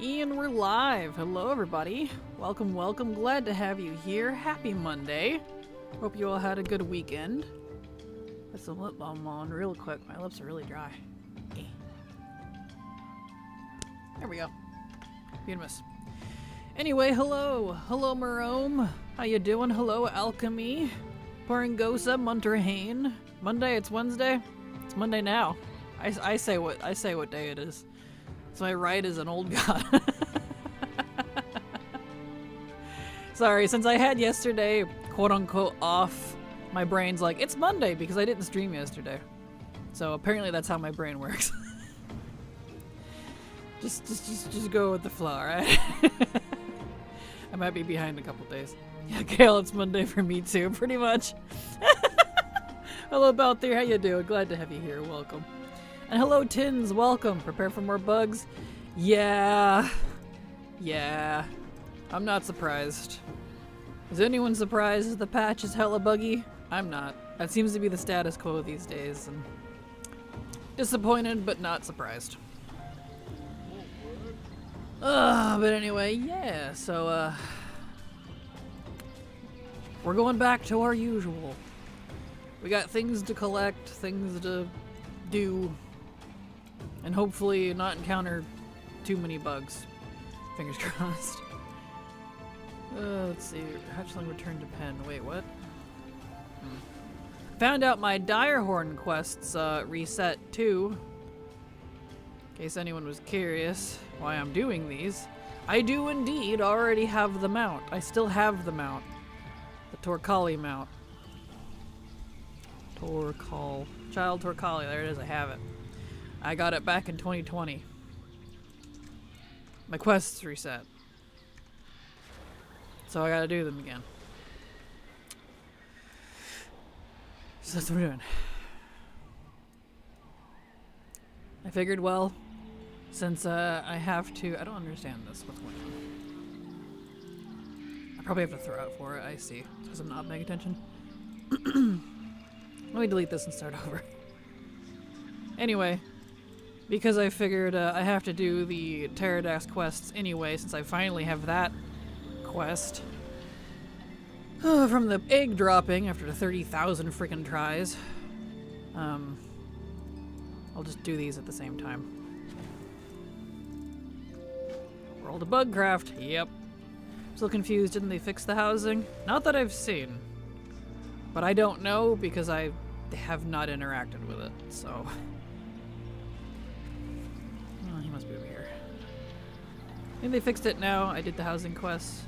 And we're live. Hello, everybody. Welcome, welcome. Glad to have you here. Happy Monday. Hope you all had a good weekend. Put some lip balm on real quick. My lips are really dry. There we go. Beautiful. Anyway, hello. Hello, Marome. How you doing? Hello, Alchemy. Poringosa, Munterhane. Monday, it's Wednesday. It's Monday now. I say what day it is. So I write as an old god. Sorry, since I had yesterday quote unquote off, my brain's like, it's Monday because I didn't stream yesterday. So apparently that's how my brain works. just go with the flow, right? I might be behind a couple days. Yeah, Gail, it's Monday for me too, pretty much. Hello, Balthier, how you doing? Glad to have you here. Welcome. And hello, Tins. Welcome. Prepare for more bugs. Yeah. I'm not surprised. Is anyone surprised the patch is hella buggy? I'm not. That seems to be the status quo these days. And disappointed, but not surprised. But anyway, yeah. So, we're going back to our usual. We got things to collect, things to do. And hopefully not encounter too many bugs. Fingers crossed. Let's see. Hatchling returned to pen. Wait, what? Found out my Direhorn quests reset too. In case anyone was curious why I'm doing these. I do indeed already have the mount. I still have the mount. The Torcali mount. Child Torcali. There it is. I have it. I got it back in 2020. My quests reset. So I gotta do them again. So that's what we're doing. I figured, well, since I have to... I don't understand this. What's going on? I probably have to throw out for it. I see. Because I'm not paying attention. Let me delete this and start over. Anyway. Because I figured I have to do the Pterodax quests anyway, since I finally have that quest. From the egg dropping after 30,000 freaking tries. I'll just do these at the same time. World of Bugcraft, yep. Still confused, didn't they fix the housing? Not that I've seen. But I don't know because I have not interacted with it, so... Maybe they fixed it now. I did the housing quest.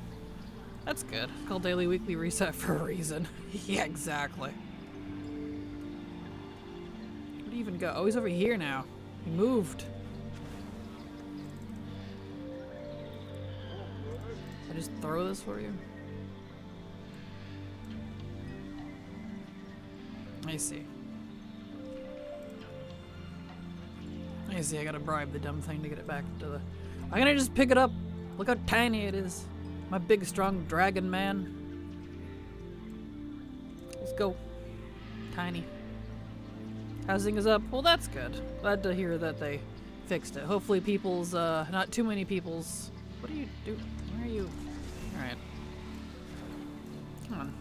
That's good. It's called Daily Weekly Reset for a reason. Yeah, exactly. Where'd he even go? Oh, he's over here now. He moved. I just throw this for you? I see. I gotta bribe the dumb thing to get it back to the... Why can't I just pick it up? Look how tiny it is. My big, strong dragon man. Let's go. Tiny. Housing is up. Well, that's good. Glad to hear that they fixed it. Hopefully people's, not too many people's... What do you do? Where are you? Alright. Come on.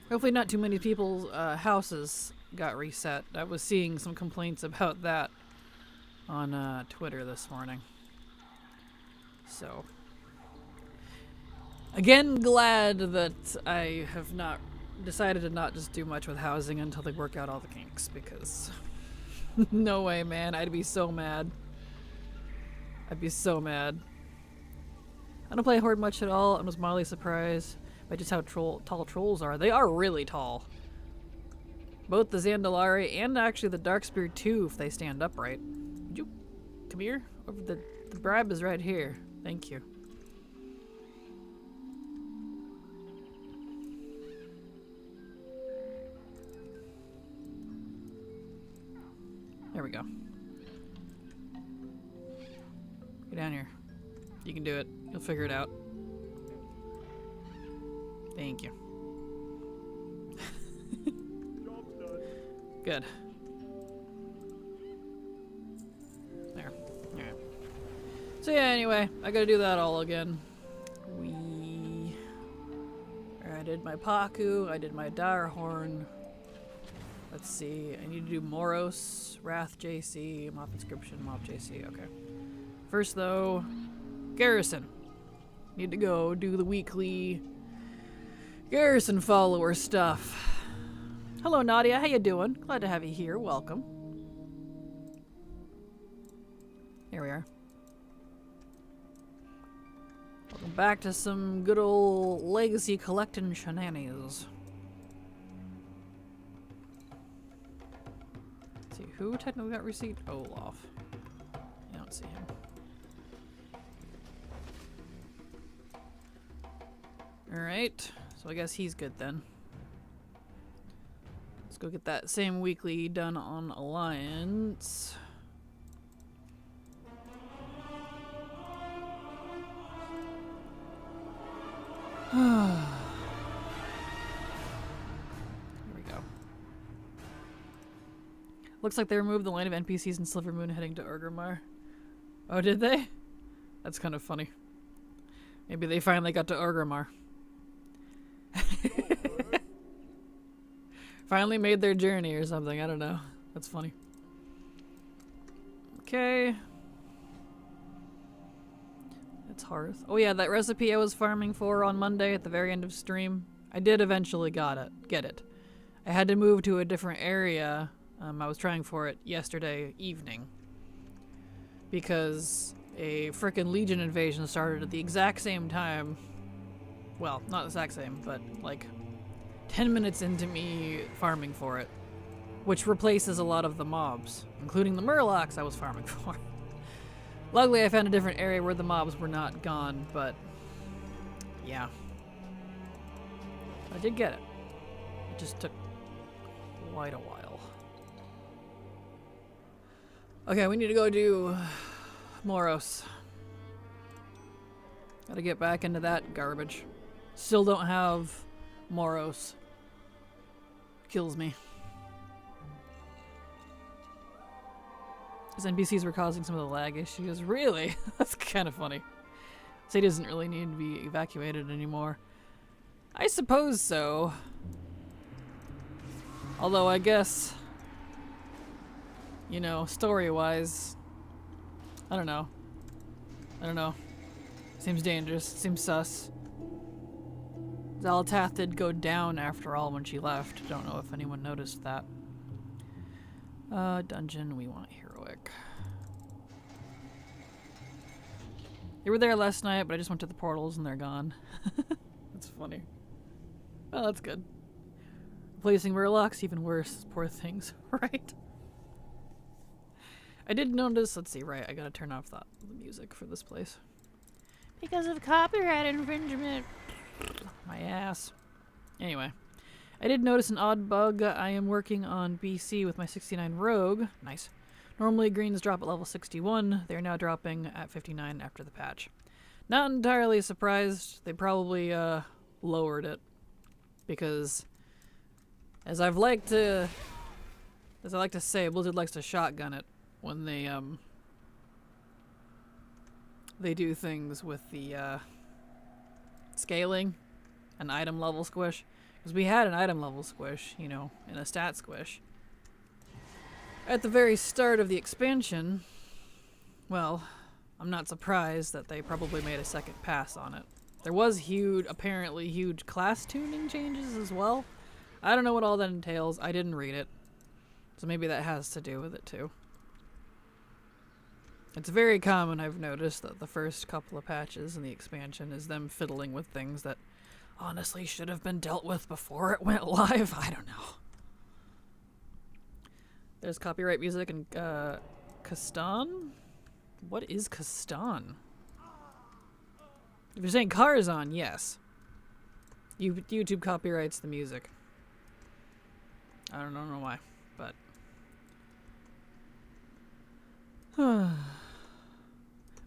Hopefully not too many people's, houses got reset. I was seeing some complaints about that on Twitter this morning. So, again, glad that I have not decided to not just do much with housing until they work out all the kinks, because no way, man. I'd be so mad. I'd be so mad. I don't play Horde much at all. I was mildly surprised by just how tall trolls are. They are really tall. Both the Zandalari and actually the Darkspear too, if they stand upright. Would you come here? The bribe is right here. Thank you. There we go. Get down here. You can do it. You'll figure it out. Thank you. Good. There. So yeah, anyway, I gotta do that all again. I did my Paku, I did my Direhorn. Let's see, I need to do Moros, Wrath JC, Mop Inscription, Mop JC, okay. First though, Garrison. Need to go do the weekly Garrison follower stuff. Hello Nadia, how you doing? Glad to have you here, welcome. Here we are. Welcome back to some good old legacy collecting shenanigans. Let's see, who technically got receipt? Olaf. I don't see him. Alright, so I guess he's good then. Let's go get that same weekly done on Alliance. Here we go. Looks like they removed the line of NPCs in Silvermoon heading to Orgrimmar. Oh, did they? That's kind of funny. Maybe they finally got to Orgrimmar. Finally made their journey or something. I don't know. That's funny. Okay. It's Hearth. Oh yeah, that recipe I was farming for on Monday at the very end of stream. I did eventually get it. I had to move to a different area. I was trying for it yesterday evening. Because a frickin' Legion invasion started at the exact same time. Well, not the exact same, but like 10 minutes into me farming for it. Which replaces a lot of the mobs, including the Murlocs I was farming for. Luckily I found a different area where the mobs were not gone, but yeah. I did get it. It just took quite a while. Okay, we need to go do Moros. Gotta get back into that garbage. Still don't have Moros. Kills me. Because NPCs were causing some of the lag issues. Really? That's kind of funny. So he doesn't really need to be evacuated anymore. I suppose so. Although I guess, you know, story-wise, I don't know. I don't know. Seems dangerous. Seems sus. Zalatath did go down after all when she left. Don't know if anyone noticed that. Dungeon, we want heroic. They were there last night, but I just went to the portals and they're gone. That's funny. Well, that's good. Replacing Murlocs, even worse. Poor things, right? I did notice, let's see, right, I gotta turn off the music for this place. Because of copyright infringement. My ass. Anyway. I did notice an odd bug. I am working on BC with my 69 Rogue. Nice. Normally greens drop at level 61. They're now dropping at 59 after the patch. Not entirely surprised. They probably lowered it. Because as I like to say, Blizzard likes to shotgun it when they do things with the scaling and item level squish. Because we had an item level squish, you know, and a stat squish. At the very start of the expansion, well, I'm not surprised that they probably made a second pass on it. There was apparently huge class tuning changes as well. I don't know what all that entails. I didn't read it. So maybe that has to do with it too. It's very common, I've noticed, that the first couple of patches in the expansion is them fiddling with things that honestly should have been dealt with before it went live. I don't know. There's copyright music and Kastan? What is Kastan? If you're saying Karzan, yes. YouTube copyrights the music. I don't know why, but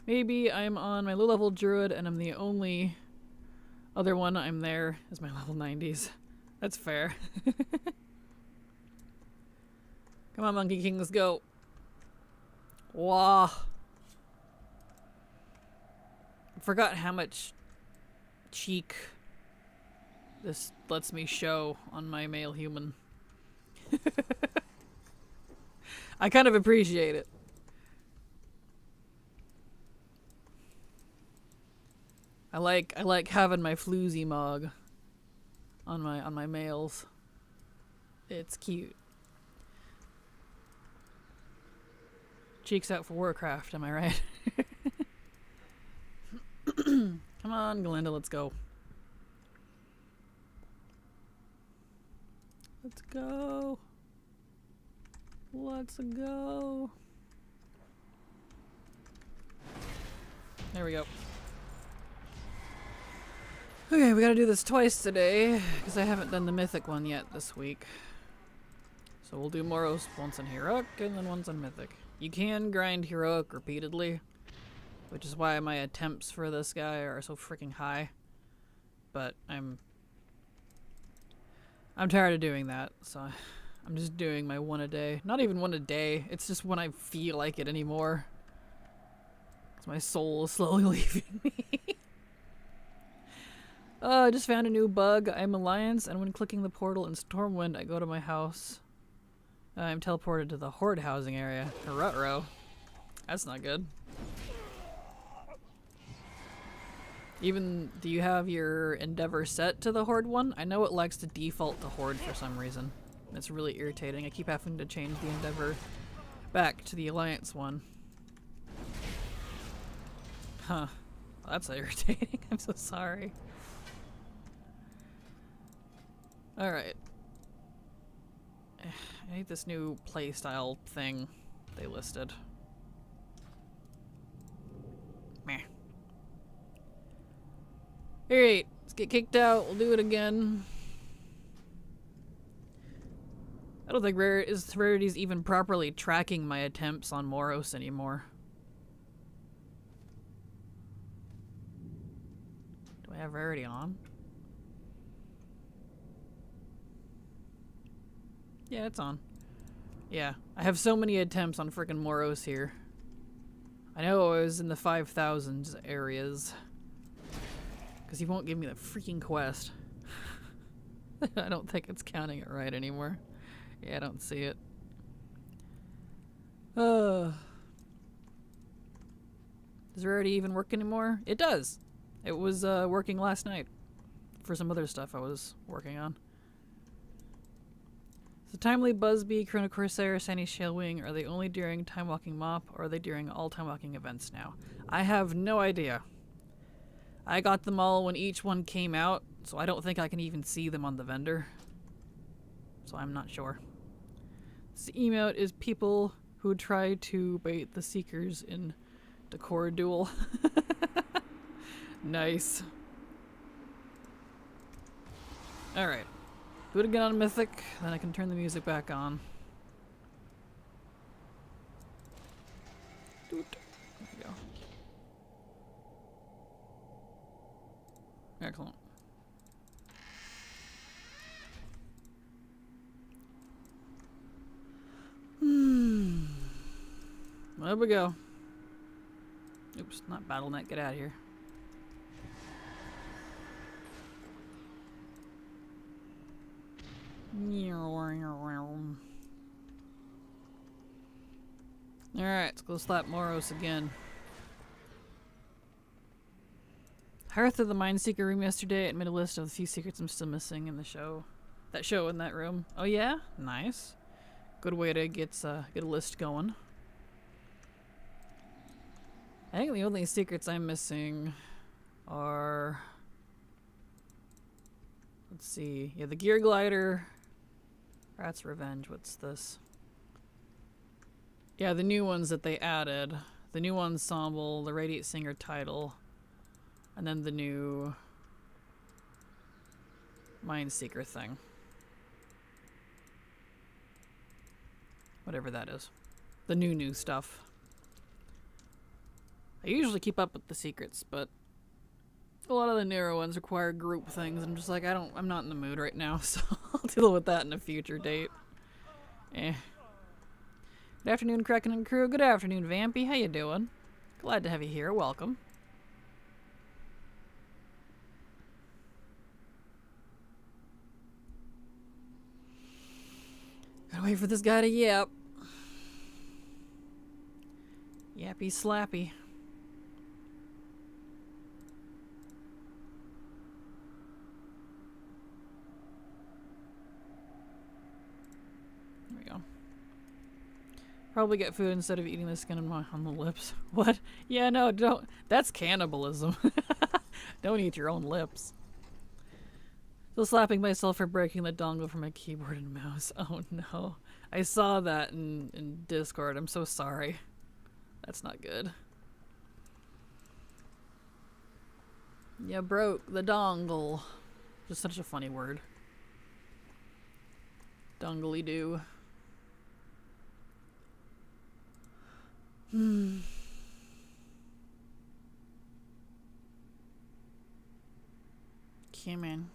maybe I'm on my low level druid and I'm the only other one I'm there is my level 90s. That's fair. Come on, Monkey King, let's go. Wah. forgot how much cheek this lets me show on my male human. I kind of appreciate it. I like having my floozy mog on my males. It's cute. Cheeks out for Warcraft, am I right? Come on, Glinda, let's go. Let's go. Let's go. There we go. Okay, we gotta do this twice today, because I haven't done the mythic one yet this week. So we'll do Moros once on Heroic, and then once on Mythic. You can grind Heroic repeatedly, which is why my attempts for this guy are so freaking high. But I'm tired of doing that, so I'm just doing my one a day. Not even one a day, it's just when I feel like it anymore. Because my soul is slowly leaving me. I just found a new bug. I'm Alliance, and when clicking the portal in Stormwind, I go to my house. I'm teleported to the Horde housing area. Rutro. That's not good. Even, do you have your Endeavor set to the Horde one? I know it likes to default to Horde for some reason. It's really irritating. I keep having to change the Endeavor back to the Alliance one. Huh. Well, that's irritating. I'm so sorry. Alright. I hate this new playstyle thing they listed. Meh. Alright, let's get kicked out. We'll do it again. I don't think Rarity's even properly tracking my attempts on Moros anymore. Do I have Rarity on? Yeah, it's on. Yeah, I have so many attempts on frickin' Moros here. I know I was in the 5,000s areas. Because he won't give me the freaking quest. I don't think it's counting it right anymore. Yeah, I don't see it. Does Rarity even work anymore? It does! It was working last night. For some other stuff I was working on. So Timely Buzzbee, Chrono Corsair, Shiny Shalewing, are they only during Time Walking Mop, or are they during all Time Walking events now? I have no idea. I got them all when each one came out, so I don't think I can even see them on the vendor. So I'm not sure. This emote is people who try to bait the Seekers in Decor Duel. Nice. Alright. Do it again on Mythic, then I can turn the music back on. There we go. Excellent. There we go. Oops, not BattleNet, get out of here. Alright, let's go slap Moros again. Hearth of the Mindseeker room yesterday. It made a list of the few secrets I'm still missing in the show. That show in that room. Oh yeah? Nice. Good way to get a list going. I think the only secrets I'm missing are... Let's see. Yeah, the Gear Glider. Rat's Revenge. What's this? Yeah, the new ones that they added. The new ensemble, the Radiate Singer title, and then the new Mindseeker thing. Whatever that is. The new stuff. I usually keep up with the secrets, but a lot of the newer ones require group things, and I'm just like, I'm not in the mood right now, so I'll deal with that in a future date. Good afternoon, Kraken and crew. Good afternoon, Vampy. How you doing? Glad to have you here. Welcome. Wait for this guy to yap. Yappy slappy. There we go. Probably get food instead of eating the skin on the lips. What? Yeah, no, don't. That's cannibalism. Don't eat your own lips. Still slapping myself for breaking the dongle from my keyboard and mouse. Oh no. I saw that in Discord. I'm so sorry. That's not good. You broke the dongle. Just such a funny word. Dongly-doo. Come in.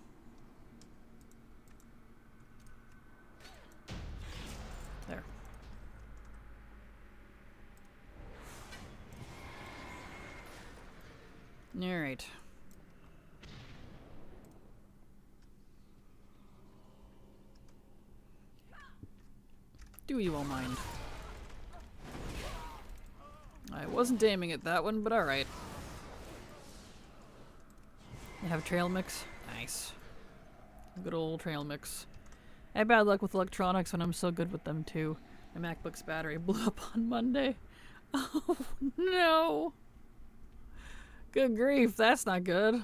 There. Alright. Do you all mind? I wasn't aiming at that one, but alright. You have trail mix? Nice. Good old trail mix. I had bad luck with electronics when I'm so good with them too. My MacBook's battery blew up on Monday. Oh no! Good grief, that's not good.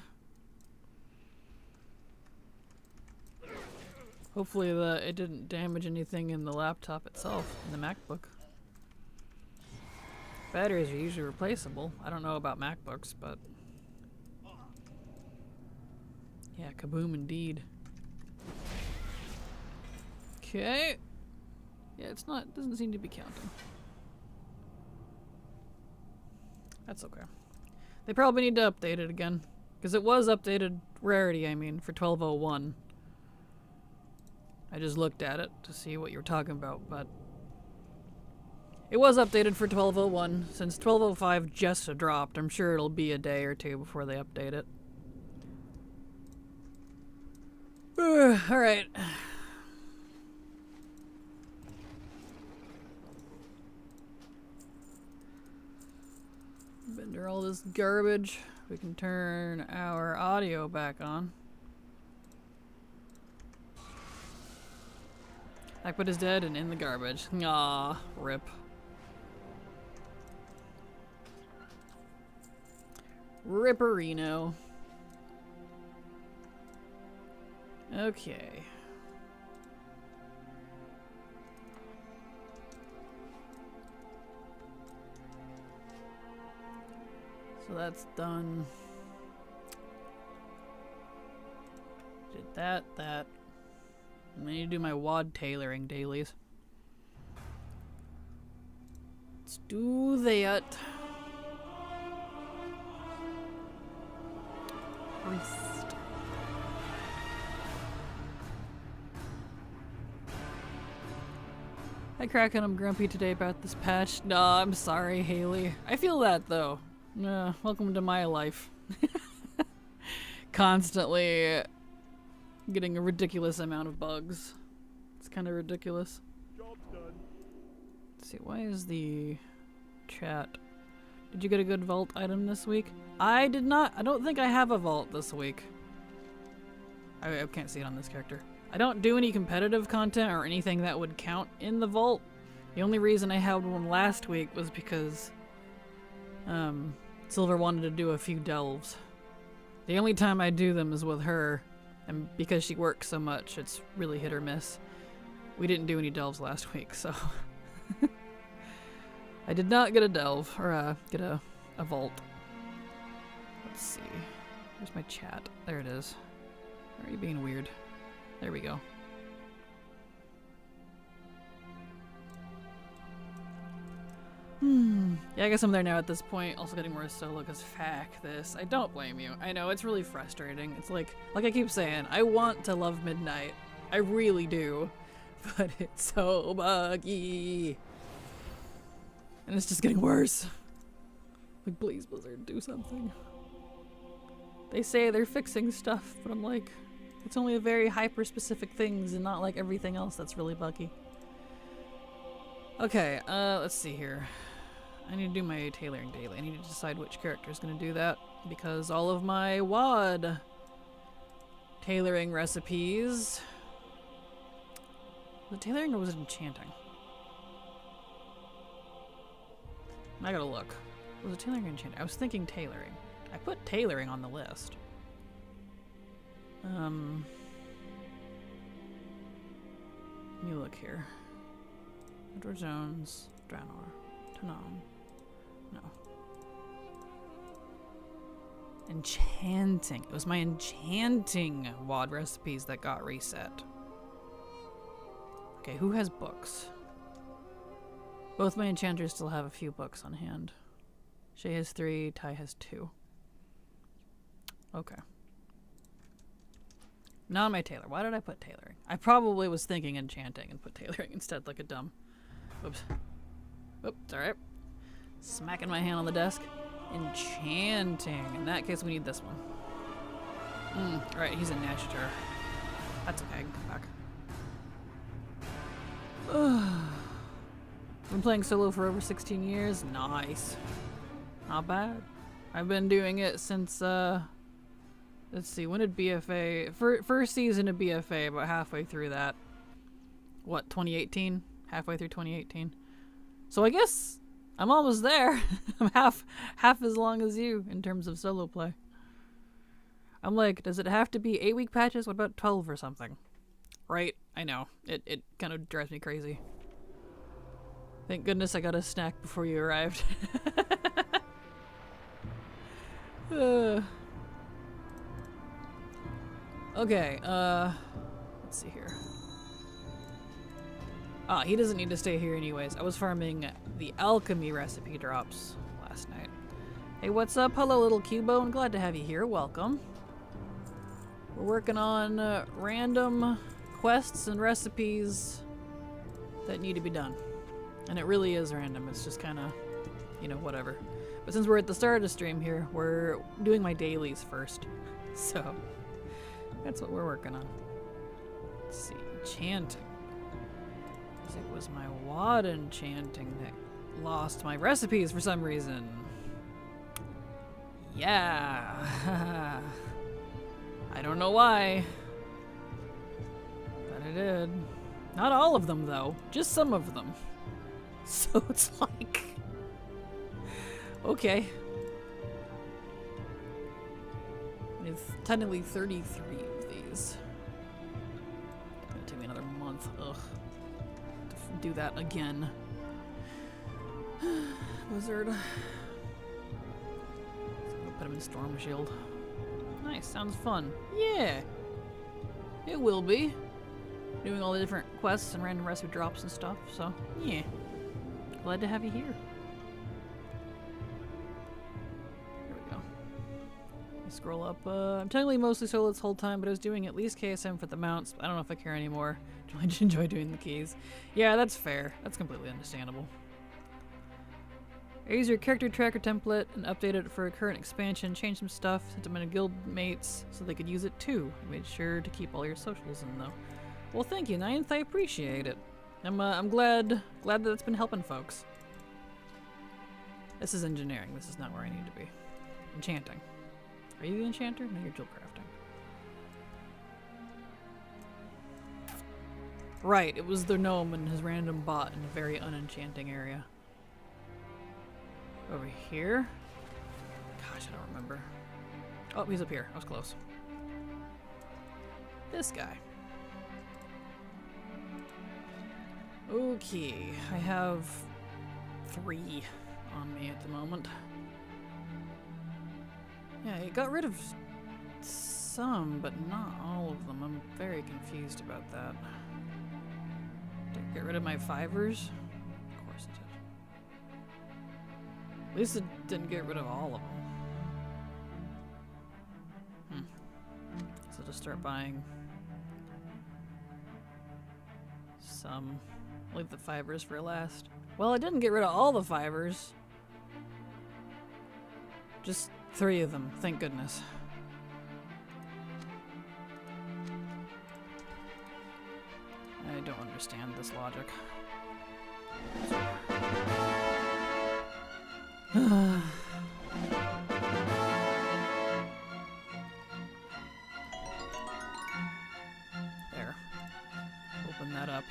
Hopefully it didn't damage anything in the laptop itself, in the MacBook. Batteries are usually replaceable. I don't know about MacBooks, but... yeah, kaboom indeed. Okay. Yeah, it doesn't seem to be counting. That's okay. They probably need to update it again. Because it was updated, rarity I mean, for 1201. I just looked at it to see what you were talking about, but... it was updated for 1201. Since 1205 just dropped, I'm sure it'll be a day or two before they update it. Alright. Bender all this garbage. We can turn our audio back on. Blackwood is dead and in the garbage. Aw, rip. Ripperino. Okay. So that's done. Did that. I need to do my wad tailoring dailies. Let's do that. Priest. Hi Kraken, I'm grumpy today about this patch. Nah, I'm sorry, Haley. I feel that though. Welcome to my life. Constantly getting a ridiculous amount of bugs. It's kind of ridiculous. Job's done. Let's see, why is the chat... Did you get a good vault item this week? I did not. I don't think I have a vault this week. I can't see it on this character. I don't do any competitive content or anything that would count in the vault. The only reason I had one last week was because Silver wanted to do a few delves. The only time I do them is with her, and because she works so much, it's really hit or miss. We didn't do any delves last week, so... I did not get a delve, or get a vault. Let's see. Where's my chat? There it is. Why are you being weird? There we go. Yeah, I guess I'm there now at this point. Also getting more solo because fuck this. I don't blame you. I know, it's really frustrating. It's like I keep saying, I want to love Midnight. I really do. But it's so buggy. And it's just getting worse. Like, please, Blizzard, do something. They say they're fixing stuff, but I'm like, it's only a very hyper-specific things and not like everything else that's really buggy. Okay, let's see here. I need to do my tailoring daily. I need to decide which character is going to do that because all of my WOD tailoring recipes... Was it tailoring or was it enchanting? I gotta look. Was it tailoring or enchanting? I was thinking tailoring. I put tailoring on the list. Let me look here. Edward Jones, Draenor, Tanan. No. Enchanting. It was my enchanting WOD recipes that got reset. Okay, who has books? Both my enchanters still have a few books on hand. Shay has 3, Ty has 2. Okay. Not my tailor. Why did I put tailoring? I probably was thinking enchanting and put tailoring instead like a dumb. Oops. Oops, alright. Smacking my hand on the desk. Enchanting. In that case, we need this one. Alright, he's a Nashitur. That's okay. Come back. Been playing solo for over 16 years. Nice. Not bad. I've been doing it since, let's see, when did BFA... First season of BFA, about halfway through that. What, 2018? Halfway through 2018. So I guess I'm almost there. I'm half as long as you in terms of solo play. I'm like, does it have to be 8-week patches? What about 12 or something? Right? I know. It kind of drives me crazy. Thank goodness I got a snack before you arrived. Okay, let's see here. Ah, he doesn't need to stay here anyways. I was farming the alchemy recipe drops last night. Hey, what's up? Hello, little Cubo. I'm glad to have you here. Welcome. We're working on random quests and recipes that need to be done. And it really is random. It's just kind of, you know, whatever. But since we're at the start of the stream here, we're doing my dailies first. So, that's what we're working on. Let's see. Enchanting. It was my WOD enchanting that lost my recipes for some reason. Yeah. I don't know why. But it did. Not all of them, though. Just some of them. So it's like... Okay. It's technically 33 of these. It's gonna take me another month. Ugh. Do that again. Wizard. Put him in Storm Shield. Nice, sounds fun. Yeah! It will be. Doing all the different quests and random recipe drops and stuff, so yeah. Glad to have you here. There we go. Scroll up. I'm technically mostly solo this whole time, but I was doing at least KSM for the mounts. I don't know if I care anymore. I just enjoy doing the keys. Yeah, that's fair. That's completely understandable. I use your character tracker template and updated it for a current expansion, changed some stuff, sent them in guild mates so they could use it too. I made sure to keep all your socials in though. Well, thank you, Ninth. I appreciate it. I'm glad that it's been helping folks. This is engineering. This is not where I need to be. Enchanting. Are you the enchanter? No, you're jewel crafting. Right, it was the gnome and his random bot in a very unenchanting area. Over here? Gosh, I don't remember. Oh, he's up here. I was close. This guy. Okay, I have 3 on me at the moment. Yeah, it got rid of some, but not all of them. I'm very confused about that. Did it get rid of my 5ers? Of course it did. At least it didn't get rid of all of them. So just start buying some. Leave the 5ers for last. Well, I didn't get rid of all the 5ers. Just 3 of them, thank goodness. I don't understand this logic. There. Open that up.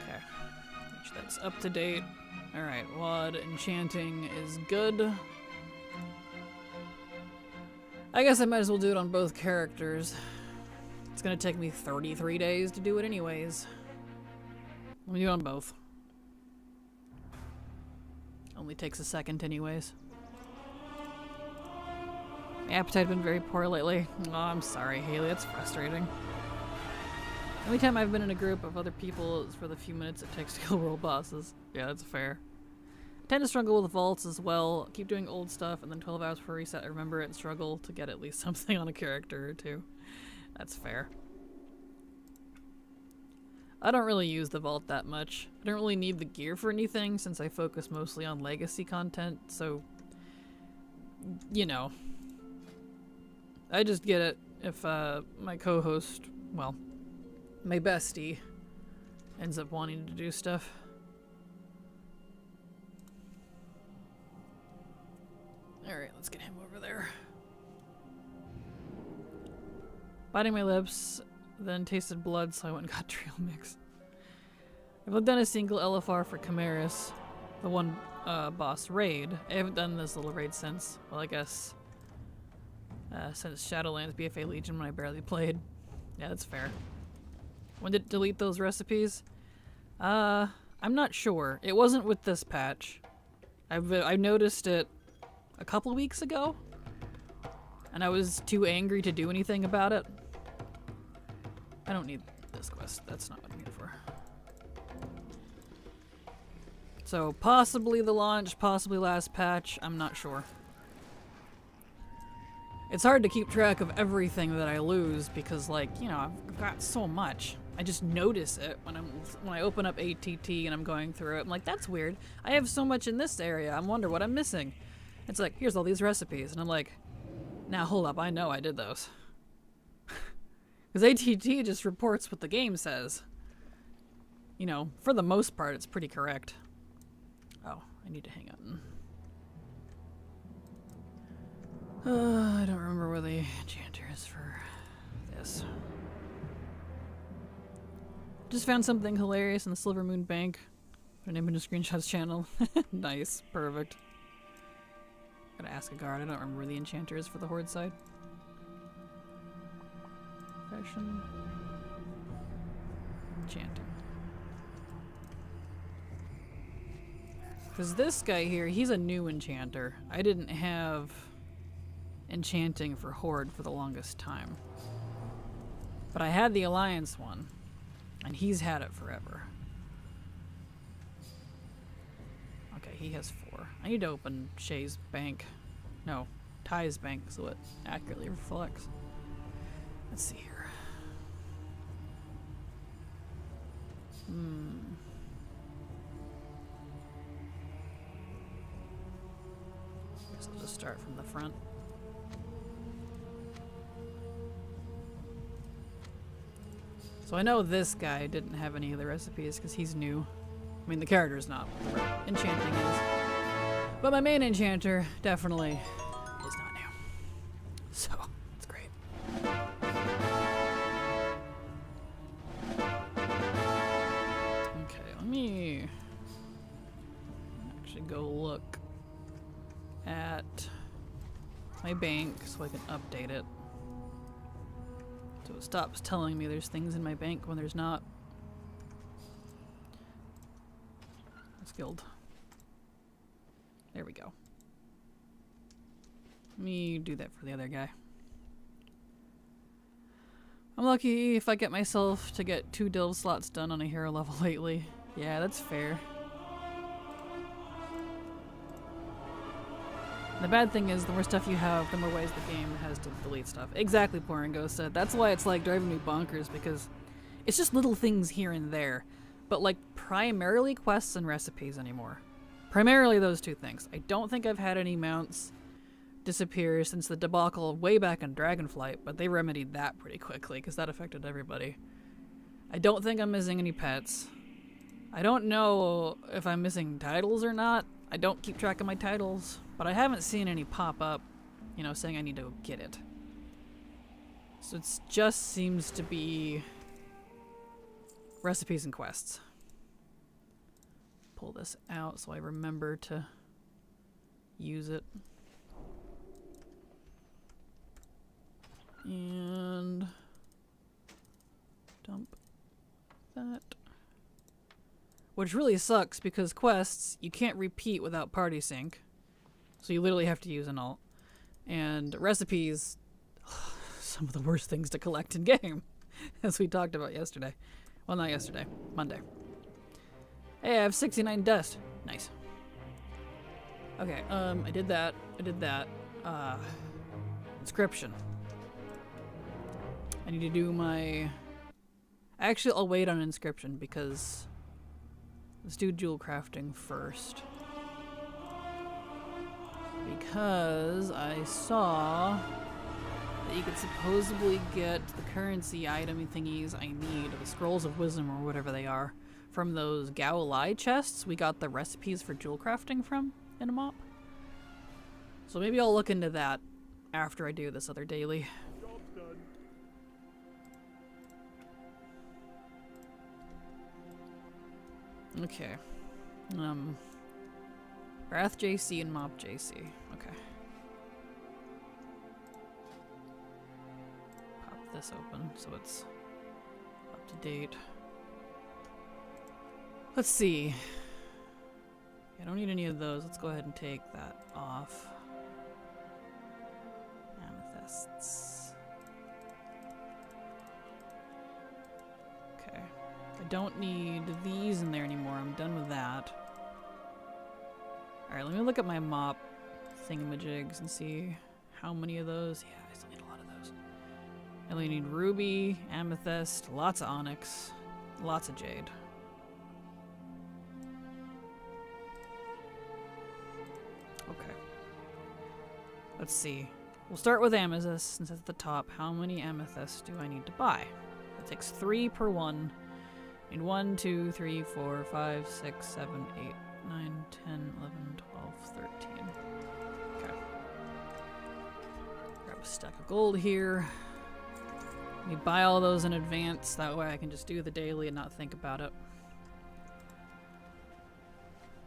Okay. Make sure that's up to date. Alright, WAD enchanting is good. I guess I might as well do it on both characters. It's gonna take me 33 days to do it anyways. Let me do it on both. Only takes a second anyways. My appetite has been very poor lately. Oh, I'm sorry, Haley. It's frustrating. Every time I've been in a group of other people, it's for the few minutes it takes to kill world bosses. Yeah, that's fair. I tend to struggle with vaults as well. Keep doing old stuff, and then 12 hours per reset, I remember it and struggle to get at least something on a character or two. That's fair. I don't really use the vault that much. I don't really need the gear for anything since I focus mostly on legacy content, so... You know. I just get it if my co-host, well, my bestie, ends up wanting to do stuff. Alright, let's get him over there. Biting my lips, then tasted blood, so I went and got trail mix. I've done a single LFR for Chimeras, the one boss raid. I haven't done this little raid since, well, I guess, since Shadowlands BFA Legion when I barely played. Yeah, that's fair. When did it delete those recipes? I'm not sure. It wasn't with this patch. I noticed it a couple weeks ago, and I was too angry to do anything about it. I don't need this quest. That's not what I'm here for. So possibly the launch, possibly last patch. I'm not sure. It's hard to keep track of everything that I lose because, like, you know, I've got so much. I just notice it when I open up ATT and I'm going through it. I'm like, that's weird. I have so much in this area. I wonder what I'm missing. It's like, here's all these recipes, and I'm like, now hold up, I know I did those. Because ATT just reports what the game says. You know, for the most part, it's pretty correct. Oh, I need to hang on. I don't remember where the enchanter is for this. Just found something hilarious in the Silver Moon Bank. Put an image in Screenshots channel. Nice, perfect. Gotta ask a guard. I don't remember where the enchanter is for the Horde side. Fashion. Enchanting. Because this guy here, he's a new enchanter. I didn't have enchanting for Horde for the longest time. But I had the Alliance one, and he's had it forever. Okay, he has 4. I need to open Shay's bank. No, Ty's bank so it accurately reflects. Let's see here. Guess I'll just start from the front. So I know this guy didn't have any of the recipes because he's new. I mean, the character's not, but the enchanting is. But my main enchanter definitely is not new. So, it's great. Okay, let me actually go look at my bank so I can update it. So it stops telling me there's things in my bank when there's not. Guild. There we go. Let me do that for the other guy. I'm lucky if I get myself to get 2 delve slots done on a hero level lately. Yeah, that's fair. The bad thing is, the more stuff you have, the more ways the game has to delete stuff. Exactly, Poringo said. That's why it's like driving me bonkers, because it's just little things here and there. But like primarily quests and recipes anymore. Primarily those 2 things. I don't think I've had any mounts disappear since the debacle way back in Dragonflight, but they remedied that pretty quickly because that affected everybody. I don't think I'm missing any pets. I don't know if I'm missing titles or not. I don't keep track of my titles, but I haven't seen any pop up, you know, saying I need to go get it. So it just seems to be recipes and quests. Pull this out so I remember to use it. And dump that. Which really sucks because quests, you can't repeat without party sync. So you literally have to use an alt. And recipes, some of the worst things to collect in game, as we talked about yesterday. Well, not yesterday, Monday. Hey, I have 69 dust. Nice. Okay, I did that. Inscription. I need to do my... Actually, I'll wait on inscription because... Let's do jewel crafting first. Because I saw that you could supposedly get the currency item thingies I need, the scrolls of wisdom or whatever they are, from those Gaolai chests we got the recipes for jewel crafting from in a mop. So maybe I'll look into that after I do this other daily. Job's done. Okay. Wrath JC and Mop JC. Okay. Pop this open so it's up to date. Let's see. I don't need any of those. Let's go ahead and take that off. Amethysts. Okay. I don't need these in there anymore. I'm done with that. Alright, let me look at my mop thingamajigs and see how many of those. Yeah, I still need a lot of those. I only need ruby, amethyst, lots of onyx, lots of jade. Okay. Let's see. We'll start with amethyst since it's at the top. How many amethysts do I need to buy? It takes 3 per one. I need 1, 2, 3, 4, 5, 6, 7, 8, 9, 10, 11, 12, 13. Okay. Grab a stack of gold here. Let me buy all those in advance. That way I can just do the daily and not think about it.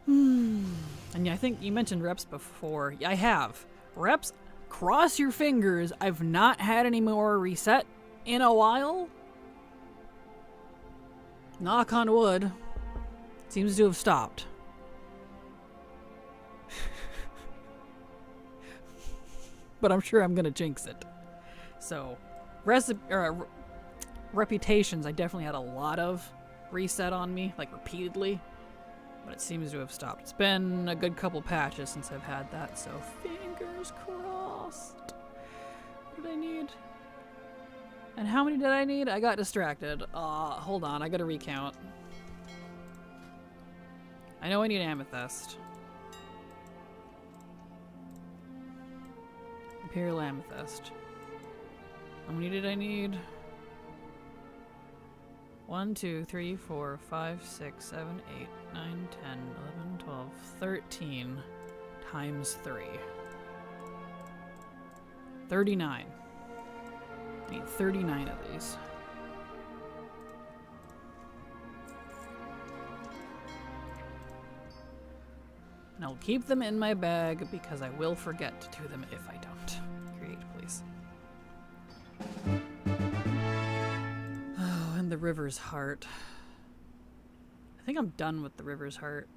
And yeah, I think you mentioned reps before. Yeah, I have. Reps, cross your fingers. I've not had any more reset in a while. Knock on wood. Seems to have stopped. But I'm sure I'm gonna jinx it. So, reputations, I definitely had a lot of reset on me, like repeatedly. But it seems to have stopped. It's been a good couple patches since I've had that, so fingers crossed. What did I need? And how many did I need? I got distracted. Hold on, I gotta recount. I know I need amethyst. Imperial amethyst. How many did I need? 1, 2, 3, 4, 5, 6, 7, 8, 9, 10, 11, 12, 13 times 3. 39. I need 39 of these. And I'll keep them in my bag because I will forget to do them if I don't. Create, please. Oh, and the river's heart. I think I'm done with the river's heart.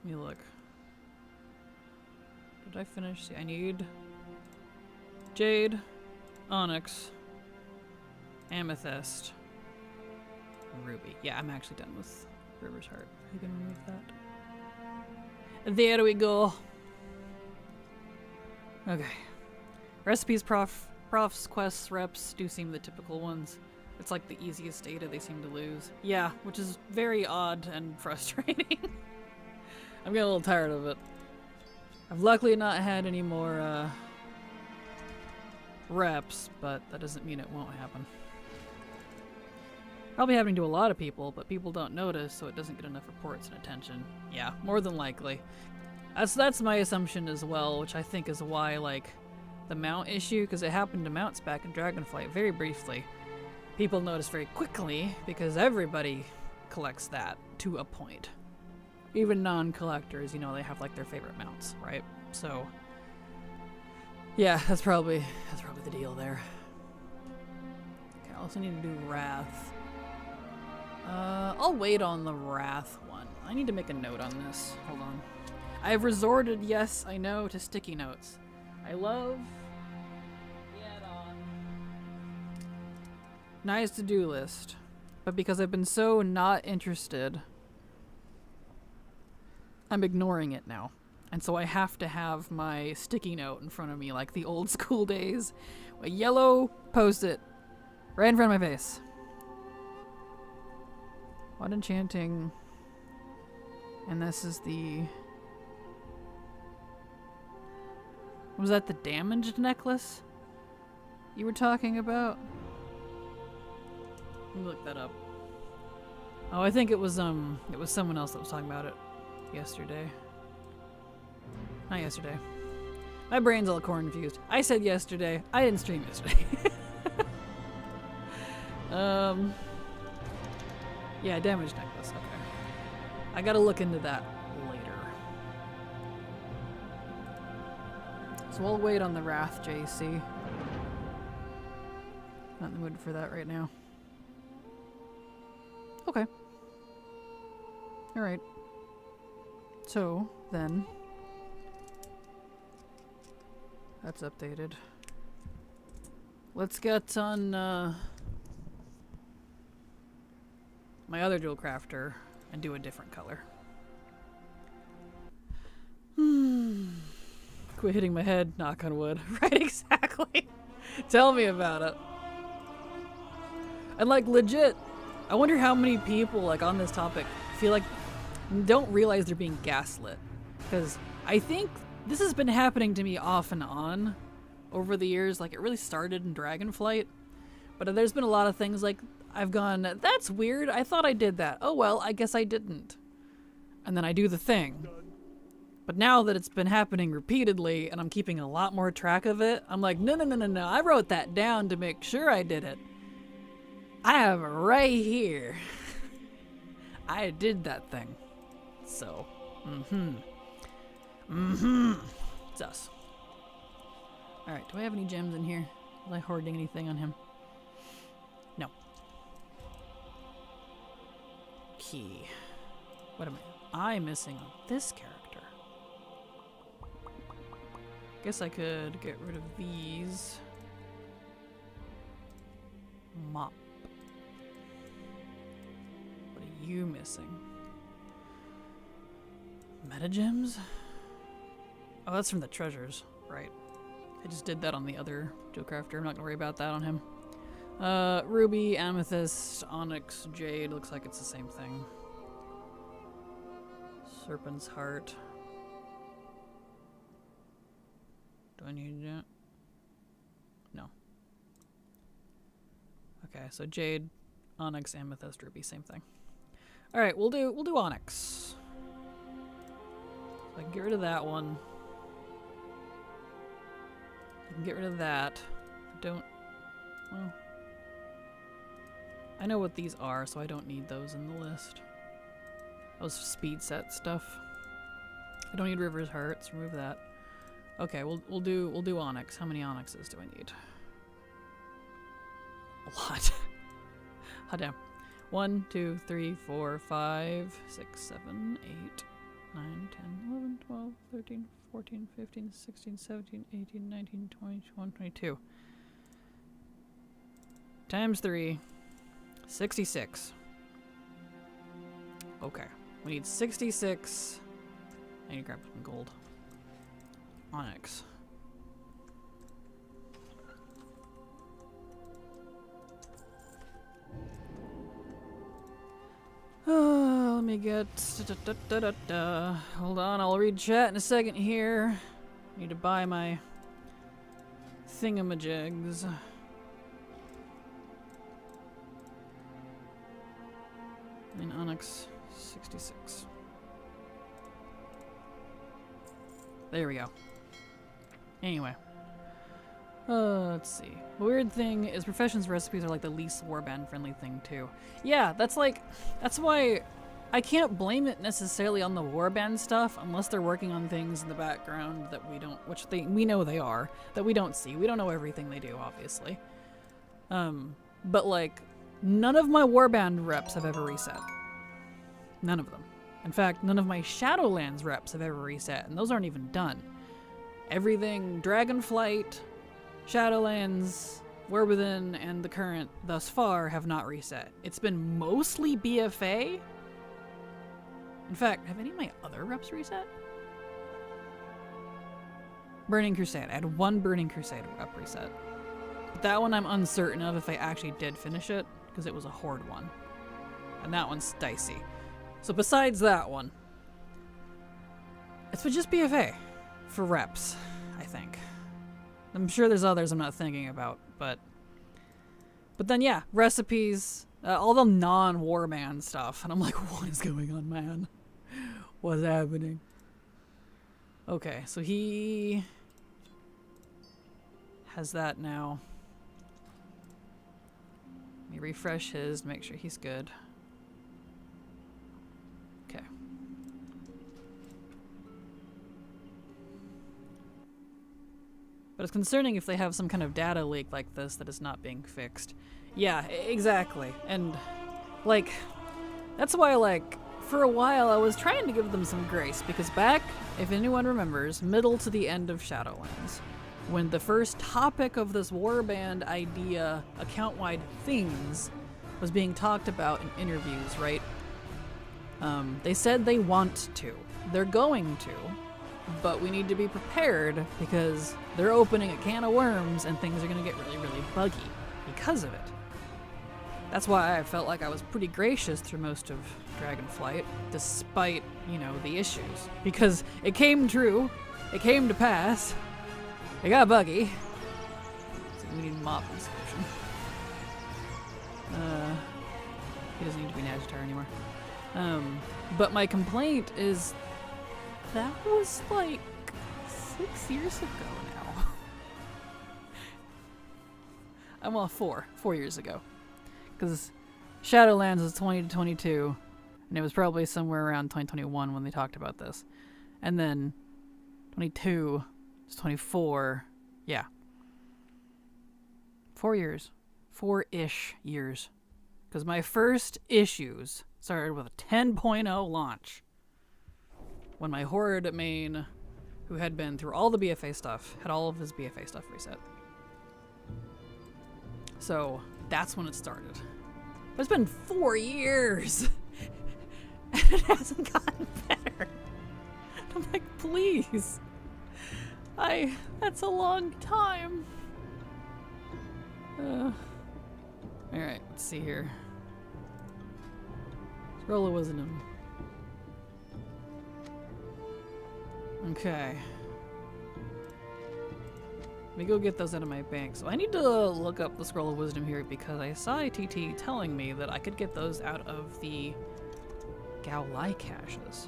Let me look. Did I finish? See, I need jade, onyx, amethyst, and ruby. Yeah, I'm actually done with river's heart. You can remove that. There we go. Okay. Recipes, profs, quests, reps do seem the typical ones. It's like the easiest data they seem to lose. Yeah, which is very odd and frustrating. I'm getting a little tired of it. I've luckily not had any more reps, but that doesn't mean it won't happen. Probably happening to a lot of people, but people don't notice, so it doesn't get enough reports and attention. Yeah, more than likely. That's my assumption as well, which I think is why, like, the mount issue, because it happened to mounts back in Dragonflight very briefly. People notice very quickly, because everybody collects that to a point. Even non-collectors, you know, they have, like, their favorite mounts, right? So, yeah, that's probably the deal there. Okay, I also need to do Wrath. I'll wait on the Wrath one. I need to make a note on this. Hold on. I have resorted, yes, I know, to sticky notes. I love the add-on. Nice to-do list. But because I've been so not interested, I'm ignoring it now. And so I have to have my sticky note in front of me like the old school days. A yellow post-it right in front of my face. What enchanting? And this is the... Was that the damaged necklace you were talking about? Let me look that up. Oh, I think it was someone else that was talking about it yesterday. Not yesterday. My brain's all confused. I said yesterday. I didn't stream yesterday. Yeah, damaged necklace. Okay. I gotta look into that later. So we'll wait on the Wrath JC. Not in the mood for that right now. Okay. Alright. So, then. That's updated. Let's get on, my other dual crafter and do a different color. Quit hitting my head, knock on wood. Right, exactly. Tell me about it. And like legit, I wonder how many people like on this topic feel like don't realize they're being gaslit. Because I think this has been happening to me off and on over the years. Like it really started in Dragonflight. But there's been a lot of things like I've gone, that's weird, I thought I did that. Oh well, I guess I didn't. And then I do the thing. But now that it's been happening repeatedly and I'm keeping a lot more track of it, I'm like, no, I wrote that down to make sure I did it. I have it right here. I did that thing. So, it's us. Alright, do I have any gems in here? Was I hoarding anything on him? No. Key. What am I missing on this character? Guess I could get rid of these. Mop. What are you missing? Metagems? Oh, that's from the treasures, right. I just did that on the other dual crafter. I'm not gonna worry about that on him. Ruby, amethyst, onyx, jade. Looks like it's the same thing. Serpent's heart. Do I need that? No. Okay, so jade, onyx, amethyst, ruby, same thing. All right, we'll do onyx. So I can get rid of that one. I can get rid of that. Don't. Well. I know what these are, so I don't need those in the list. Those speed set stuff. I don't need River's Hearts. Remove that. Okay, we'll do onyx. How many onyxes do I need? A lot. Hot damn. 1, 2, 3, 4, 5, 6, 7, 8, 9, 10, 11, 12, 13, 14, 15, 16, 17, 18, 19, 20, 21, 22. Times 3. 66. Okay. We need 66. I need to grab some gold. Onyx. Oh, let me get... Hold on, I'll read chat in a second here. Need to buy my thingamajigs. Onyx 66. There we go. Anyway. Let's see. The weird thing is professions recipes are like the least warband friendly thing too. Yeah, that's why I can't blame it necessarily on the warband stuff unless they're working on things in the background that we don't, we know they are, that we don't see. We don't know everything they do, obviously. But like, none of my warband reps have ever reset. None of them. In fact, none of my Shadowlands reps have ever reset, and those aren't even done. Everything Dragonflight, Shadowlands, War Within, and the current thus far have not reset. It's been mostly BFA. In fact, have any of my other reps reset? Burning Crusade. I had one Burning Crusade rep reset. That one I'm uncertain of if I actually did finish it, because it was a Horde one. And that one's dicey. So besides that one, it's been just BFA for reps, I think. I'm sure there's others I'm not thinking about, but then yeah, recipes, all the non-warband stuff, and I'm like, what is going on, man? What's happening? Okay, so he has that now. Let me refresh his, make sure he's good. Okay. But it's concerning if they have some kind of data leak like this that is not being fixed. Yeah, exactly. And, like, that's why, like, for a while I was trying to give them some grace, because back, if anyone remembers, middle to the end of Shadowlands, when the first topic of this warband idea, account-wide things, was being talked about in interviews, right? They said they want to. They're going to. But we need to be prepared because they're opening a can of worms and things are going to get really, really buggy because of it. That's why I felt like I was pretty gracious through most of Dragonflight, despite, you know, the issues. Because it came true, it came to pass, it got buggy. So we need mop inscription. He doesn't need to be an Agitar anymore. But my complaint is that was like 6 years ago now. Well, 4 years ago. Because Shadowlands was 2022, and it was probably somewhere around 2021 when they talked about this. And then 22 is 24. Yeah. 4 years. 4-ish years. Because my first issues started with a 10.0 launch. When my Horde main, who had been through all the BFA stuff, had all of his BFA stuff reset. So that's when it started. But it's been 4 years! And it hasn't gotten better. I'm like, please. That's a long time. Alright, let's see here. Scroll of Wisdom. Okay. Let me go get those out of my bank. So I need to look up the Scroll of Wisdom here because I saw a TT telling me that I could get those out of the Gaolai caches.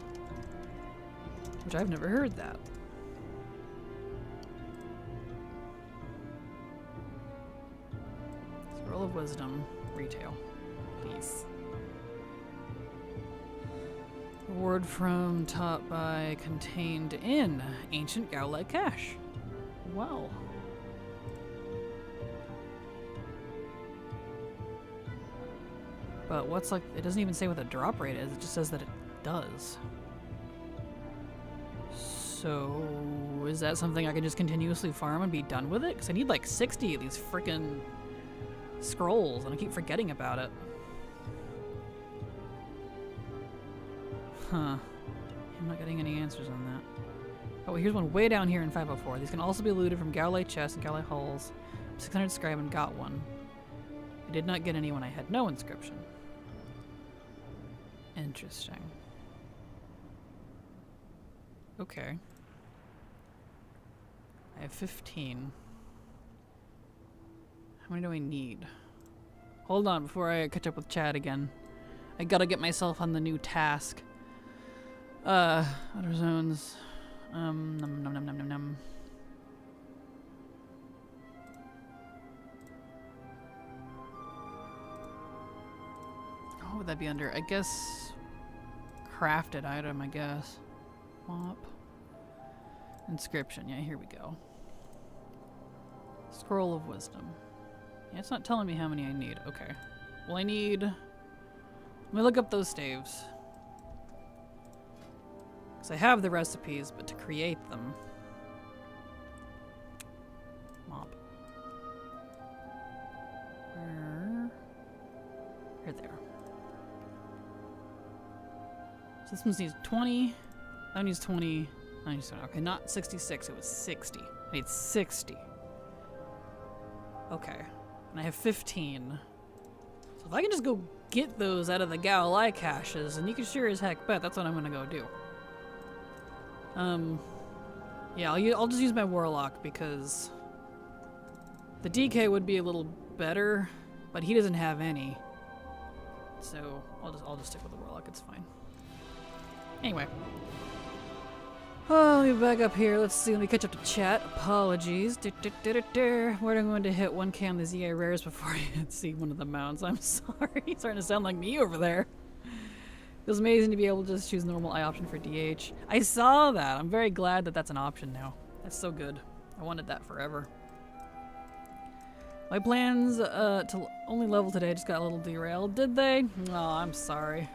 Which I've never heard that. Scroll of Wisdom, retail, please. Reward from top by contained in ancient Gaolai cache. Well. But what's like, it doesn't even say what the drop rate is, it just says that it does. So, is that something I can just continuously farm and be done with it? Because I need like 60 of these frickin' scrolls and I keep forgetting about it. Huh. I'm not getting any answers on that. Oh, here's one way down here in 504. These can also be looted from Gaolai chests and Gaolai hulls. 600 scribe and got one. I did not get any when I had no inscription. Interesting. Okay. I have 15. How many do I need? Hold on, before I catch up with Chad again. I gotta get myself on the new task. Other zones. Num num num num num num. What would that be under? I guess crafted item, I guess. Mop. Inscription. Yeah, here we go. Scroll of Wisdom. Yeah, it's not telling me how many I need. Okay. Well, I need... Let me look up those staves. Because I have the recipes, but to create them... Mop. Where? Here they are. So this one needs 20. That one needs 20. That one needs 20. Okay, not 66. It was 60. I need 60. Okay. And I have 15. So if I can just go get those out of the Galilei caches, and you can sure as heck bet that's what I'm gonna go do. Yeah, I'll just use my Warlock because the DK would be a little better, but he doesn't have any. So I'll just stick with the Warlock. It's fine. Anyway. Oh, let me back up here. Let's see. Let me catch up to chat. Apologies. We're going to hit 1K on the ZA rares before I see one of the mounts. I'm sorry. It's starting to sound like me over there. Feels amazing to be able to just choose normal eye option for DH. I saw that. I'm very glad that that's an option now. That's so good. I wanted that forever. My plans to only level today just got a little derailed. Did they? Oh, I'm sorry.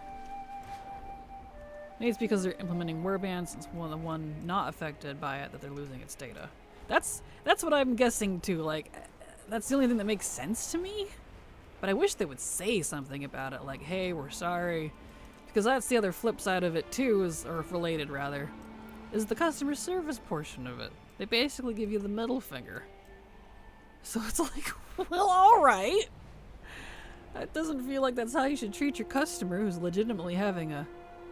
Maybe it's because they're implementing warbands since the one not affected by it that they're losing its data. That's what I'm guessing too. Like, that's the only thing that makes sense to me. But I wish they would say something about it, like, "Hey, we're sorry," because that's the other flip side of it too, or related rather, is the customer service portion of it. They basically give you the middle finger. So it's like, well, all right. That doesn't feel like that's how you should treat your customer who's legitimately having a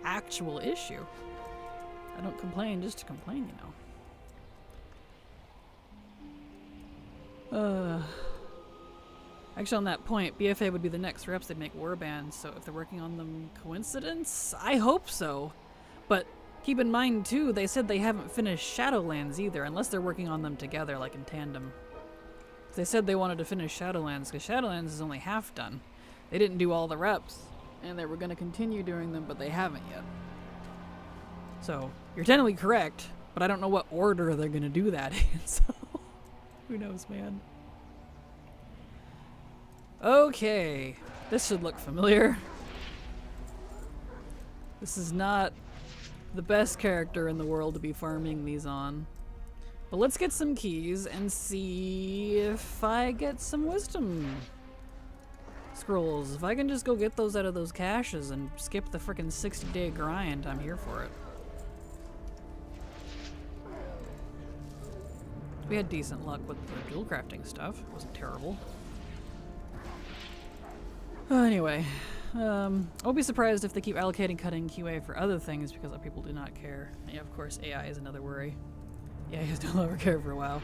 actual issue. I don't complain just to complain, you know. Actually, on that point, BFA would be the next reps. They'd make warbands, so if they're working on them, coincidence? I hope so. But keep in mind, too, they said they haven't finished Shadowlands either, unless they're working on them together, like in tandem. They said they wanted to finish Shadowlands, because Shadowlands is only half done. They didn't do all the reps, and they were going to continue doing them, but they haven't yet. So, you're technically correct, but I don't know what order they're going to do that in, so who knows, man. Okay, this should look familiar. This is not the best character in the world to be farming these on. But let's get some keys and see if I get some wisdom scrolls. If I can just go get those out of those caches and skip the frickin' 60-day grind, I'm here for it. We had decent luck with the dual crafting stuff. It wasn't terrible. Anyway, I'll be surprised if they keep allocating cutting QA for other things because people do not care. And yeah, of course, AI is another worry. Yeah, he has no longer care for a while.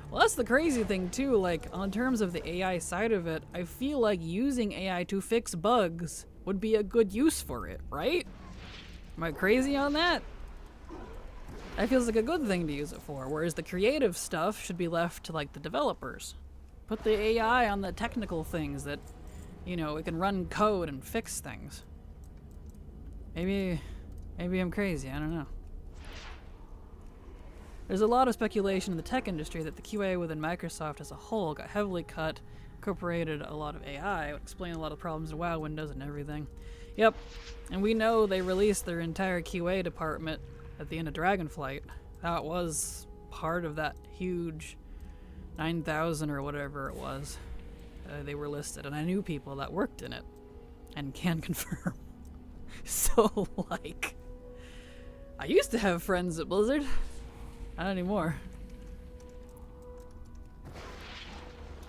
Well, that's the crazy thing too, like, on terms of the AI side of it, I feel like using AI to fix bugs would be a good use for it, right? Am I crazy on that? That feels like a good thing to use it for, whereas the creative stuff should be left to, like, the developers. Put the AI on the technical things that, you know, it can run code and fix things. Maybe I'm crazy, I don't know. There's a lot of speculation in the tech industry that the QA within Microsoft as a whole got heavily cut, incorporated a lot of AI, it would explain a lot of problems in WoW Windows and everything. Yep, and we know they released their entire QA department at the end of Dragonflight. That was part of that huge 9,000 or whatever it was. They were listed, and I knew people that worked in it, and can confirm. So, like, I used to have friends at Blizzard. Not anymore.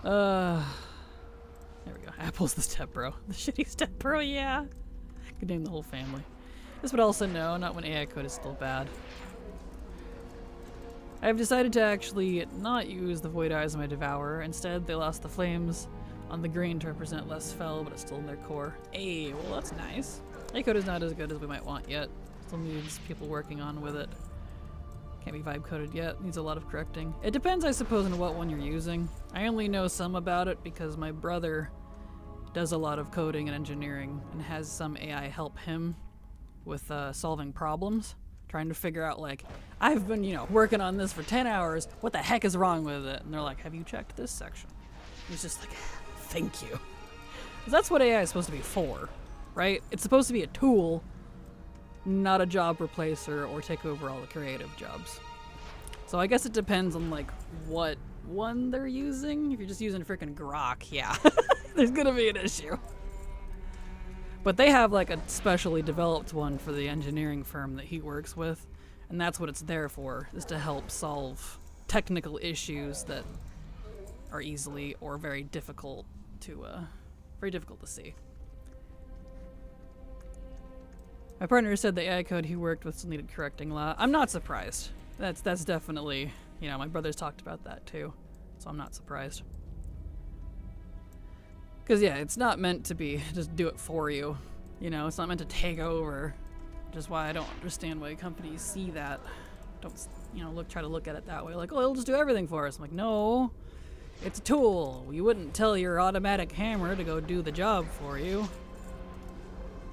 There we go. Apple's the step bro. The shitty step bro, yeah. Could name the whole family. This would also know, not when AI code is still bad. I've decided to actually not use the Void Eyes on my Devourer. Instead, they lost the flames on the green to represent less fel, but it's still in their core. Hey, well that's nice. A code is not as good as we might want yet. Still needs people working on with it. Can't be vibe coded yet. Needs a lot of correcting. It depends, I suppose, on what one you're using. I only know some about it because my brother does a lot of coding and engineering and has some AI help him with solving problems. Trying to figure out, like, I've been, you know, working on this for 10 hours. What the heck is wrong with it? And they're like, have you checked this section? He's just like, thank you. 'Cause that's what AI is supposed to be for, right? It's supposed to be a tool, not a job replacer or take over all the creative jobs. So I guess it depends on, like, what one they're using. If you're just using freaking Grok, yeah, there's gonna be an issue. But they have like a specially developed one for the engineering firm that he works with, and that's what it's there for, is to help solve technical issues that are easily or very difficult to see. My partner said the AI code he worked with still needed correcting a lot. I'm not surprised. That's definitely, you know, my brother's talked about that too, so I'm not surprised. Because, yeah, it's not meant to be just do it for you. You know, it's not meant to take over. Which is why I don't understand why companies see that. Don't, you know, try to look at it that way. Like, oh, it'll just do everything for us. I'm like, no, it's a tool. You wouldn't tell your automatic hammer to go do the job for you.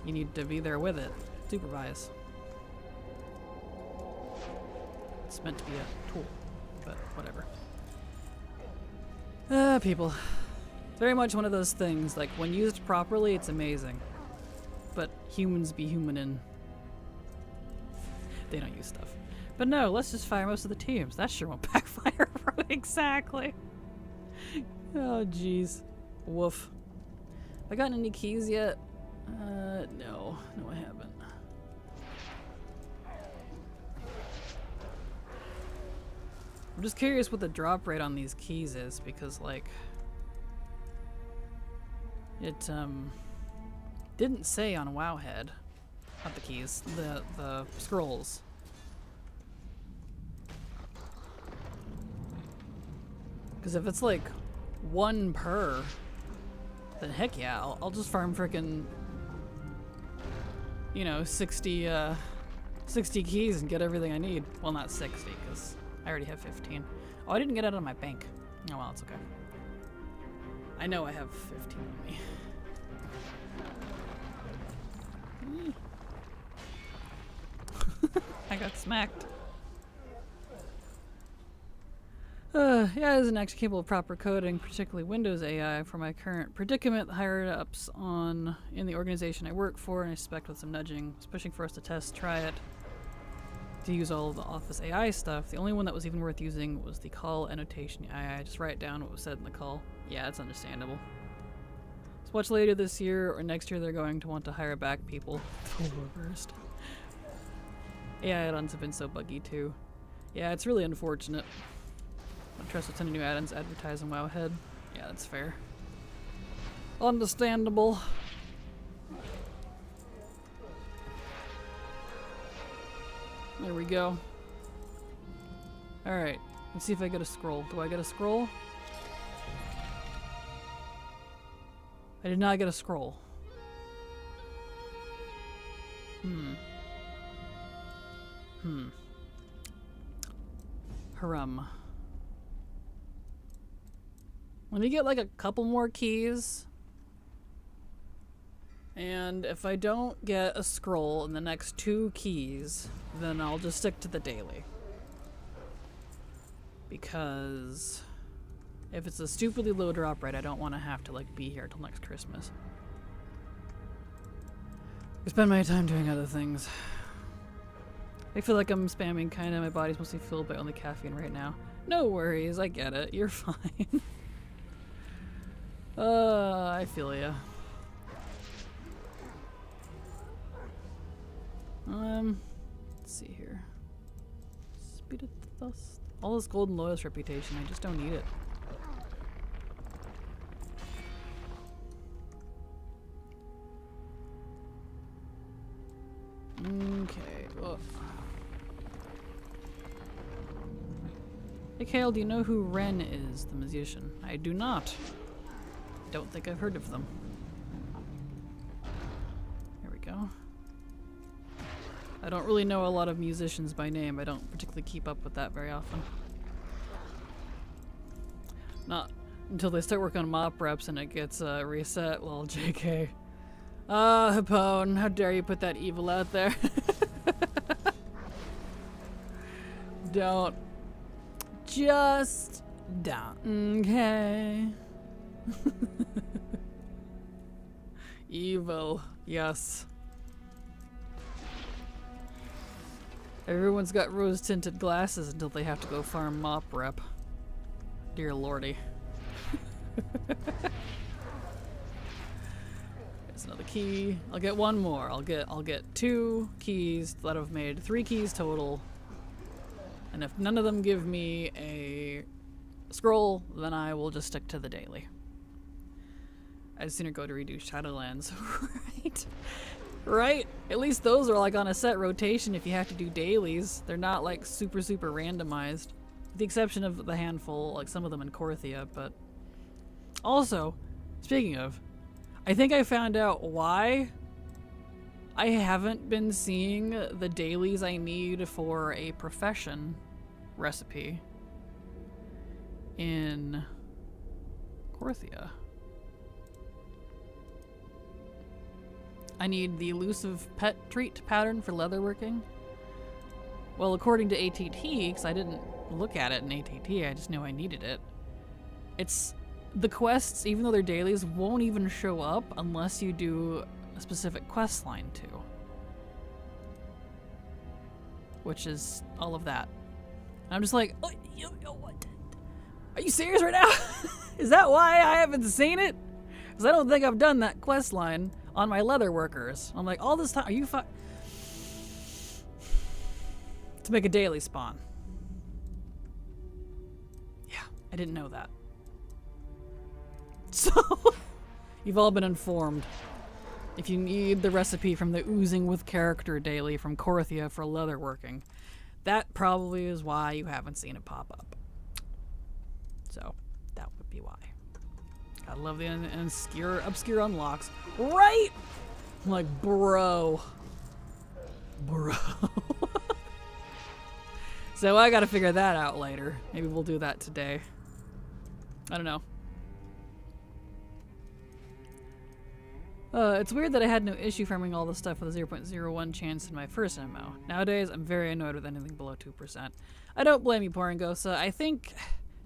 You need to be there with it. Supervise. It's meant to be a tool, but whatever. People. Very much one of those things, like, when used properly, it's amazing. But humans be humanin'. They don't use stuff. But no, let's just fire most of the teams. That sure won't backfire. Exactly. Oh, jeez. Woof. Have I gotten any keys yet? No. No, I haven't. I'm just curious what the drop rate on these keys is, because, like, it didn't say on Wowhead, not the keys, the scrolls. Because if it's like 1 per, then heck yeah, I'll just farm frickin', you know, 60 keys and get everything I need. Well, not 60, because I already have 15. Oh, I didn't get it out of my bank. Oh well, it's okay. I know I have 15 with me. I got smacked. Yeah, it isn't actually capable of proper coding, particularly Windows AI, for my current predicament. The higher-ups in the organization I work for, and I suspect with some nudging, was pushing for us to try it, to use all of the Office AI stuff. The only one that was even worth using was the call annotation AI. Just write down what was said in the call. Yeah, it's understandable. So watch later this year or next year they're going to want to hire back people. Overburst. AI add-ons have been so buggy too. Yeah, it's really unfortunate. I don't trust a ton of new add-ons advertised on Wowhead. Yeah, that's fair. Understandable. There we go. Alright, let's see if I get a scroll. Do I get a scroll? I did not get a scroll. Harum. Let me get like a couple more keys. And if I don't get a scroll in the next 2 keys, then I'll just stick to the daily. Because if it's a stupidly low drop rate, I don't want to have to like be here till next Christmas. I spend my time doing other things. I feel like I'm spamming kinda. My body's mostly filled by only caffeine right now. No worries, I get it. You're fine. I feel ya. Let's see here. Speed of dust. All this golden loyalist reputation, I just don't need it. Okay. Ugh. Hey Kale, do you know who Ren is, the musician? I do not. don't think I've heard of them. There we go. I don't really know a lot of musicians by name. I don't particularly keep up with that very often. Not until they start working on mop reps and it gets reset. Well, JK. Hapone, how dare you put that evil out there? Don't. Just don't. Okay. Evil. Yes. Everyone's got rose-tinted glasses until they have to go farm mop rep. Dear lordy. There's another key. I'll get one more. I'll get 2 keys that have made 3 keys total. And if none of them give me a scroll, then I will just stick to the daily. I'd sooner go to redo Shadowlands. Right? Right? At least those are like on a set rotation if you have to do dailies. They're not like super randomized. With the exception of the handful, like some of them in Korthia, but... Also, speaking of, I think I found out why I haven't been seeing the dailies I need for a profession recipe in Korthia. I need the elusive pet treat pattern for leatherworking. Well, according to ATT, because I didn't look at it in ATT, I just knew I needed it. It's the quests, even though they're dailies, won't even show up unless you do a specific quest line too. Which is all of that. And I'm just like, oh, what? Are you serious right now? Is that why I haven't seen it? Because I don't think I've done that quest line on my leather workers. I'm like, all this time, are you to make a daily spawn. Yeah, I didn't know that. So, you've all been informed. If you need the recipe from the Oozing with Character daily from Korthia for leatherworking, that probably is why you haven't seen it pop up. So, that would be why. I love the obscure unlocks. Right? I'm like, bro. So I gotta figure that out later. Maybe we'll do that today. I don't know. It's weird that I had no issue farming all this stuff with a 0.01 chance in my first MMO. Nowadays, I'm very annoyed with anything below 2%. I don't blame you, Poringosa. I think,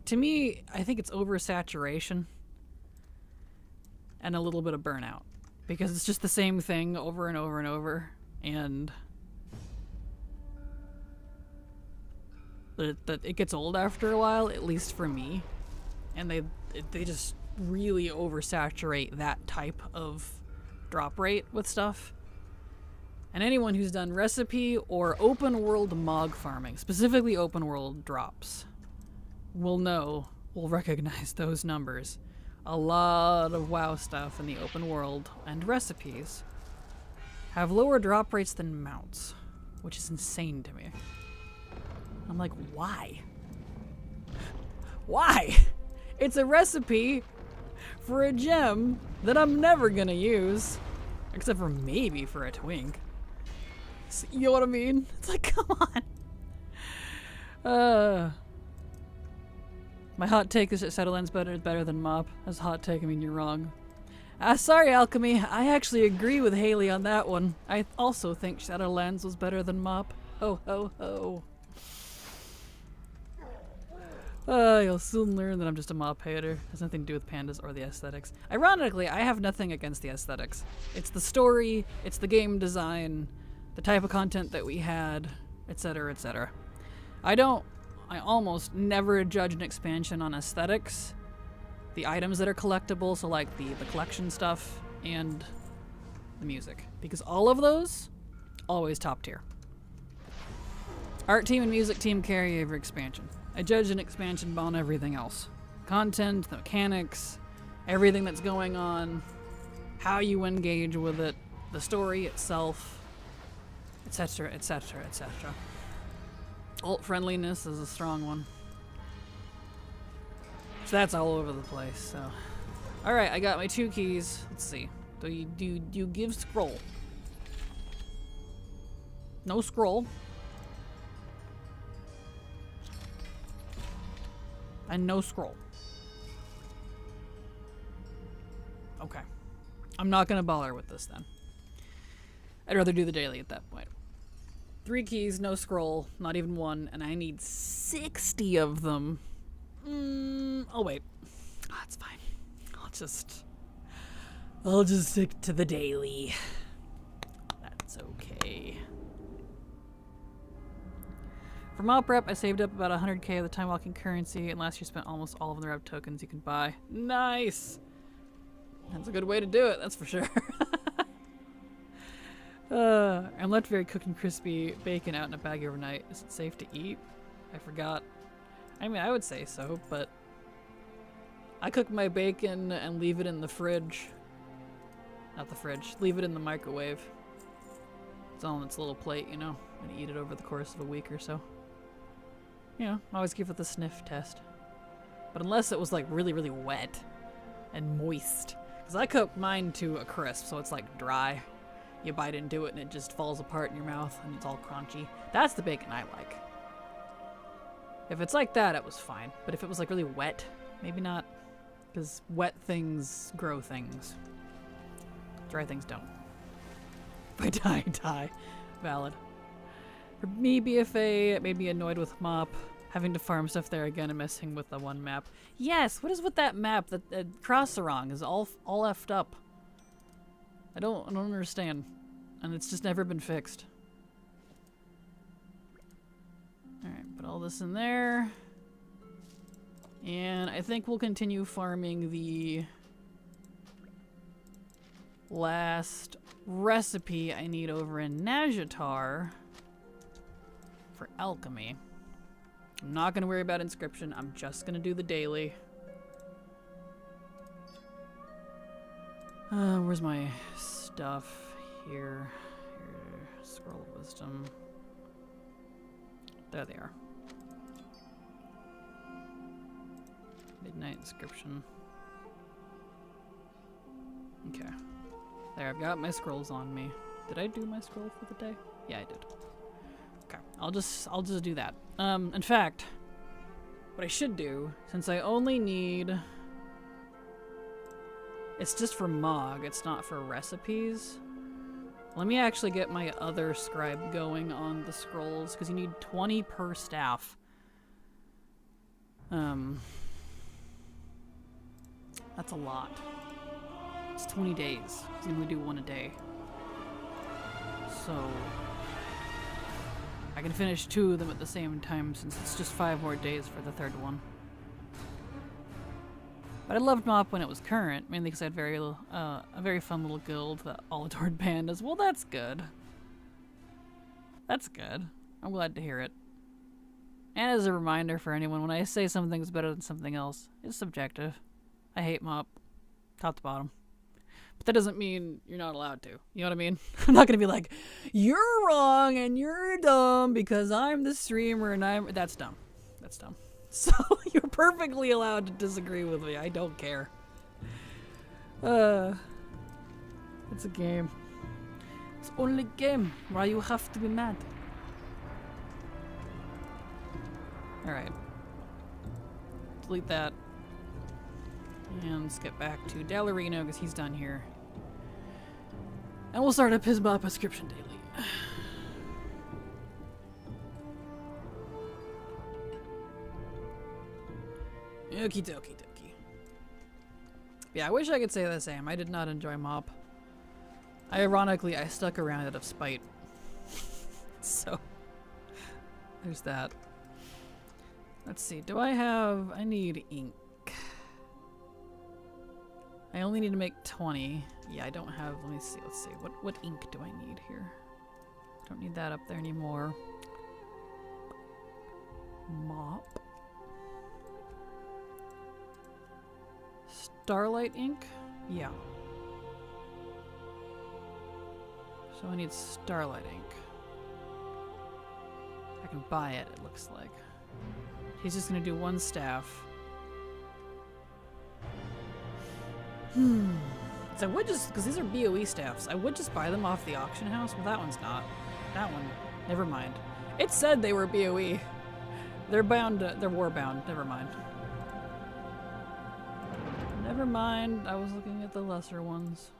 to me, I think it's oversaturation and a little bit of burnout. Because it's just the same thing over and over and over. And it gets old after a while, at least for me. And they just really oversaturate that type of drop rate with stuff. And anyone who's done recipe or open world mog farming, specifically open world drops, will recognize those numbers. A lot of WoW stuff in the open world and recipes have lower drop rates than mounts, which is insane to me. I'm like, why? Why? It's a recipe for a gem that I'm never gonna use, except for maybe for a twink. So, you know what I mean? It's like, come on. My hot take is that Shadowlands is better than Mop. That's a hot take, I mean you're wrong. Sorry, Alchemy. I actually agree with Haley on that one. I also think Shadowlands was better than Mop. Ho ho ho. You'll soon learn that I'm just a mop hater. It has nothing to do with pandas or the aesthetics. Ironically, I have nothing against the aesthetics. It's the story, it's the game design, the type of content that we had, etc., etc. I almost never judge an expansion on aesthetics. The items that are collectible, so like the collection stuff, and the music. Because all of those, always top tier. Art team and music team carry over expansion. I judge an expansion on everything else. Content, the mechanics, everything that's going on, how you engage with it, the story itself, etc., etc., etc. Alt friendliness is a strong one. So that's all over the place, so. Alright, I got my 2 keys. Let's see. Do you give scroll? No scroll. And no scroll. Okay. I'm not gonna bother with this then. I'd rather do the daily at that point. 3 keys, no scroll, not even 1, and I need 60 of them. Oh wait. Oh, it's fine. I'll just stick to the daily. That's okay. For mob prep, I saved up about 100k of the time walking currency, and last year spent almost all of the rep tokens you can buy. Nice! That's a good way to do it, that's for sure. I'm left very cooked and crispy bacon out in a bag overnight. Is it safe to eat? I forgot. I mean, I would say so, but I cook my bacon and leave it in the fridge. Not the fridge. Leave it in the microwave. It's all on its little plate, you know, and eat it over the course of a week or so. You know, always give it the sniff test. But unless it was like really, really wet and moist. Because I cook mine to a crisp, so it's like dry. You bite into it and it just falls apart in your mouth and it's all crunchy. That's the bacon I like. If it's like that, it was fine. But if it was like really wet, maybe not. Because wet things grow things. Dry things don't. If I die. Valid. For me, BFA, maybe annoyed with mop. Having to farm stuff there again and messing with the one map. Yes, what is with that map? That Cross-Sarong is all effed up. I don't understand. And it's just never been fixed. Alright, put all this in there. And I think we'll continue farming the last recipe I need over in Najatar for alchemy. I'm not going to worry about inscription. I'm just going to do the daily. Where's my stuff? Here. Scroll of Wisdom. There they are. Midnight inscription. Okay. There, I've got my scrolls on me. Did I do my scroll for the day? Yeah, I did. Okay, I'll just do that. In fact, what I should do, since I only need... It's just for Mog, it's not for recipes. Let me actually get my other scribe going on the scrolls, because you need 20 per staff. That's a lot. It's 20 days. He's gonna do 1 a day. So I can finish 2 of them at the same time since it's just 5 more days for the 3rd one. But I loved Mop when it was current, mainly because I had a very fun little guild that all adored pandas. Well, that's good. That's good. I'm glad to hear it. And as a reminder for anyone, when I say something's better than something else, it's subjective. I hate Mop. Top to bottom. But that doesn't mean you're not allowed to. You know what I mean? I'm not going to be like, you're wrong and you're dumb because I'm the streamer and I'm... That's dumb. That's dumb. So you're perfectly allowed to disagree with me. I don't care. It's a game. It's only a game. Why you have to be mad? Alright. Delete that. And let's get back to Dallarino because he's done here. And we'll start up his Mop prescription daily. Okie dokie dokie. Yeah, I wish I could say the same. I did not enjoy Mop. Ironically, I stuck around out of spite. So, there's that. Let's see, do I have... I need ink. I only need to make 20. Yeah, I don't have... Let me see, let's see. What ink do I need here? Don't need that up there anymore. Mop. Starlight ink? Yeah. So I need Starlight ink. I can buy it, it looks like. He's just gonna do 1 staff. So I would just, because these are BOE staffs, I would just buy them off the auction house, but that one's not. That one, never mind. It said they were BOE. They're bound, they're war bound, never mind. Never mind, I was looking at the lesser ones,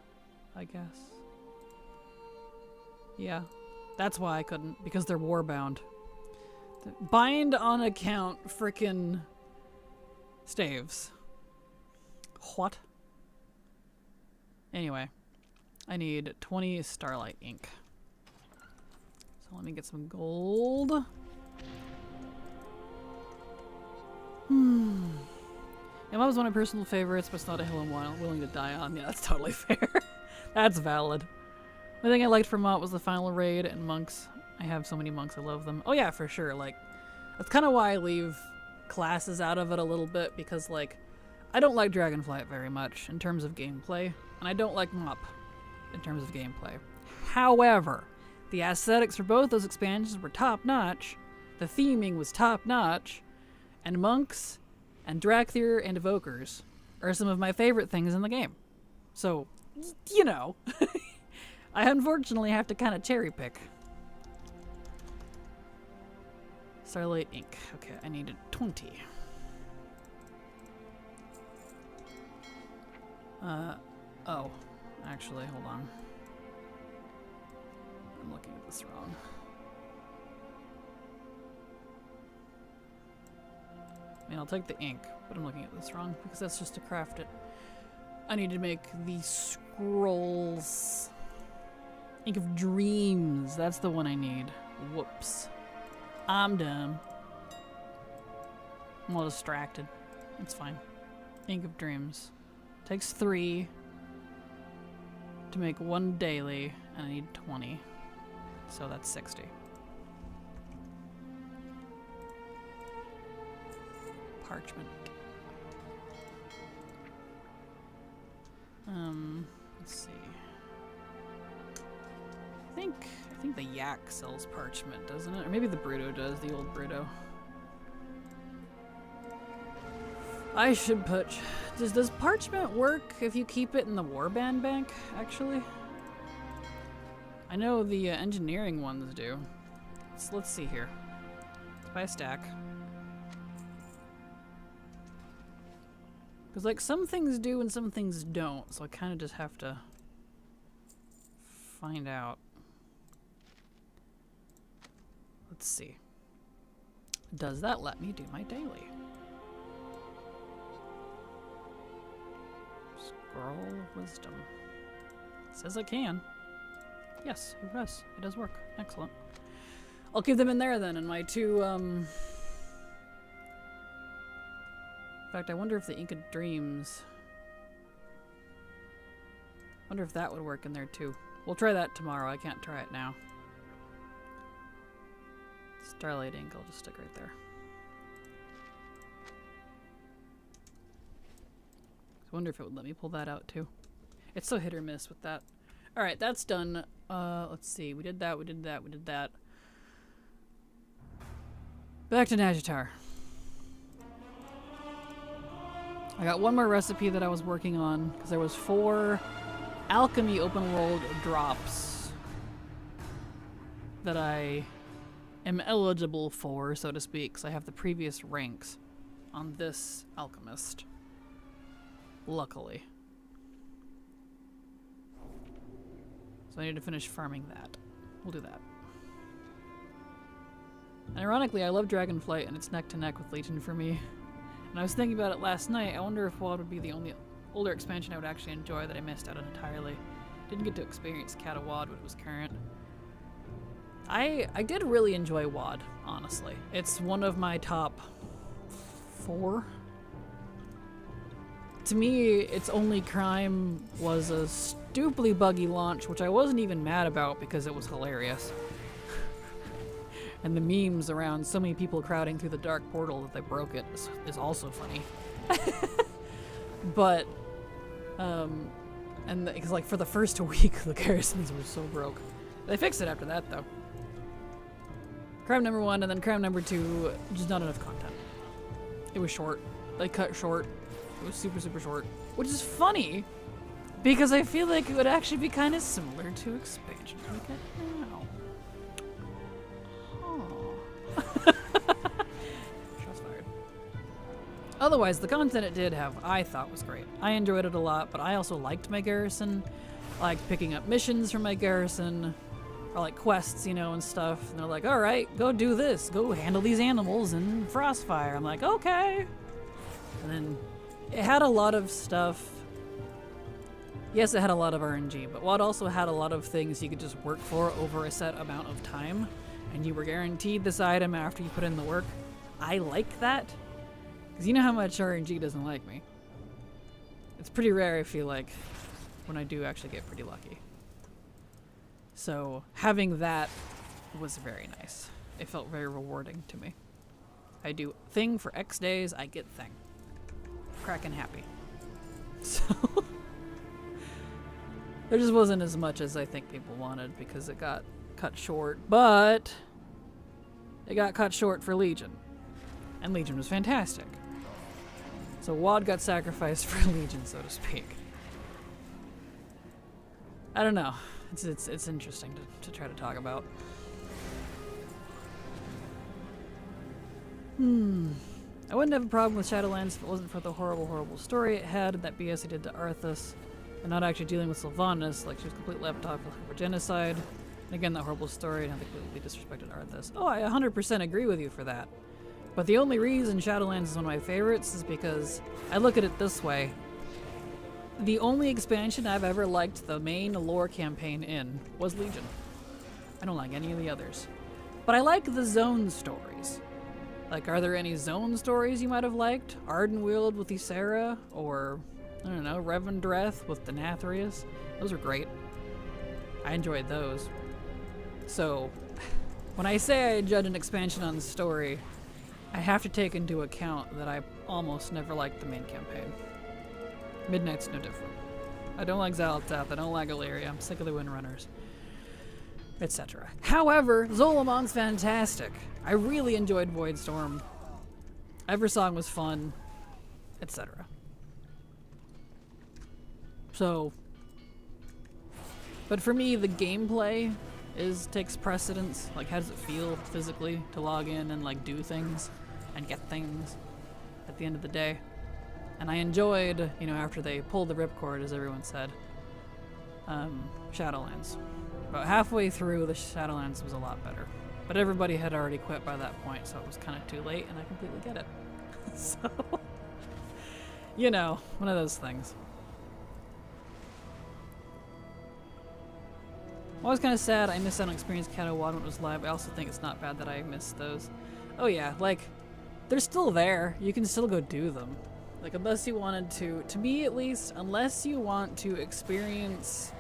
I guess. Yeah, that's why I couldn't, because they're war bound. Bind on account frickin' staves. What? Anyway, I need 20 starlight ink. So let me get some gold. Emma was one of my personal favorites, but it's not a hill I'm willing to die on. Yeah, that's totally fair. That's valid. The thing I liked from Mott was the final raid and monks. I have so many monks, I love them. Oh yeah, for sure. Like, that's kind of why I leave classes out of it a little bit, because like, I don't like Dragonflight very much in terms of gameplay, and I don't like Mop in terms of gameplay. However, the aesthetics for both those expansions were top-notch, the theming was top-notch, and monks and Drakthir and evokers are some of my favorite things in the game. So, you know, I unfortunately have to kind of cherry pick. Starlight ink. Okay, I needed 20. Oh. Actually, hold on. I'm looking at this wrong. I mean, I'll take the ink, but I'm looking at this wrong because that's just to craft it. I need to make the scrolls. Ink of Dreams. That's the one I need. Whoops. I'm dumb. I'm all distracted. It's fine. Ink of Dreams. Takes 3 to make 1 daily, and I need 20. So that's 60. Parchment. Let's see. I think the Yak sells parchment, doesn't it? Or maybe the Bruto does, the old Bruto. I should put... Does parchment work if you keep it in the warband bank, actually? I know the engineering ones do. So let's see here. Let's buy a stack. Because, like, some things do and some things don't, so I kind of just have to find out. Let's see. Does that let me do my daily? Scroll of Wisdom. It says I can. Yes, it does. It does work. Excellent. I'll keep them in there then, in my 2, In fact, I wonder if the Ink of Dreams... wonder if that would work in there too. We'll try that tomorrow. I can't try it now. Starlight Ink, I'll just stick right there. I wonder if it would let me pull that out too. It's so hit or miss with that. Alright, that's done. Let's see. We did that, we did that, we did that. Back to Najatar. I got one more recipe that I was working on, because there was 4 alchemy open world drops that I am eligible for, so to speak, because I have the previous ranks on this alchemist. Luckily. So I need to finish farming that. We'll do that. And ironically, I love Dragonflight, and it's neck to neck with Legion for me. And I was thinking about it last night. I wonder if WoD would be the only older expansion I would actually enjoy that I missed out on entirely. Didn't get to experience Cat of WoD when it was current. I did really enjoy WoD, honestly. It's one of my top 4. To me, its only crime was a stupidly buggy launch, which I wasn't even mad about because it was hilarious. And the memes around so many people crowding through the dark portal that they broke it is also funny. But, and because like for the first week, the garrisons were so broke. They fixed it after that though. Crime number 1, and then crime number 2, just not enough content. It was short. They cut short. It was super, super short. Which is funny, Because I feel like it would actually be kind of similar to expansions we get now. Huh. Shots fired. Otherwise, the content it did have, I thought was great. I enjoyed it a lot, but I also liked my garrison. I liked picking up missions from my garrison, or like quests, you know, and stuff. And they're like, all right, go do this. Go handle these animals in Frostfire. I'm like, okay. And then it had a lot of stuff. Yes, it had a lot of RNG, but what also had a lot of things you could just work for over a set amount of time, and you were guaranteed this item after you put in the work. I like that, because you know how much RNG doesn't like me. It's pretty rare, I feel like, when I do actually get pretty lucky. So having that was very nice. It felt very rewarding to me. I do thing for X days, I get thing. Kraken happy. So there just wasn't as much as I think people wanted because it got cut short, but it got cut short for Legion. And Legion was fantastic. So WoD got sacrificed for Legion, so to speak. I don't know. It's interesting to try to talk about. I wouldn't have a problem with Shadowlands if it wasn't for the horrible story it had, that BS it did to Arthas, and not actually dealing with Sylvanas, like she was completely left off for genocide. And again, that horrible story and how they completely disrespected Arthas. Oh, I 100% agree with you for that. But the only reason Shadowlands is one of my favorites is because I look at it this way. The only expansion I've ever liked the main lore campaign in was Legion. I don't like any of the others. But I like the zone stories. Like, are there any zone stories you might have liked? Ardenweald with Ysera, or, I don't know, Revendreth with Denathrius? Those were great. I enjoyed those. So, when I say I judge an expansion on the story, I have to take into account that I almost never liked the main campaign. Midnight's no different. I don't like Xal'atath, I don't like Illyria, I'm sick of the Windrunners, etc. However, Zolamon's fantastic. I really enjoyed Voidstorm. Eversong was fun, etc. So, but for me, the gameplay takes precedence. Like, how does it feel physically to log in and like do things and get things at the end of the day? And I enjoyed, you know, after they pulled the ripcord, as everyone said, Shadowlands. About halfway through, the Shadowlands was a lot better. But everybody had already quit by that point, so it was kind of too late, and I completely get it. So, you know, one of those things. I was kind of sad I missed out on Experience Cato WoD when it was live. I also think it's not bad that I missed those. Oh yeah, like, they're still there. You can still go do them. Like, unless you wanted to me at least, unless you want to experience,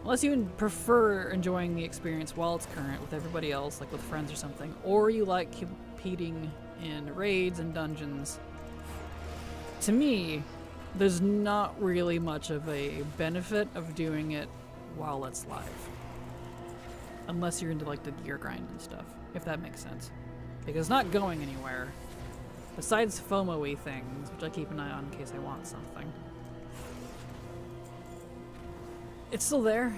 unless you prefer enjoying the experience while it's current with everybody else, like with friends or something, or you like competing in raids and dungeons, to me, there's not really much of a benefit of doing it while it's live. Unless you're into like the gear grind and stuff, if that makes sense. Because it's not going anywhere. Besides FOMO-y things, which I keep an eye on in case I want something. It's still there.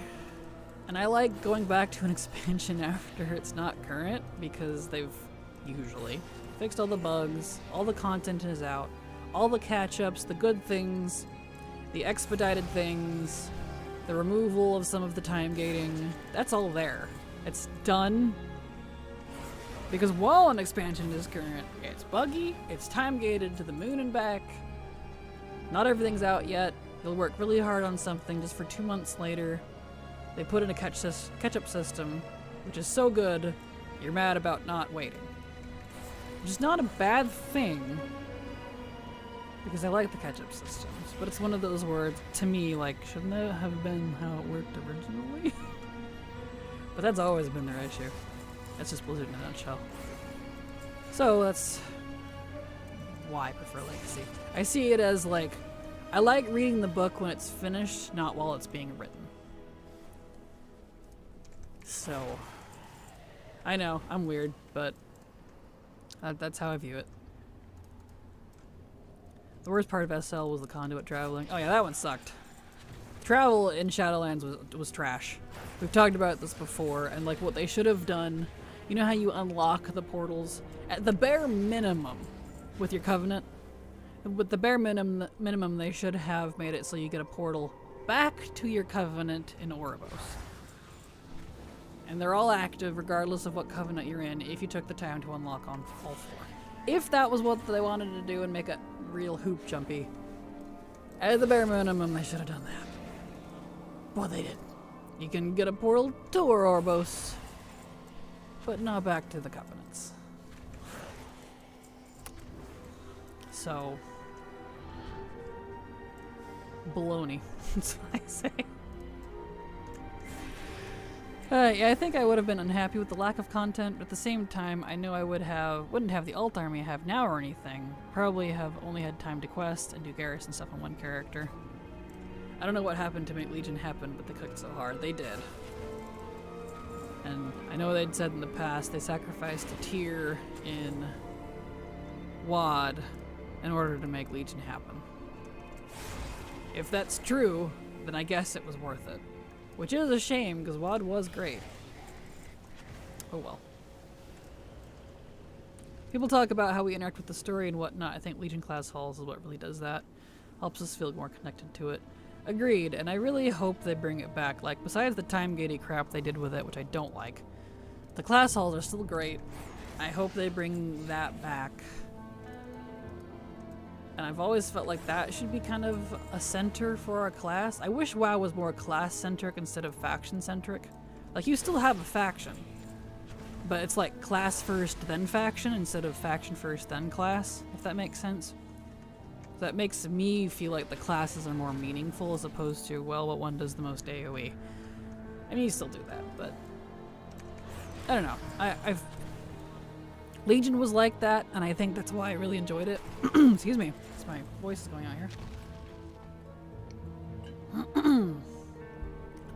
And I like going back to an expansion after it's not current, because they've usually fixed all the bugs, all the content is out, all the catch-ups, the good things, the expedited things, the removal of some of the time gating. That's all there. It's done. Because while an expansion is current, it's buggy, it's time-gated to the moon and back, not everything's out yet, they'll work really hard on something just for 2 months later, they put in a catch-up system, which is so good, you're mad about not waiting. Which is not a bad thing, because I like the catch-up systems, but it's one of those where, to me, like, shouldn't that have been how it worked originally? But that's always been their issue. That's just Blizzard in a nutshell. So that's why I prefer Legacy. I see it as like, I like reading the book when it's finished, not while it's being written. So, I know, I'm weird, but that's how I view it. The worst part of SL was the conduit traveling. Oh yeah, that one sucked. Travel in Shadowlands was trash. We've talked about this before, and like what they should have done, you know how you unlock the portals? At the bare minimum, with your Covenant, with the bare minimum they should have made it so you get a portal back to your Covenant in Oribos. And they're all active regardless of what Covenant you're in if you took the time to unlock on all 4. If that was what they wanted to do and make it real hoop jumpy, at the bare minimum they should have done that. Well, they didn't. You can get a portal to Oribos, but not back to the Covenants. So, baloney. That's what I say. Yeah, I think I would have been unhappy with the lack of content, but at the same time, I know I wouldn't have the alt army I have now or anything. Probably have only had time to quest and do garrison stuff on one character. I don't know what happened to make Legion happen, but they cooked so hard. They did. And I know they'd said in the past they sacrificed a tier in WoD in order to make Legion happen. If that's true, then I guess it was worth it. Which is a shame, because WoD was great. Oh well. People talk about how we interact with the story and whatnot. I think Legion class halls is what really does that. Helps us feel more connected to it. Agreed, and I really hope they bring it back. Like, besides the time-gatey crap they did with it, which I don't like, the class halls are still great. I hope they bring that back. And I've always felt like that should be kind of a center for our class. I wish WoW was more class-centric instead of faction-centric. Like, you still have a faction, but it's like class first, then faction, instead of faction first, then class, if that makes sense. That makes me feel like the classes are more meaningful as opposed to, well, what one does the most AoE. I mean, you still do that, but I don't know. Legion was like that, and I think that's why I really enjoyed it. Excuse me, my voice is going out here.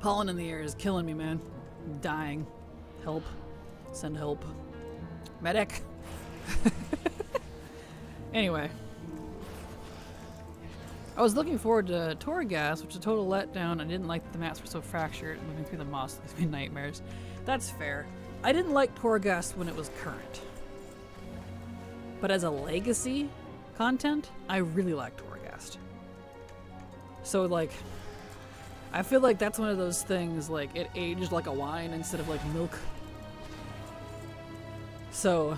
Pollen in the air is killing me, man. I'm dying. Help. Send help. Medic. Anyway. I was looking forward to Torghast, which is a total letdown. I didn't like that the maps were so fractured. Moving through the moss gives me nightmares. That's fair. I didn't like Torghast when it was current. But as a legacy content, I really like Torghast. So, like, I feel like that's one of those things, like, it aged like a wine instead of like milk. So,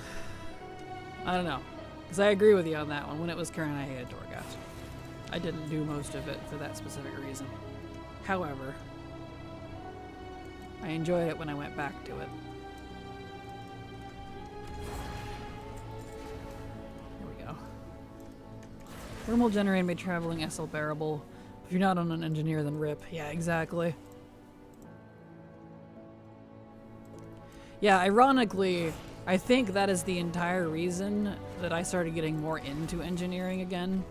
I don't know. Because I agree with you on that one. When it was current, I hated Torghast. I didn't do most of it for that specific reason. However, I enjoyed it when I went back to it. Here we go. Wormhole generator made traveling SL bearable. If you're not on an engineer, then RIP. Yeah, exactly. Yeah, ironically, I think that is the entire reason that I started getting more into engineering again.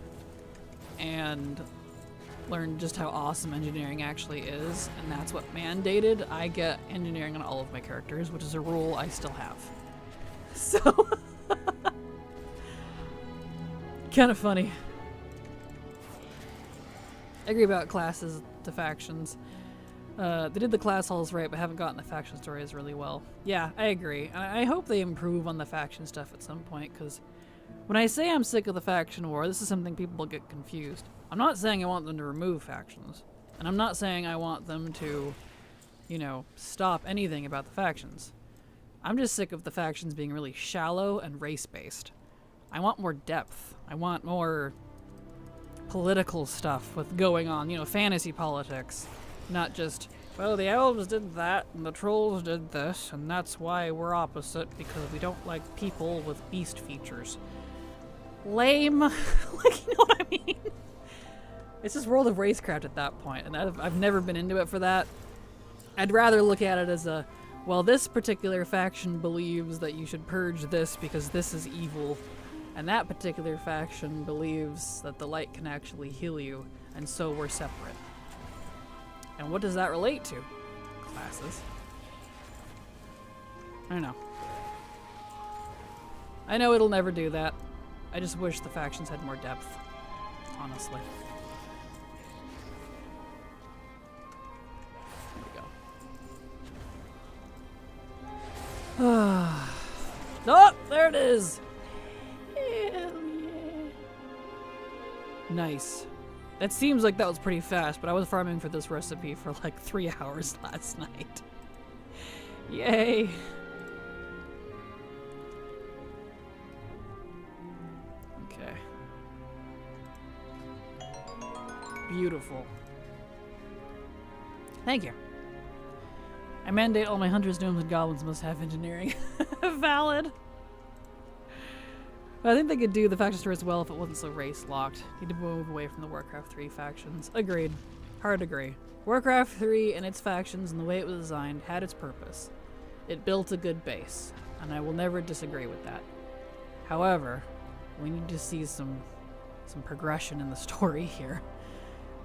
And learned just how awesome engineering actually is, and that's what mandated I get engineering on all of my characters, which is a rule I still have. So, kind of funny. I agree about classes to factions. They did the class halls right, but haven't gotten the faction stories really well. Yeah, I agree. I hope they improve on the faction stuff at some point, because when I say I'm sick of the faction war, this is something people get confused. I'm not saying I want them to remove factions. And I'm not saying I want them to, you know, stop anything about the factions. I'm just sick of the factions being really shallow and race-based. I want more depth. I want more political stuff with going on, you know, fantasy politics. Not just, well, the elves did that and the trolls did this, and that's why we're opposite, because we don't like people with beast features. Lame. Like, you know what I mean? It's just World of Warcraft at that point, and I've never been into it for that. I'd rather look at it as a, well, this particular faction believes that you should purge this because this is evil, and that particular faction believes that the light can actually heal you, and so we're separate. And what does that relate to? Classes. I don't know. I know it'll never do that. I just wish the factions had more depth. honestly. There we go. Oh, there it is! Hell yeah. Nice. That seems like that was pretty fast, but I was farming for this recipe for like 3 hours last night. Yay! Okay. Beautiful. Thank you. I mandate all my hunters, gnomes, and goblins must have engineering. Valid. But I think they could do the faction story as well if it wasn't so race locked. Need to move away from the Warcraft 3 factions. Agreed. Hard agree. Warcraft 3 and its factions and the way it was designed had its purpose. It built a good base, and I will never disagree with that. However, we need to see some progression in the story here.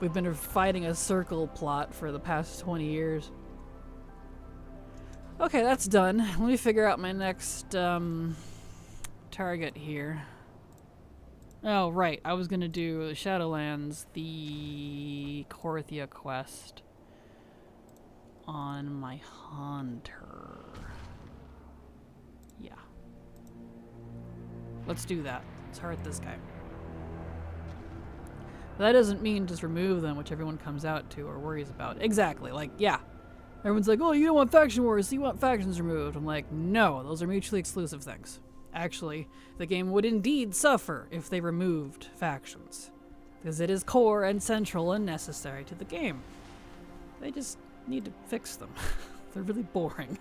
We've been fighting a circle plot for the past 20 years. Okay, that's done. Let me figure out my next target here. Oh, right. I was gonna do the Shadowlands, the Korthia quest on my hunter. Yeah. Let's do that. Let's hurt this guy. But that doesn't mean just remove them, which everyone comes out to or worries about. Exactly. Like, yeah. Everyone's like, oh, you don't want faction wars, so you want factions removed. I'm like, no, those are mutually exclusive things. Actually, the game would indeed suffer if they removed factions, because it is core and central and necessary to the game. They just need to fix them. They're really boring.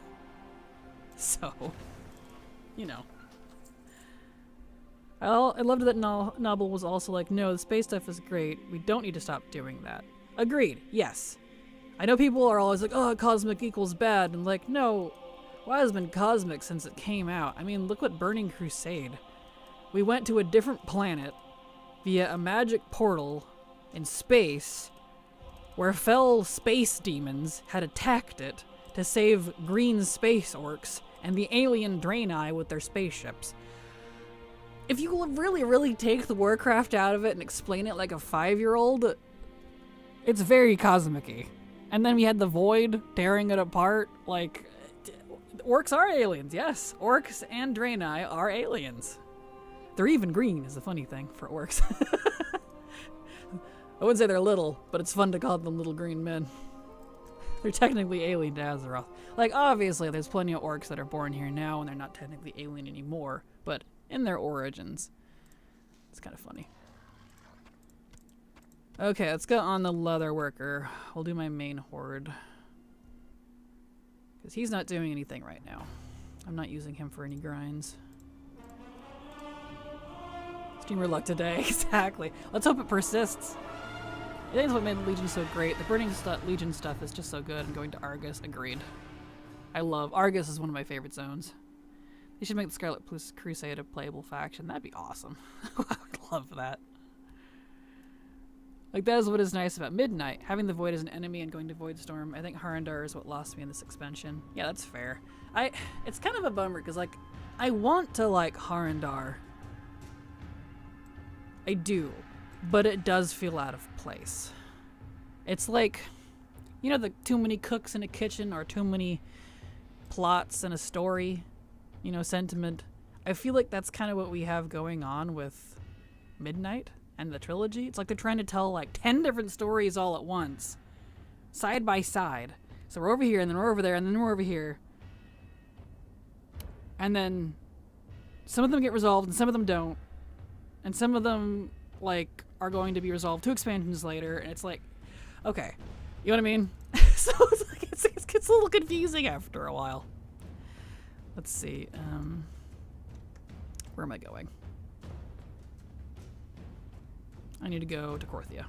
So, you know. I loved that Noble was also like, no, the space stuff is great. We don't need to stop doing that. Agreed, yes. I know people are always like, oh, cosmic equals bad. And like, no, WoW has been cosmic since it came out. I mean, look what Burning Crusade. We went to a different planet via a magic portal in space where fell space demons had attacked it to save green space orcs and the alien Draenei with their spaceships. If you would really, really take the Warcraft out of it and explain it like a 5-year-old, it's very cosmic-y. And then we had the Void tearing it apart. Like, orcs are aliens, yes. Orcs and Draenei are aliens. They're even green is the funny thing for orcs. I wouldn't say they're little, but it's fun to call them little green men. They're technically alien to Azeroth. Like, obviously, there's plenty of orcs that are born here now, and they're not technically alien anymore, but in their origins, it's kind of funny. Okay, let's go on the leather worker. We'll do my main horde. Because he's not doing anything right now. I'm not using him for any grinds. Streamer luck today, exactly. Let's hope it persists. I think that's what made Legion so great. The Burning Legion stuff is just so good, and going to Argus, agreed. Argus is one of my favorite zones. They should make the Scarlet Crusade a playable faction. That'd be awesome. I would love that. Like, that is what is nice about Midnight. Having the Void as an enemy and going to Voidstorm. I think Harandar is what lost me in this expansion. Yeah, that's fair. It's kind of a bummer, because, like, I want to like Harandar. I do. But it does feel out of place. It's like, you know, the too many cooks in a kitchen or too many plots in a story, you know, sentiment. I feel like that's kind of what we have going on with Midnight and the trilogy. It's like they're trying to tell like 10 different stories all at once, side by side. So we're over here, and then we're over there, and then we're over here. And then some of them get resolved, and some of them don't. And some of them, like, are going to be resolved 2 expansions later, and it's like, okay, you know what I mean? So it's like, it gets a little confusing after a while. Let's see, where am I going? I need to go to Korthia.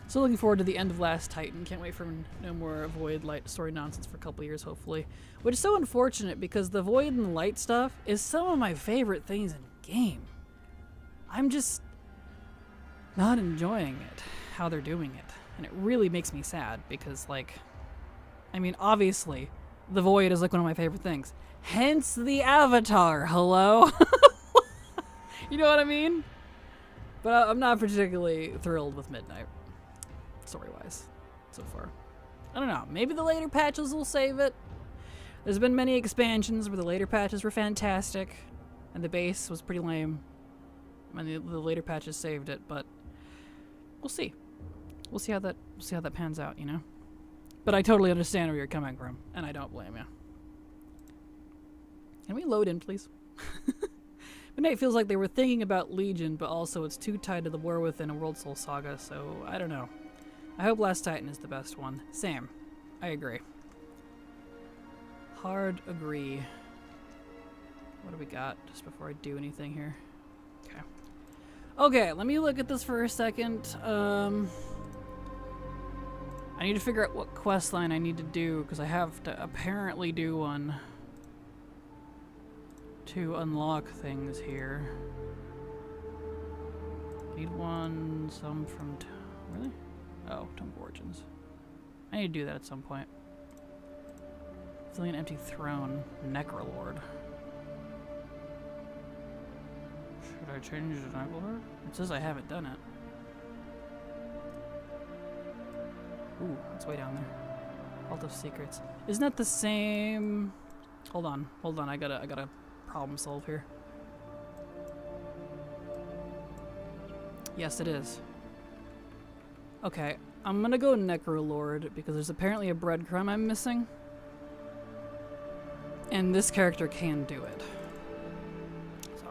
So looking forward to the end of Last Titan. Can't wait for no more Void Light story nonsense for a couple years, hopefully. Which is so unfortunate, because the Void and the Light stuff is some of my favorite things in the game. I'm just not enjoying it, how they're doing it. And it really makes me sad, because, like, I mean, obviously, the Void is like one of my favorite things. Hence the Avatar, hello? You know what I mean? But I'm not particularly thrilled with Midnight, story-wise, so far. I don't know. Maybe the later patches will save it. There's been many expansions where the later patches were fantastic, and the base was pretty lame. And the later patches saved it, but we'll see. We'll see how that pans out, you know. But I totally understand where you're coming from, and I don't blame you. Can we load in, please? Midnight feels like they were thinking about Legion, but also it's too tied to the War Within a World Soul Saga, so I don't know. I hope Last Titan is the best one. Same. I agree. Hard agree. What do we got just before I do anything here? Okay. Okay, let me look at this for a second. I need to figure out what quest line I need to do, because I have to apparently do one to unlock things here. Need one, some from... really? Oh, Tomb of Origins. I need to do that at some point. Filling an empty throne. Necrolord. Should I change the Necrolord? It says I haven't done it. Ooh, it's way down there. Vault of Secrets. Isn't that the same... Hold on, I gotta problem solve here. Yes, it is. Okay, I'm gonna go Necrolord because there's apparently a breadcrumb I'm missing. And this character can do it. So,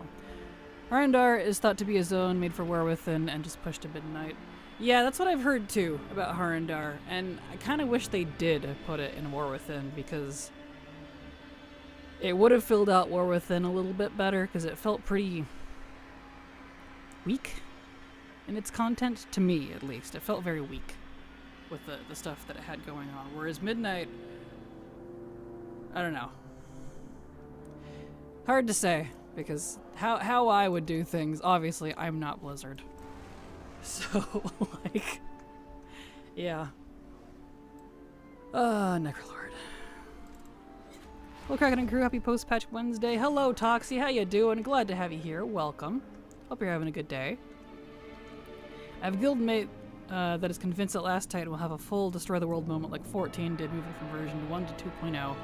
Harandar is thought to be a zone made for War Within and just pushed to Midnight. Yeah, that's what I've heard too about Harandar, and I kind of wish they did put it in War Within because it would have filled out War Within a little bit better because it felt pretty weak in its content, to me at least. It felt very weak with the stuff that it had going on, whereas Midnight, I don't know. Hard to say, because how I would do things, obviously I'm not Blizzard. So, like, yeah. Necrolord. Hello, Kraken and crew. Happy post-patch Wednesday. Hello, Toxie. How you doing? Glad to have you here. Welcome. Hope you're having a good day. I have a guildmate that is convinced that Last Titan will have a full Destroy the World moment like 14 did, moving from version 1 to 2.0.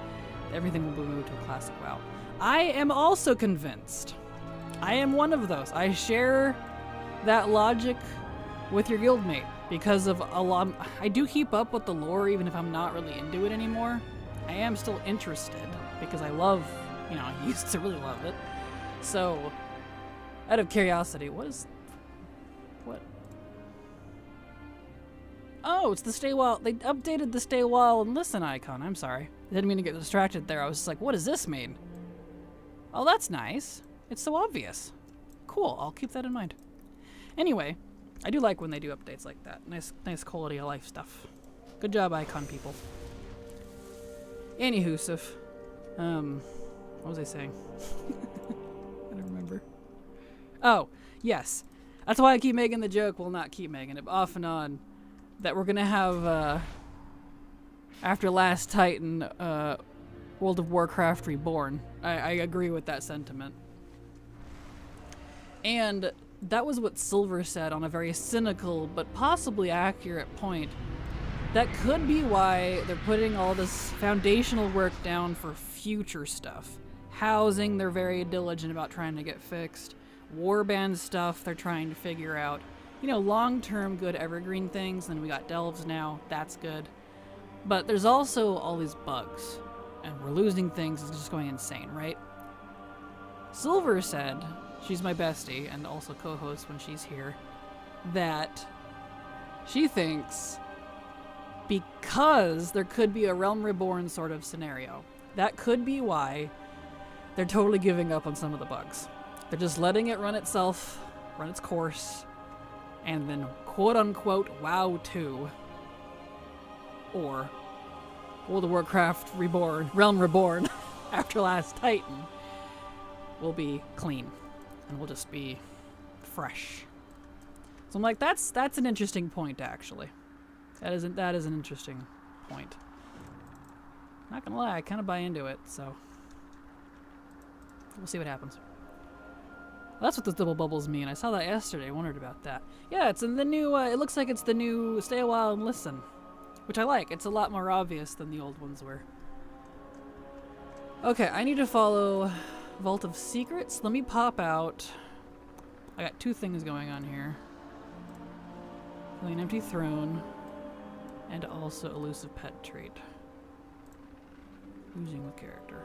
Everything will be moved to a classic WoW. I am also convinced. I am one of those. I share that logic with your guildmate because of a lot. I do keep up with the lore even if I'm not really into it anymore. I am still interested because I love, you know, I used to really love it. So, out of curiosity, what? Oh, it's the stay while. They updated the stay while and listen icon. I'm sorry. I didn't mean to get distracted there. I was just like, what does this mean? Oh, that's nice. It's so obvious. Cool, I'll keep that in mind. Anyway, I do like when they do updates like that. Nice quality of life stuff. Good job, icon people. Anywho, Sif. What was I saying? I don't remember. Oh, yes. That's why I keep making the joke. Well, not keep making it, but off and on. That we're gonna have, after Last Titan, World of Warcraft Reborn. I agree with that sentiment. And that was what Silver said on a very cynical but possibly accurate point. That could be why they're putting all this foundational work down for future stuff. Housing, they're very diligent about trying to get fixed. Warband stuff, they're trying to figure out. You know, long-term good evergreen things. Then we got Delves now. That's good. But there's also all these bugs. And we're losing things. It's just going insane, right? Silver said, she's my bestie and also co-host when she's here, that she thinks because there could be a Realm Reborn sort of scenario, that could be why they're totally giving up on some of the bugs. They're just letting it run itself, run its course, and then quote-unquote WoW 2 or World of Warcraft Reborn, Realm Reborn after Last Titan will be clean and will just be fresh. So I'm like, that's an interesting point actually. That is an interesting point. Not gonna lie, I kind of buy into it, so we'll see what happens. That's what those double bubbles mean. I saw that yesterday. I wondered about that. Yeah, it's in the new, it looks like it's the new Stay a While and Listen, which I like. It's a lot more obvious than the old ones were. Okay, I need to follow Vault of Secrets. Let me pop out. I got two things going on here. An empty throne, and also elusive pet trait. Oozing with character.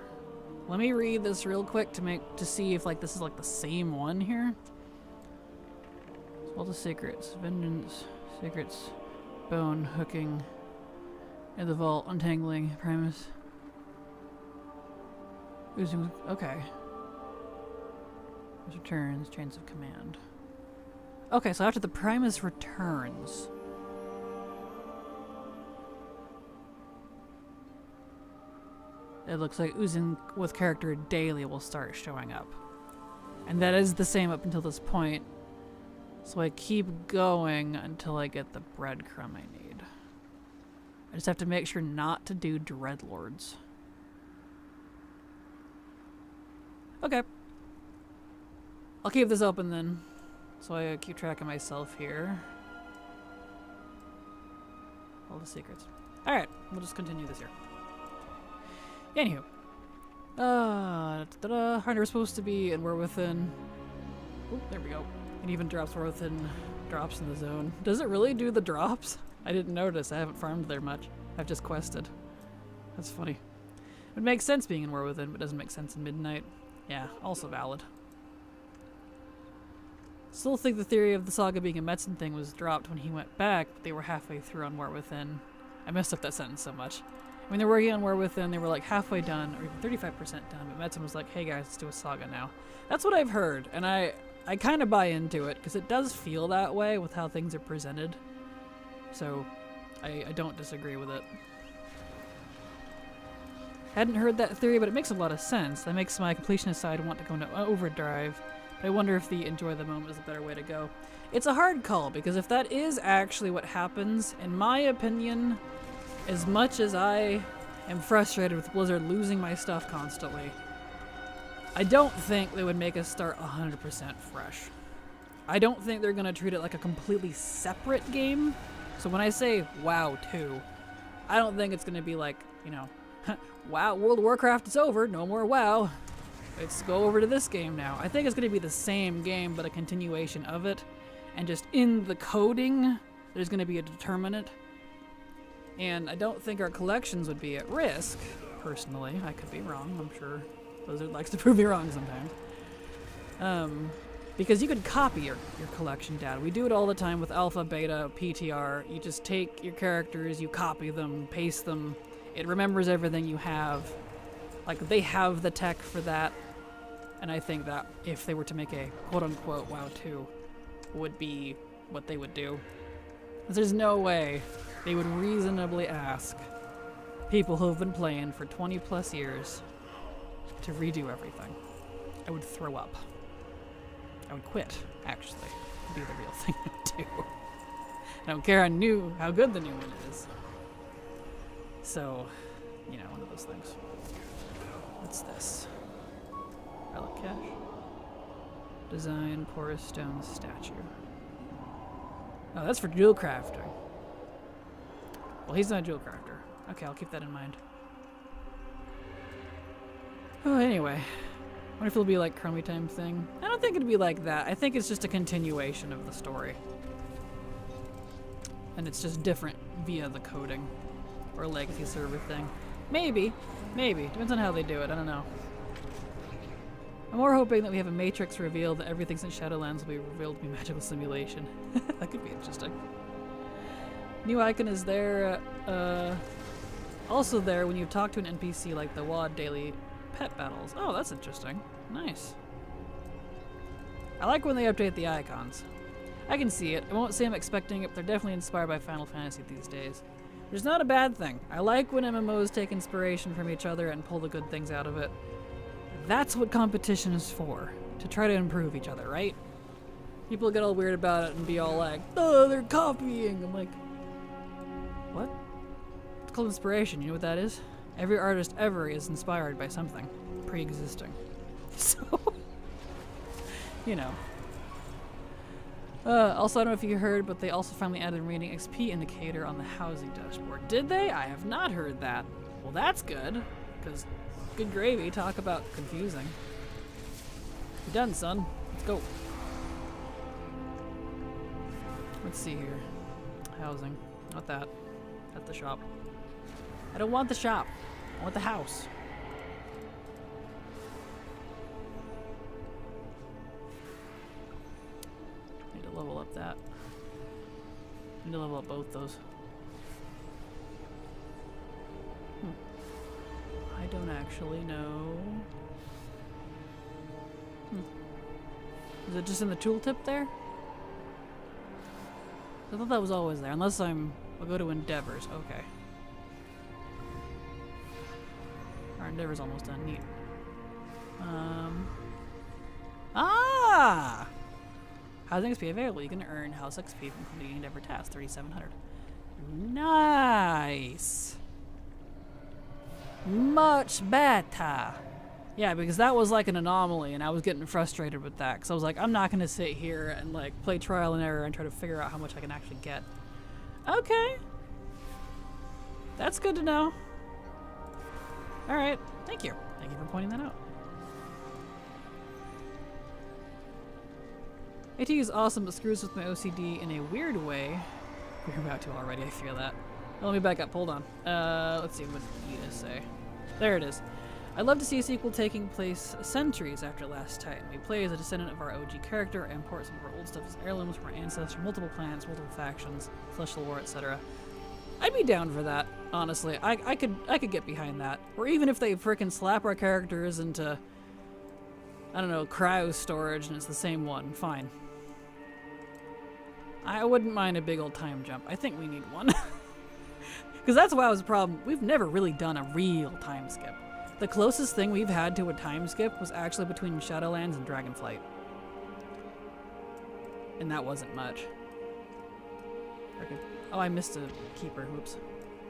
Let me read this real quick to see if like this is like the same one here. Vault of Secrets, Vengeance, Secrets, Bone, Hooking, in the Vault, Untangling, Primus. Oozing with, okay. Returns, Chains of Command. Okay, so after the Primus returns, it looks like Oozing with Character daily will start showing up. And that is the same up until this point. So I keep going until I get the breadcrumb I need. I just have to make sure not to do Dreadlords. Okay. I'll keep this open then. So I keep track of myself here. All the secrets. Alright, we'll just continue this here. Anywho. Hunter was supposed to be and we're within. Oop, there we go. It even drops we're within drops in the zone. Does it really do the drops? I didn't notice. I haven't farmed there much. I've just quested. That's funny. It makes sense being in War Within, but doesn't make sense in Midnight. Yeah, also valid. Still think the theory of the saga being a Metzen thing was dropped when he went back, but they were halfway through on War Within. I messed up that sentence so much. When they were working on War Within, they were like halfway done, or even 35% done, but Metzen was like, hey guys, let's do a saga now. That's what I've heard, and I kind of buy into it, because it does feel that way with how things are presented. So, I don't disagree with it. Hadn't heard that theory, but it makes a lot of sense. That makes my completionist side want to go into overdrive. But I wonder if the enjoy the moment is a better way to go. It's a hard call, because if that is actually what happens, in my opinion, as much as I am frustrated with Blizzard losing my stuff constantly, I don't think they would make us start 100% fresh. I don't think they're going to treat it like a completely separate game. So when I say WoW 2, I don't think it's going to be like, you know, wow, World of Warcraft is over, no more WoW. Let's go over to this game now. I think it's going to be the same game, but a continuation of it. And just in the coding, there's going to be a determinant. And I don't think our collections would be at risk, personally. I could be wrong, I'm sure Blizzard likes to prove me wrong sometimes. Because you could copy your collection data. We do it all the time with Alpha, Beta, PTR. You just take your characters, you copy them, paste them. It remembers everything you have. Like, they have the tech for that. And I think that if they were to make a quote-unquote WoW 2, would be what they would do. Because there's no way they would reasonably ask people who have been playing for 20 plus years to redo everything. I would throw up. I would quit, actually. Would be the real thing to do. I don't care how good the new one is. So, you know, one of those things. What's this? Relic cache. Design porous stone statue. Oh, that's for jewel crafting. Well, he's not a jewel crafter. Okay, I'll keep that in mind. Oh, anyway. I wonder if it'll be like Chromie time thing. I don't think it'd be like that. I think it's just a continuation of the story. And it's just different via the coding. Or a legacy server thing. Maybe. Maybe. Depends on how they do it. I don't know. I'm more hoping that we have a Matrix reveal that everything since Shadowlands will be revealed to be magical simulation. That could be interesting. New icon is there. Also there when you talk to an NPC like the WoD daily pet battles. Oh, that's interesting. Nice. I like when they update the icons. I can see it. I won't say I'm expecting it, but they're definitely inspired by Final Fantasy these days. Which is not a bad thing. I like when MMOs take inspiration from each other and pull the good things out of it. That's what competition is for. To try to improve each other, right? People get all weird about it and be all like, oh, they're copying. I'm like, what? It's called inspiration. You know what that is? Every artist ever is inspired by something pre-existing. So, You know. Also, I don't know if you heard, but they also finally added a rating XP indicator on the housing dashboard. Did they? I have not heard that. Well, that's good, because good gravy. Talk about confusing. You done, son? Let's go. Let's see here. Housing. Not that. At the shop. I don't want the shop. I want the house. Need to level up that. Need to level up both those. I don't actually know. Is it just in the tooltip there? I thought that was always there, unless I'll go to Endeavors. Okay. Our Endeavor's almost done. Neat. Housing XP available. You can earn house XP from completing Endeavor tasks. 3,700. Nice. Much better. Yeah, because that was like an anomaly, and I was getting frustrated with that. Because I was like, I'm not going to sit here and like play trial and error and try to figure out how much I can actually get. Okay. That's good to know. Alright. Thank you. Thank you for pointing that out. AT is awesome, but screws with my OCD in a weird way. We're about to already, I feel that. Let me back up. Hold on. Let's see what you to say. There it is. I'd love to see a sequel taking place centuries after Last Titan. We play as a descendant of our OG character and import some of our old stuff as heirlooms from our ancestors, multiple planets, multiple factions, celestial war, etc. I'd be down for that, honestly. I could get behind that. Or even if they frickin' slap our characters into, I don't know, cryo storage and it's the same one. Fine. I wouldn't mind a big old time jump. I think we need one. Because that's why it was a problem. We've never really done a real time skip. The closest thing we've had to a time skip was actually between Shadowlands and Dragonflight. And that wasn't much. Okay. Oh, I missed a keeper. Whoops.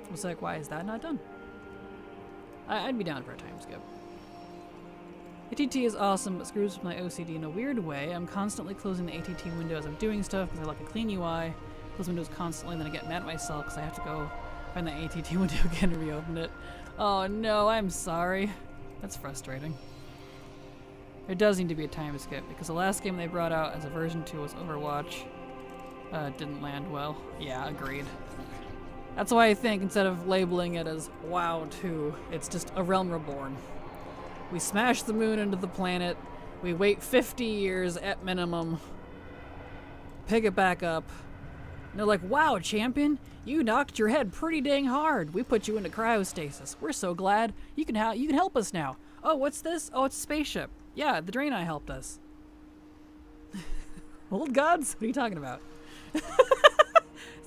I was like, why is that not done? I'd be down for a time skip. ATT is awesome, but screws with my OCD in a weird way. I'm constantly closing the ATT window as I'm doing stuff because I like a clean UI. Close windows constantly, then I get mad at myself because I have to go find the ATT window again and reopen it. Oh no, I'm sorry. That's frustrating. There does need to be a time skip because the last game they brought out as a version 2 was Overwatch. Didn't land well. Yeah, agreed. That's why I think instead of labeling it as WoW 2, it's just A Realm Reborn. We smash the moon into the planet, we wait 50 years at minimum, pick it back up, and they're like, wow, champion, you knocked your head pretty dang hard. We put you into cryostasis. We're so glad. You can help us now. Oh, what's this? Oh, it's a spaceship. Yeah, the Draenei helped us. Old gods? What are you talking about?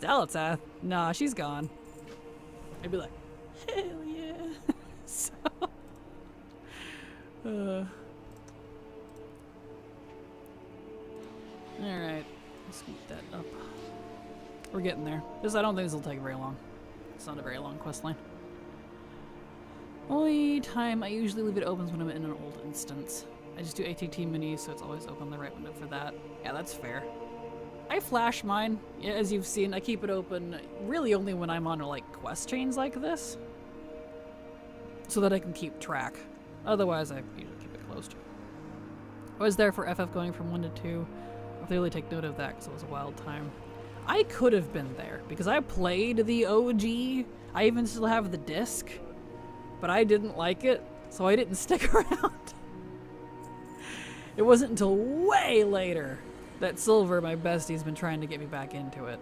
Zalatath? Nah, she's gone. I'd be like, hell yeah. So... Alright, let's scoot that up. We're getting there. I don't think this will take very long. It's not a very long quest line. Only time I usually leave it open is when I'm in an old instance. I just do ATT minis, so it's always open the right window for that. Yeah, that's fair. I flash mine, yeah, as you've seen. I keep it open really only when I'm on like quest chains like this, so that I can keep track. Otherwise, I usually keep it closed. I was there for FF going from 1 to 2. I'll clearly take note of that because it was a wild time. I could have been there because I played the OG. I even still have the disc, but I didn't like it, so I didn't stick around. It wasn't until way later that Silver, my bestie, has been trying to get me back into it.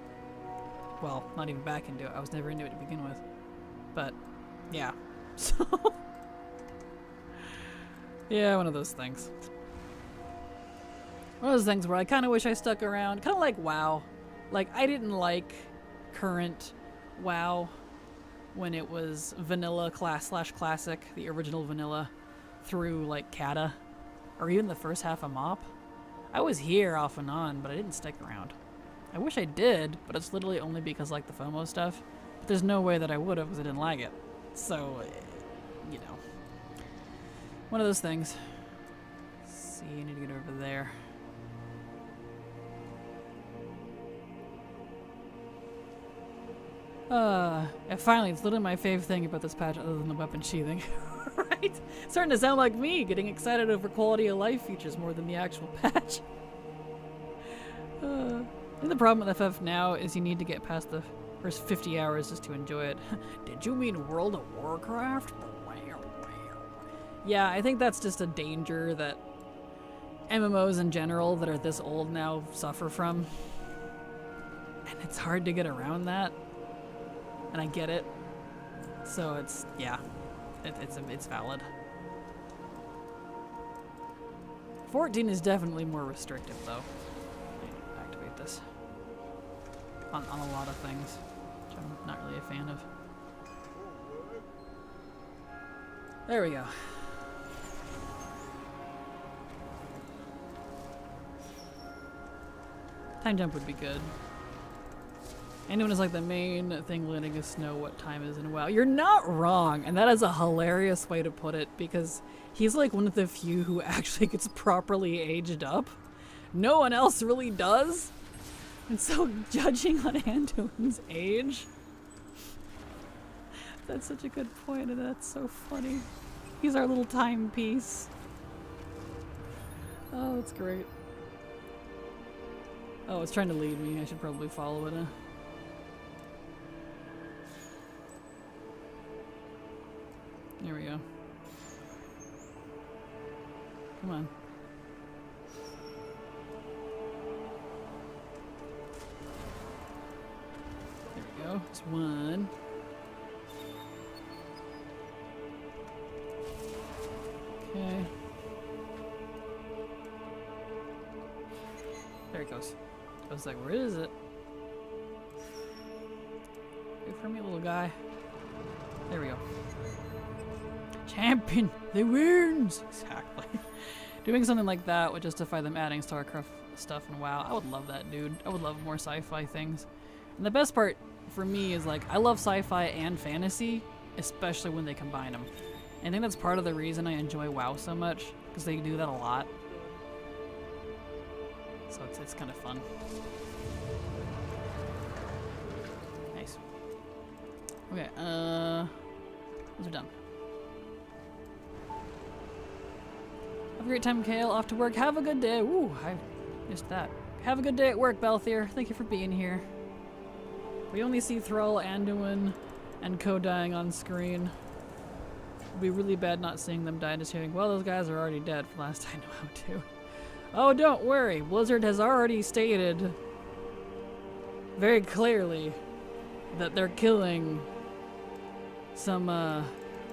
Well, not even back into it. I was never into it to begin with. But, yeah. So... yeah, one of those things. One of those things where I kind of wish I stuck around. Kind of like WoW. Like, I didn't like current WoW when it was vanilla /classic, the original vanilla, through, like, Kata. Or even the first half of MoP. I was here off and on, but I didn't stick around. I wish I did, but it's literally only because, like, the FOMO stuff. But there's no way that I would have because I didn't like it. So, you know. One of those things. Let's see, I need to get over there. And finally, it's literally my favorite thing about this patch other than the weapon sheathing. Right? Starting to sound like me, getting excited over quality of life features more than the actual patch. I think the problem with FF now is you need to get past the first 50 hours just to enjoy it. Did you mean World of Warcraft? Yeah, I think that's just a danger that MMOs in general that are this old now suffer from. And it's hard to get around that. And I get it. So it's, yeah, it's valid. 14 is definitely more restrictive though. I need to activate this. On a lot of things, which I'm not really a fan of. There we go. Time jump would be good. Anyone is like the main thing letting us know what time is in a while. You're not wrong, and that is a hilarious way to put it because he's like one of the few who actually gets properly aged up. No one else really does. And so judging on Anduin's age, that's such a good point, and that's so funny. He's our little timepiece. Oh, that's great. Oh, it's trying to lead me. I should probably follow it. There we go. Come on. There we go. It's one. Okay. There it goes. I was like, where is it? Wait for me, little guy. There we go. Champion! They wins! Exactly. Doing something like that would justify them adding StarCraft stuff and WoW. I would love that, dude. I would love more sci-fi things. And the best part for me is like, I love sci-fi and fantasy, especially when they combine them. And I think that's part of the reason I enjoy WoW so much, because they do that a lot. So it's kind of fun. Nice. Okay, those are done. Have a great time, Kale. Off to work. Have a good day. Ooh, I missed that. Have a good day at work, Balthier. Thank you for being here. We only see Thrall, Anduin, and Co dying on screen. It'd be really bad not seeing them die and just hearing, well, those guys are already dead from last I know how to. Oh, don't worry. Blizzard has already stated very clearly that they're killing some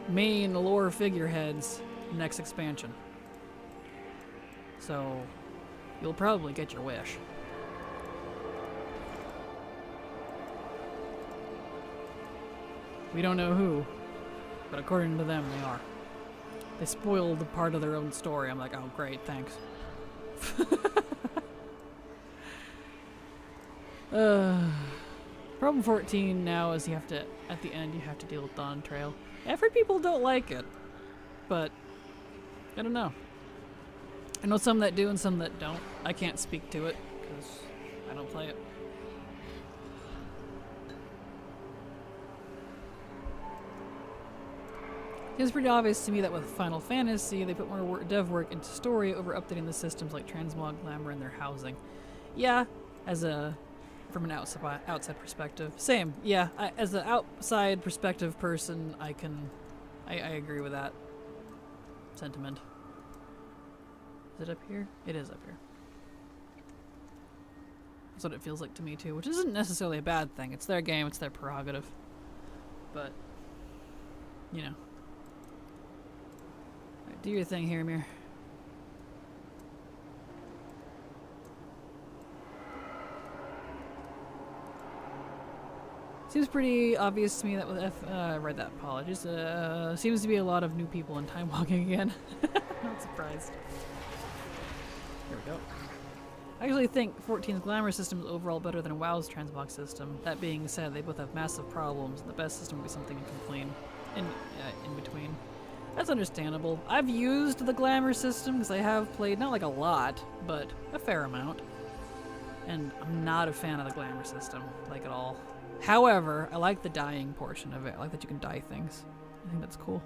main lore figureheads next expansion. So you'll probably get your wish. We don't know who, but according to them, they are. They spoiled part of their own story. I'm like, oh great, thanks. Problem 14 now is you have to, at the end, you have to deal with Dawn Trail. Every people don't like it, but I don't know. I know some that do and some that don't. I can't speak to it because I don't play it. It's pretty obvious to me that with Final Fantasy, they put more dev work into story over updating the systems like transmog, glamour, and their housing. Yeah, from an outside perspective. Same, yeah. As an outside perspective person, I agree with that sentiment. Is it up here? It is up here. That's what it feels like to me too, which isn't necessarily a bad thing. It's their game, it's their prerogative. But, you know. Alright, do your thing here, Mir. Seems pretty obvious to me that with read that, apologies. Seems to be a lot of new people in time walking again. Not surprised. Here we go. I actually think 14's glamour system is overall better than WoW's transmog system. That being said, they both have massive problems, and the best system would be something in between. That's understandable. I've used the glamour system because I have played, not like a lot, but a fair amount. And I'm not a fan of the glamour system, like at all. However, I like the dying portion of it. I like that you can dye things. I think that's cool.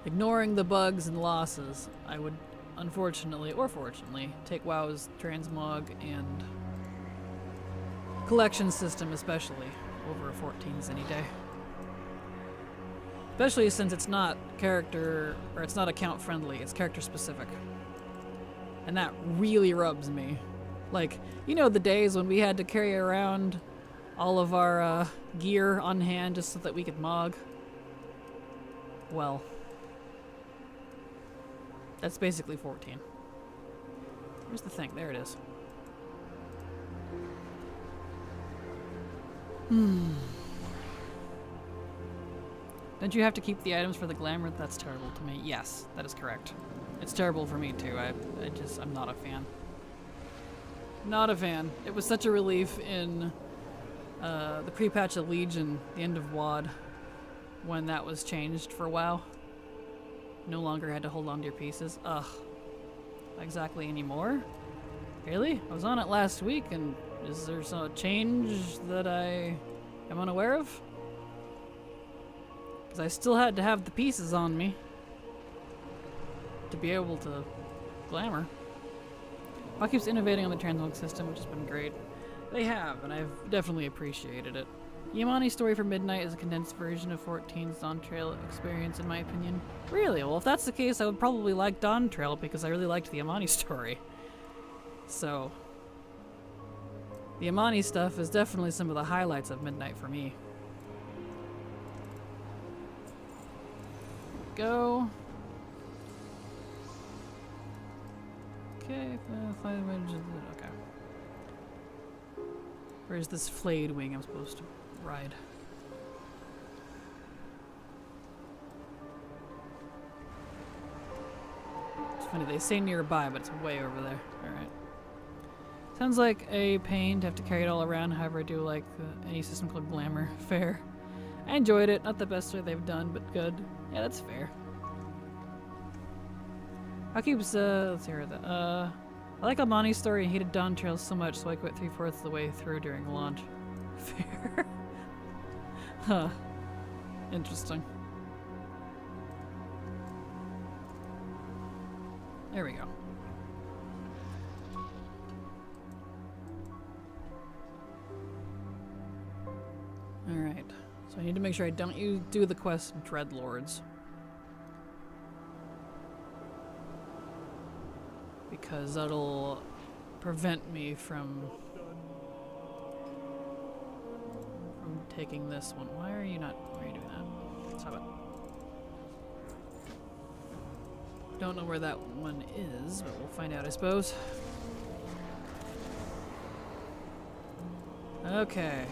Ignoring the bugs and losses, I would unfortunately, or fortunately, take WoW's transmog and collection system especially over a 14s any day. Especially since it's not character, or it's not account friendly, it's character specific. And that really rubs me. Like, you know the days when we had to carry around all of our gear on hand just so that we could mog? Well, that's basically 14. Where's the thing? There it is. Don't you have to keep the items for the glamour? That's terrible to me. Yes, that is correct. It's terrible for me too. I'm not a fan. Not a fan. It was such a relief in the pre-patch of Legion, the end of WoD, when that was changed for WoW. No longer had to hold on to your pieces. Ugh. Not exactly anymore? Really? I was on it last week, and is there some change that I am unaware of? Because I still had to have the pieces on me to be able to glamour. WoW keeps innovating on the transmog system, which has been great. They have, and I've definitely appreciated it. Yamani's story for Midnight is a condensed version of 14's Dawn Trail experience, in my opinion. Really? Well, if that's the case, I would probably like Dawn Trail because I really liked the Yamani story. So, the Yamani stuff is definitely some of the highlights of Midnight for me. Go. Okay, okay. Where's this flayed wing I'm supposed to ride? It's funny, they say nearby, but it's way over there. Alright. Sounds like a pain to have to carry it all around, however I do like any system called Glamour. Fair. I enjoyed it, not the best way they've done, but good. Yeah, that's fair. How keeps, let's hear that. I like Almani's story and hated Dawn Trail so much, so I quit 3/4 of the way through during launch. Fair. Huh. Interesting. There we go. Alright. So I need to make sure I don't do the quest Dreadlords. Because that'll prevent me from taking this one. Why are you doing that? Stop it. Don't know where that one is, but we'll find out, I suppose. Okay.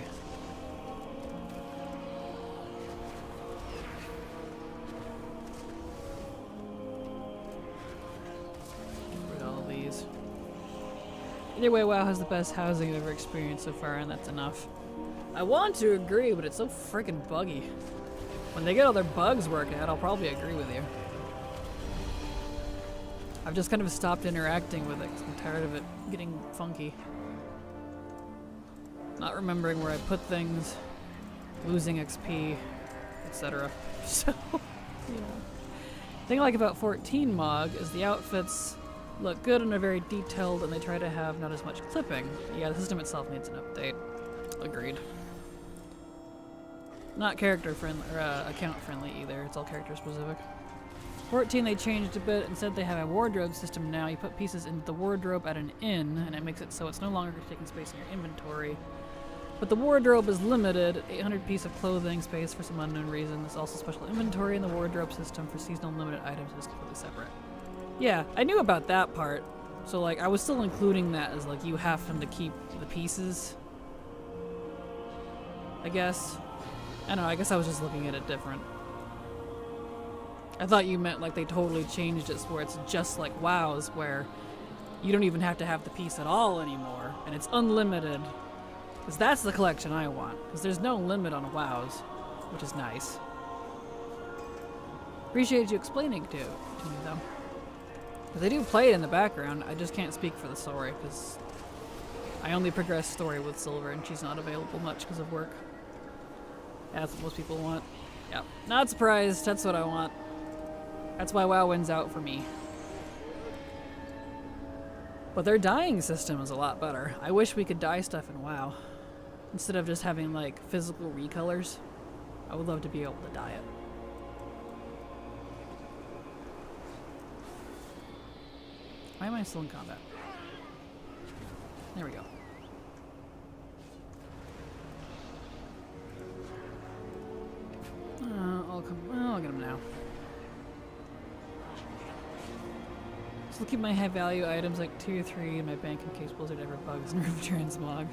Either way, WoW has the best housing I've ever experienced so far, and that's enough. I want to agree, but it's so freaking buggy. When they get all their bugs worked out, I'll probably agree with you. I've just kind of stopped interacting with it because I'm tired of it getting funky. Not remembering where I put things, losing XP, etc. So, yeah. The thing I like about 14 Mog is the outfits look good and are very detailed, and they try to have not as much clipping. Yeah, the system itself needs an update. Agreed. Not character friendly, or account friendly either. It's all character specific. 14 they changed a bit. Instead they have a wardrobe system now. You put pieces in the wardrobe at an inn, and it makes it so it's no longer taking space in your inventory. But the wardrobe is limited, 800 piece of clothing space for some unknown reason. There's also special inventory in the wardrobe system for seasonal limited items is completely separate. Yeah, I knew about that part. So like, I was still including that as like, you have to keep the pieces. I guess. I don't know, I guess I was just looking at it different. I thought you meant like they totally changed it where it's just like WoW's, where you don't even have to have the piece at all anymore, and it's unlimited. Because that's the collection I want. Because there's no limit on WoW's, which is nice. Appreciate you explaining to me though. Because I do play it in the background, I just can't speak for the story, because I only progress story with Silver, and she's not available much because of work. That's what most people want. Yep. Not surprised. That's what I want. That's why WoW wins out for me. But their dyeing system is a lot better. I wish we could dye stuff in WoW. Instead of just having, like, physical recolors. I would love to be able to dye it. Why am I still in combat? There we go. I'll get him now. So I'll keep my high value items like tier 3 in my bank in case Blizzard ever bugs and nerf transmog.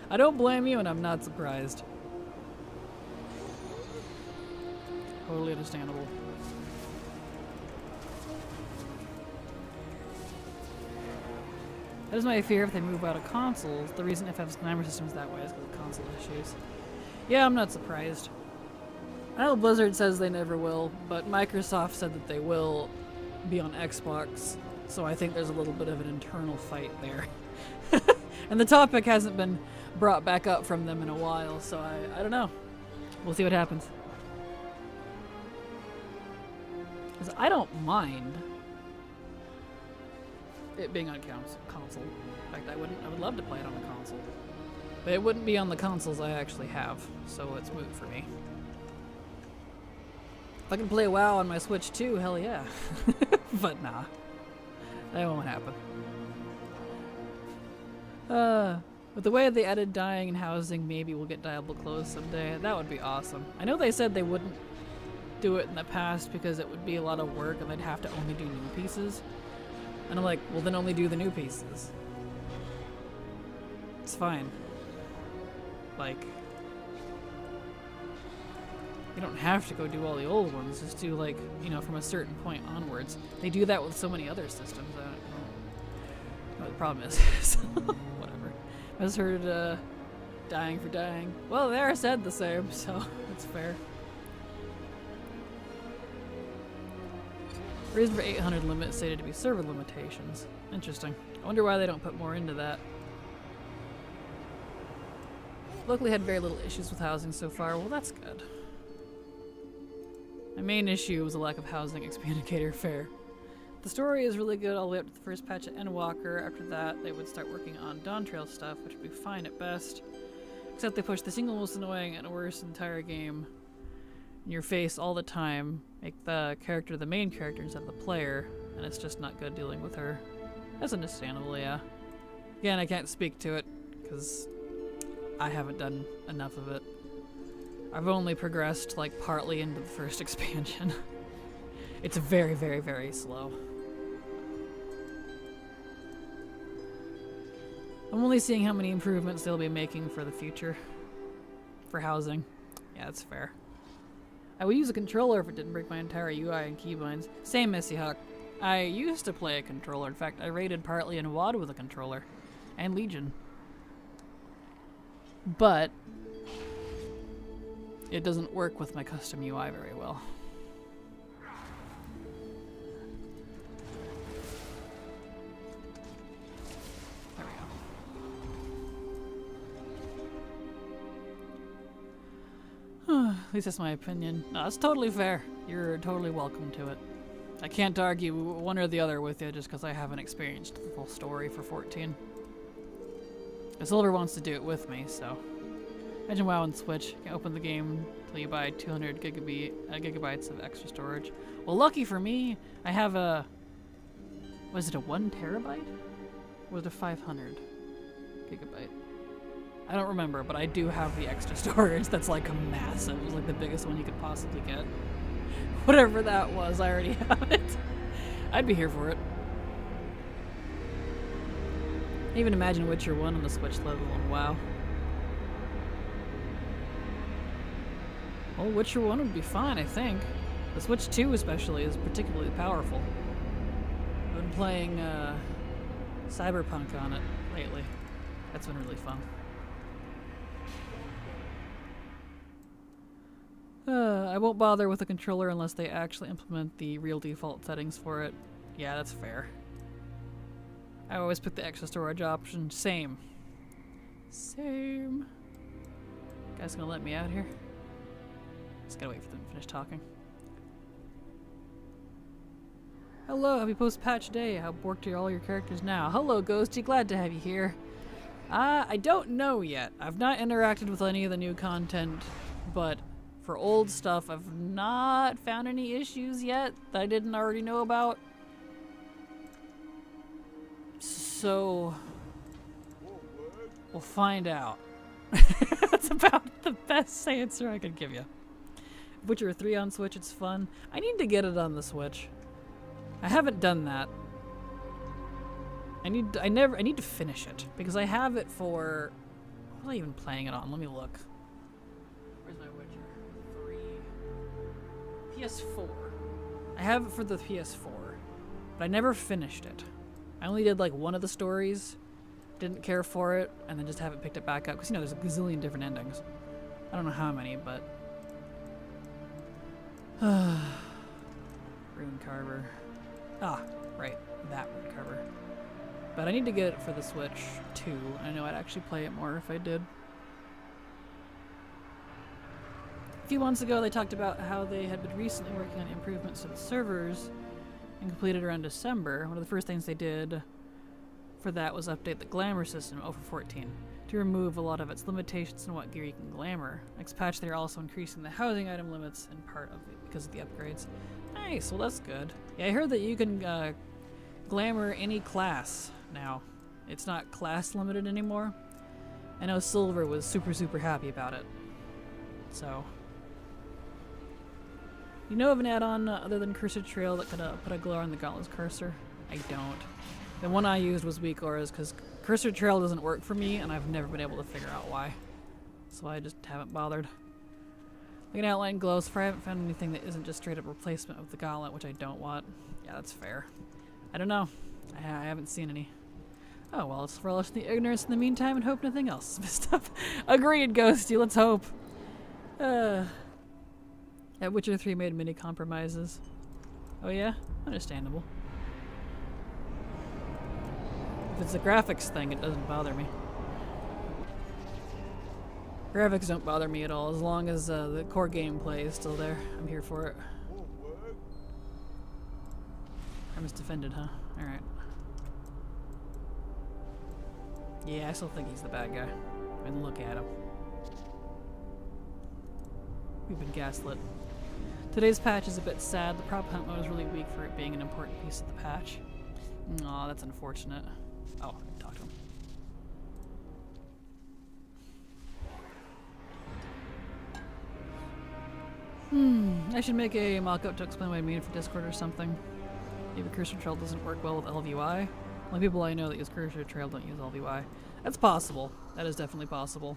I don't blame you, and I'm not surprised. Totally understandable. That is my fear if they move out of consoles. The reason FF's climber system is that way is because of console issues. Yeah, I'm not surprised. I know Blizzard says they never will, but Microsoft said that they will be on Xbox, so I think there's a little bit of an internal fight there. And the topic hasn't been brought back up from them in a while, so I don't know. We'll see what happens. 'Cause I don't mind it being on console. In fact, I would love to play it on the console. But it wouldn't be on the consoles I actually have, so it's moot for me. If I can play WoW on my Switch too, hell yeah. But nah. That won't happen. With the way they added dyeing and housing, maybe we'll get dyeable clothes someday. That would be awesome. I know they said they wouldn't do it in the past because it would be a lot of work and they'd have to only do new pieces. And I'm like, well then only do the new pieces. It's fine. Like, you don't have to go do all the old ones, just do like, you know, from a certain point onwards. They do that with so many other systems. I don't know what the problem is. So, whatever. I just heard dying for dying. Well, they said the same, so that's fair. Reason for 800 limit stated to be server limitations. Interesting. I wonder why they don't put more into that. Luckily had very little issues with housing so far. Well, that's good. My main issue was a lack of housing expandicator fare. The story is really good all the way up to the first patch at Endwalker. After that, they would start working on Dawn Trail stuff, which would be fine at best. Except they push the single most annoying and worst entire game in your face all the time, make the character the main character instead of the player, and it's just not good dealing with her. That's understandable, yeah. Again, I can't speak to it, because I haven't done enough of it. I've only progressed, like, partly into the first expansion. It's very, very, very slow. I'm only seeing how many improvements they'll be making for the future. For housing. Yeah, that's fair. I would use a controller if it didn't break my entire UI and keybinds. Same, Missy Hawk. I used to play a controller. In fact, I raided partly in WoD with a controller. And Legion. But it doesn't work with my custom UI very well. There we go. At least that's my opinion. No, that's totally fair. You're totally welcome to it. I can't argue one or the other with you just because I haven't experienced the full story for 14. Silver wants to do it with me, so. Imagine WoW on Switch. You can open the game until you buy 200 gigabytes of extra storage. Well, lucky for me, I have a... Was it a 1 terabyte? Or was it a 500 gigabyte? I don't remember, but I do have the extra storage that's like massive. It was like the biggest one you could possibly get. Whatever that was, I already have it. I'd be here for it. Even imagine Witcher 1 on the Switch level on WoW. Well, Witcher 1 would be fine, I think. The Switch 2 especially is particularly powerful. I've been playing Cyberpunk on it lately. That's been really fun. I won't bother with a controller unless they actually implement the real default settings for it. Yeah, that's fair. I always pick the extra storage option. Same. Same. Guys gonna let me out here? Just gotta wait for them to finish talking. Hello, happy post-patch day. How borked are all your characters now? Hello, Ghosty. Glad to have you here. I don't know yet. I've not interacted with any of the new content, but for old stuff, I've not found any issues yet that I didn't already know about. So, we'll find out. That's about the best answer I could give you. Witcher 3 on Switch, it's fun. I need to get it on the Switch. I haven't done that. I need to finish it because I have it for. What was I even playing it on? Let me look. Where's my Witcher 3? PS4. I have it for the PS4, but I never finished it. I only did like one of the stories, didn't care for it, and then just haven't picked it back up because there's a gazillion different endings. I don't know how many, but. Rune Carver. Ah, right, that Rune Carver. But I need to get it for the Switch too. I know I'd actually play it more if I did. A few months ago, they talked about how they had been recently working on improvements to the servers and completed around December. One of the first things they did for that was update the glamour system over 14 to remove a lot of its limitations on what gear you can glamour. Next patch, they're also increasing the housing item limits in part of it because of the upgrades. Nice, well that's good. Yeah, I heard that you can glamour any class now. It's not class limited anymore. I know Silver was super happy about it. So, you know of an add-on other than Cursor Trail that could put a glow on the Gauntlet's cursor? I don't. The one I used was Weak Auras because Cursor Trail doesn't work for me and I've never been able to figure out why. So I just haven't bothered. Like an outline glows, for I haven't found anything that isn't just straight up replacement of the Gauntlet, which I don't want. Yeah, that's fair. I don't know. I haven't seen any. Oh, well, let's relish the ignorance in the meantime and hope nothing else is messed up. Agreed, Ghosty, let's hope. Yeah, Witcher 3 made many compromises. Oh yeah? Understandable. If it's a graphics thing, it doesn't bother me. Graphics don't bother me at all, as long as the core gameplay is still there. I'm here for it. Premise defended, huh? Alright. Yeah, I still think he's the bad guy. I mean, look at him. We've been gaslit. Today's patch is a bit sad. The prop hunt mode is really weak for it being an important piece of the patch. Aw, that's unfortunate. Oh, I can talk to him. I should make a mock-up to explain what I mean for Discord or something. Maybe Cursor Trail doesn't work well with LVY. Only people I know that use Cursor Trail don't use LVY. That's possible. That is definitely possible.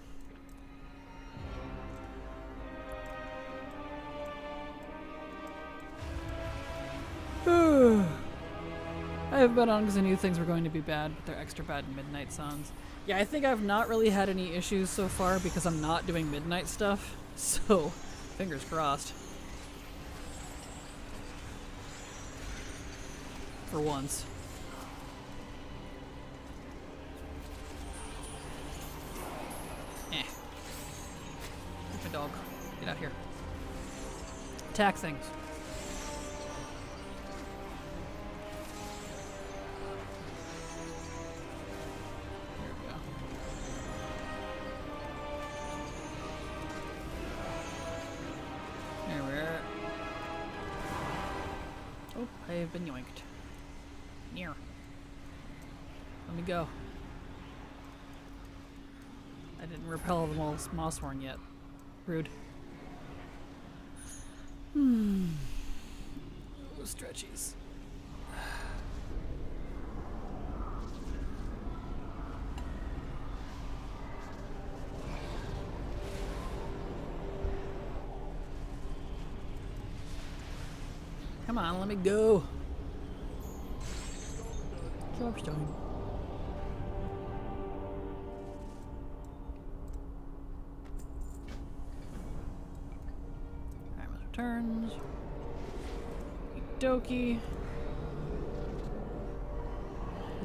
I have been on because I knew things were going to be bad, but they're extra bad in Midnight Suns. Yeah, I think I've not really had any issues so far because I'm not doing Midnight stuff, so fingers crossed. For once. Stupid dog. Get out here. Attack things. I have been yoinked. Near. Let me go. I didn't repel the Mossworn yet. Rude. Oh, stretchies. Come on, let me go. Dropstone. Timeless returns. Okie dokie.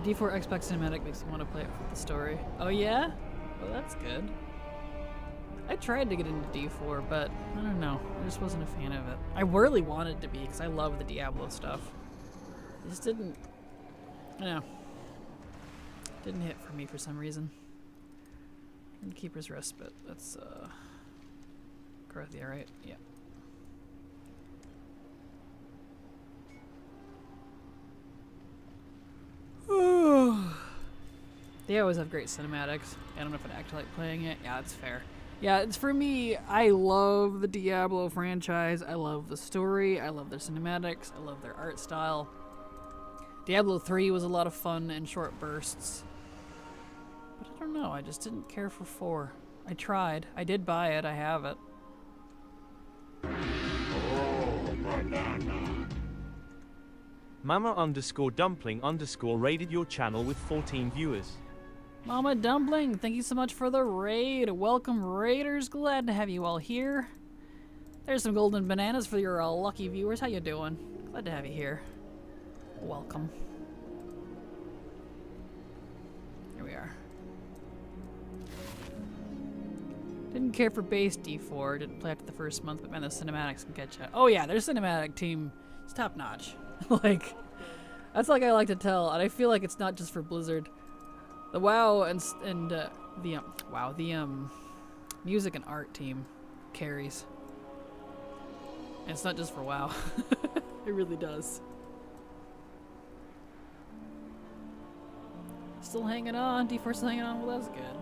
The D4 Xbox cinematic makes me want to play it for the story. Oh yeah? Well, that's good. I tried to get into D4, but I don't know. I just wasn't a fan of it. I really wanted to be because I love the Diablo stuff. It just didn't, I don't know. Didn't hit for me for some reason. And Keeper's Respite. That's Corothia, right? Yeah. They always have great cinematics. I don't know if I'd actually like playing it. Yeah, that's fair. Yeah, it's for me. I love the Diablo franchise. I love the story. I love their cinematics. I love their art style. Diablo 3 was a lot of fun in short bursts. But I don't know. I just didn't care for 4. I tried. I did buy it. I have it. Mama_dumpling_ raided your channel with 14 viewers. Mama Dumpling, thank you so much for the raid. Welcome, raiders. Glad to have you all here. There's some golden bananas for your lucky viewers. How you doing? Glad to have you here. Welcome. Here we are. Didn't care for base D4. Didn't play after the first month, but man, the cinematics can catch you. Oh yeah, their cinematic team is top notch. Like, that's like I like to tell, and I feel like it's not just for Blizzard. The WoW and the music and art team carries. And it's not just for WoW. It really does. Still hanging on. D4 still hanging on. Well, that's good.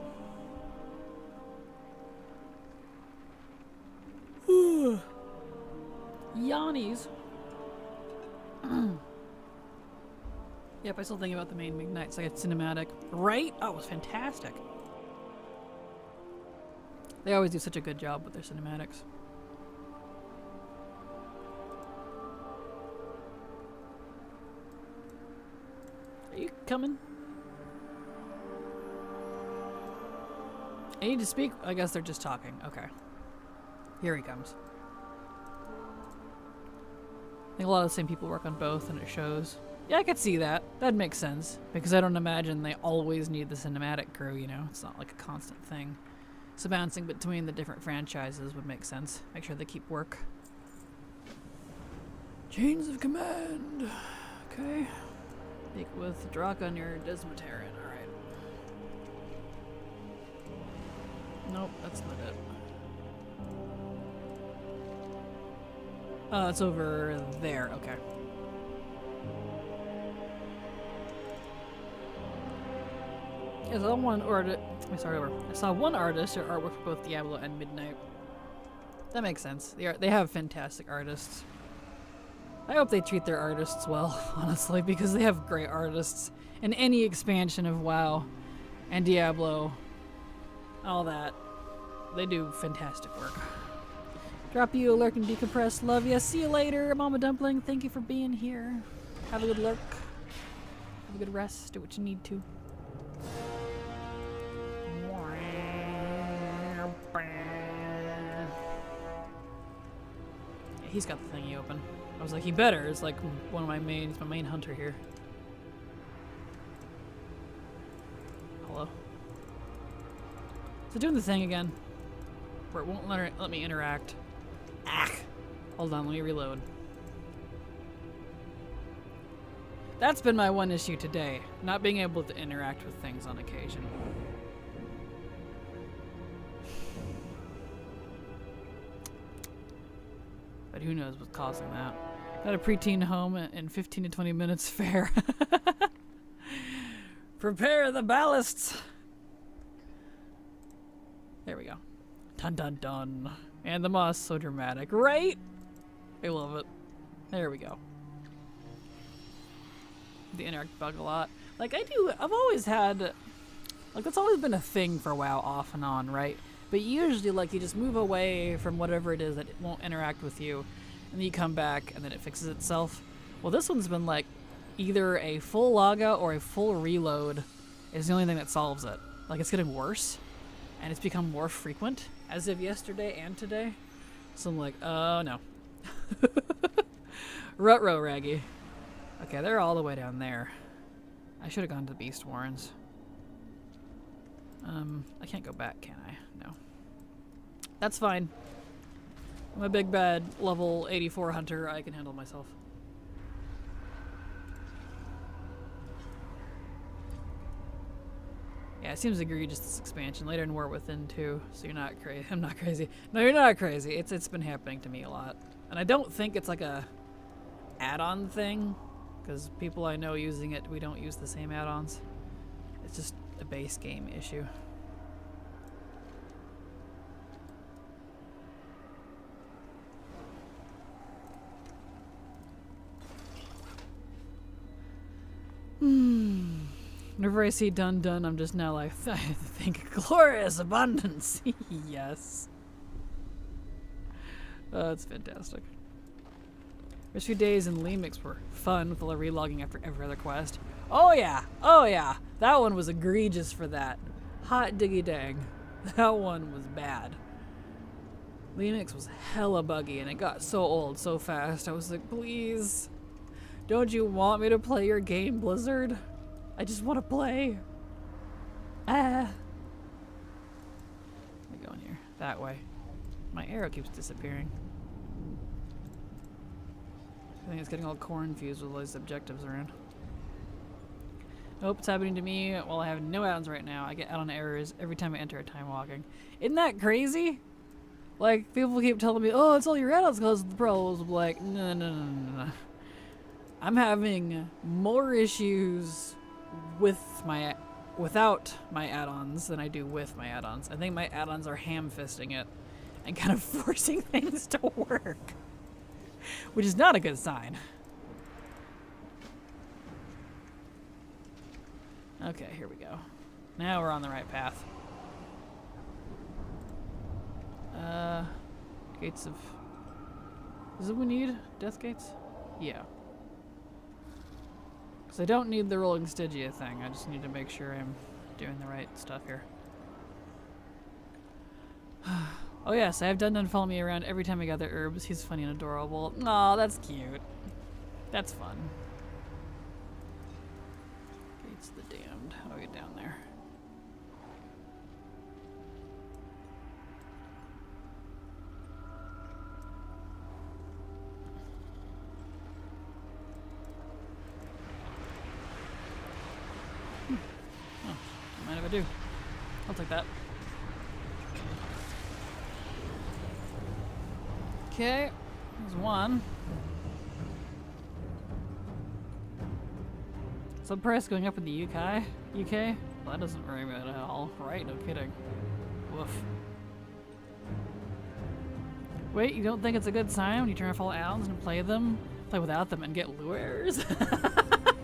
Yannies. Yep, I still think about the main Midnights like a cinematic. Right? Oh, it was fantastic. They always do such a good job with their cinematics. Are you coming? I need to speak? I guess they're just talking. Okay. Here he comes. I think a lot of the same people work on both, and it shows. Yeah, I could see that. That makes sense. Because I don't imagine they always need the cinematic crew, you know? It's not like a constant thing. So bouncing between the different franchises would make sense. Make sure they keep work. Chains of Command. Okay. Speak with Draka near Desmataran. Alright. Nope, that's not it. Oh, it's over there. Okay. Yeah, I saw one artist. Let me start over. I saw one artist or artwork for both Diablo and Midnight. That makes sense. They have fantastic artists. I hope they treat their artists well, honestly, because they have great artists in any expansion of WoW and Diablo. All that. They do fantastic work. Drop you a lurk and decompress. Love ya. See you later, Mama Dumpling. Thank you for being here. Have a good lurk. Have a good rest. Do what you need to. Yeah, he's got the thingy open. I was like, he better. It's like one of my main. He's my main hunter here. Hello. Is it doing the thing again? Where it won't let me interact. Ah! Hold on, let me reload. That's been my one issue today. Not being able to interact with things on occasion. But who knows what's causing that. Got a preteen home in 15 to 20 minutes. Fair. Prepare the ballasts. There we go. Dun dun dun. And the moss, so dramatic, right? I love it. There we go. The interact bug a lot. Like, I've always had, like, that's always been a thing for WoW off and on, right? But usually, like, you just move away from whatever it is that it won't interact with you, and then you come back, and then it fixes itself. Well, this one's been, like, either a full logout or a full reload is the only thing that solves it. Like, it's getting worse, and it's become more frequent, as of yesterday and today. So I'm like, oh, no. Ruh-roh, Raggy. Okay, they're all the way down there. I should have gone to Beast Warrens. I can't go back, can I? No. That's fine. I'm a big bad level 84 hunter. I can handle myself. Yeah, it seems egregious, this expansion. Later in War Within too, so you're not crazy. I'm not crazy. No, you're not crazy. It's been happening to me a lot. And I don't think it's like a add-on thing, because people I know using it, we don't use the same add-ons. It's just a base game issue. Whenever I see done done, I'm just now like, I think glorious abundance. Yes. Oh, that's fantastic. First few days in Lemix were fun with all the relogging after every other quest. Oh yeah, oh yeah. That one was egregious for that. Hot diggy dang. That one was bad. Lemix was hella buggy and it got so old so fast. I was like, please. Don't you want me to play your game, Blizzard? I just want to play. Ah. Where we going here? That way. My arrow keeps disappearing. I think it's getting all confused with all these objectives around. Nope, it's happening to me while I have no add-ons right now. I get add-on errors every time I enter a time walking. Isn't that crazy? Like, people keep telling me, oh, it's all your add-ons cause the problems. I'm like, no. I'm having more issues without my add-ons than I do with my add-ons. I think my add-ons are ham-fisting it and kind of forcing things to work, which is not a good sign. Okay, here we go. Now we're on the right path. Gates of... Is it we need? Death gates? Yeah. Because I don't need the rolling Stygia thing. I just need to make sure I'm doing the right stuff here. Oh yes, I have Dun follow me around every time I gather herbs. He's funny and adorable. Aw, that's cute. That's fun. Gates of the Damned. How do I get down there? Oh, mind if I do? I'll take that. Okay, there's one. Sub price going up in the UK? UK? Well, that doesn't ring at all, right? No kidding. Woof. Wait, you don't think it's a good sign when you turn off all add-ons and play without them and get lures?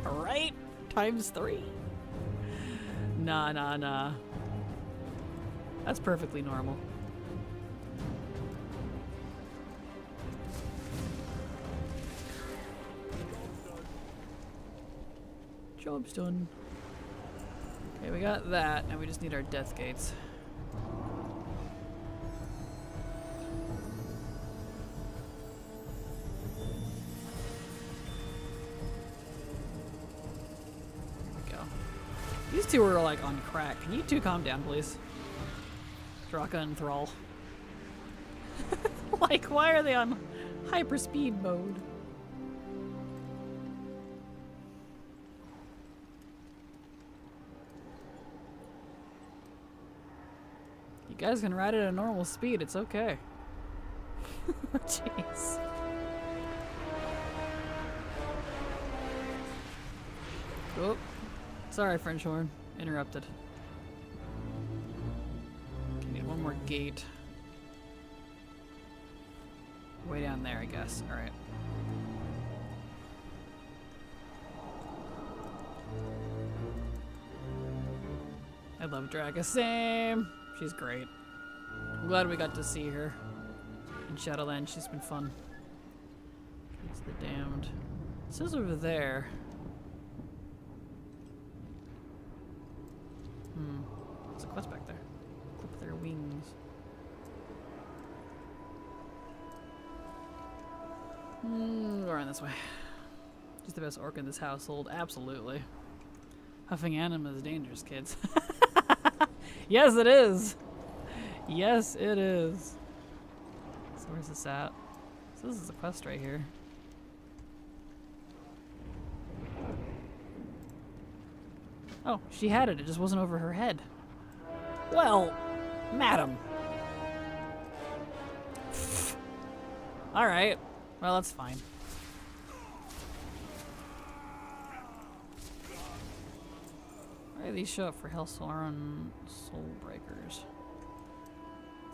Right? Times 3. Nah. That's perfectly normal. Job's done. Okay, we got that, and we just need our death gates. There we go. These two are like on crack. Can you two calm down, please? Draka and Thrall. Like, why are they on hyperspeed mode? You guys can ride it at a normal speed, it's okay. Jeez. Oh, sorry, French horn. Interrupted. Okay, need one more gate. Way down there, I guess. Alright. I love Draga. Same! She's great. I'm glad we got to see her in Shadowland. She's been fun. It's the Damned. It says over there. There's a quest back there. Clip their wings. We're on this way. She's the best orc in this household. Absolutely. Huffing anima is dangerous, kids. Yes, it is. Yes, it is. So where's this at? So this is a quest right here. Oh, she had it. It just wasn't over her head. Well, madam. Alright. Well, that's fine. Why do these show up for Hellstorm Soul Breakers?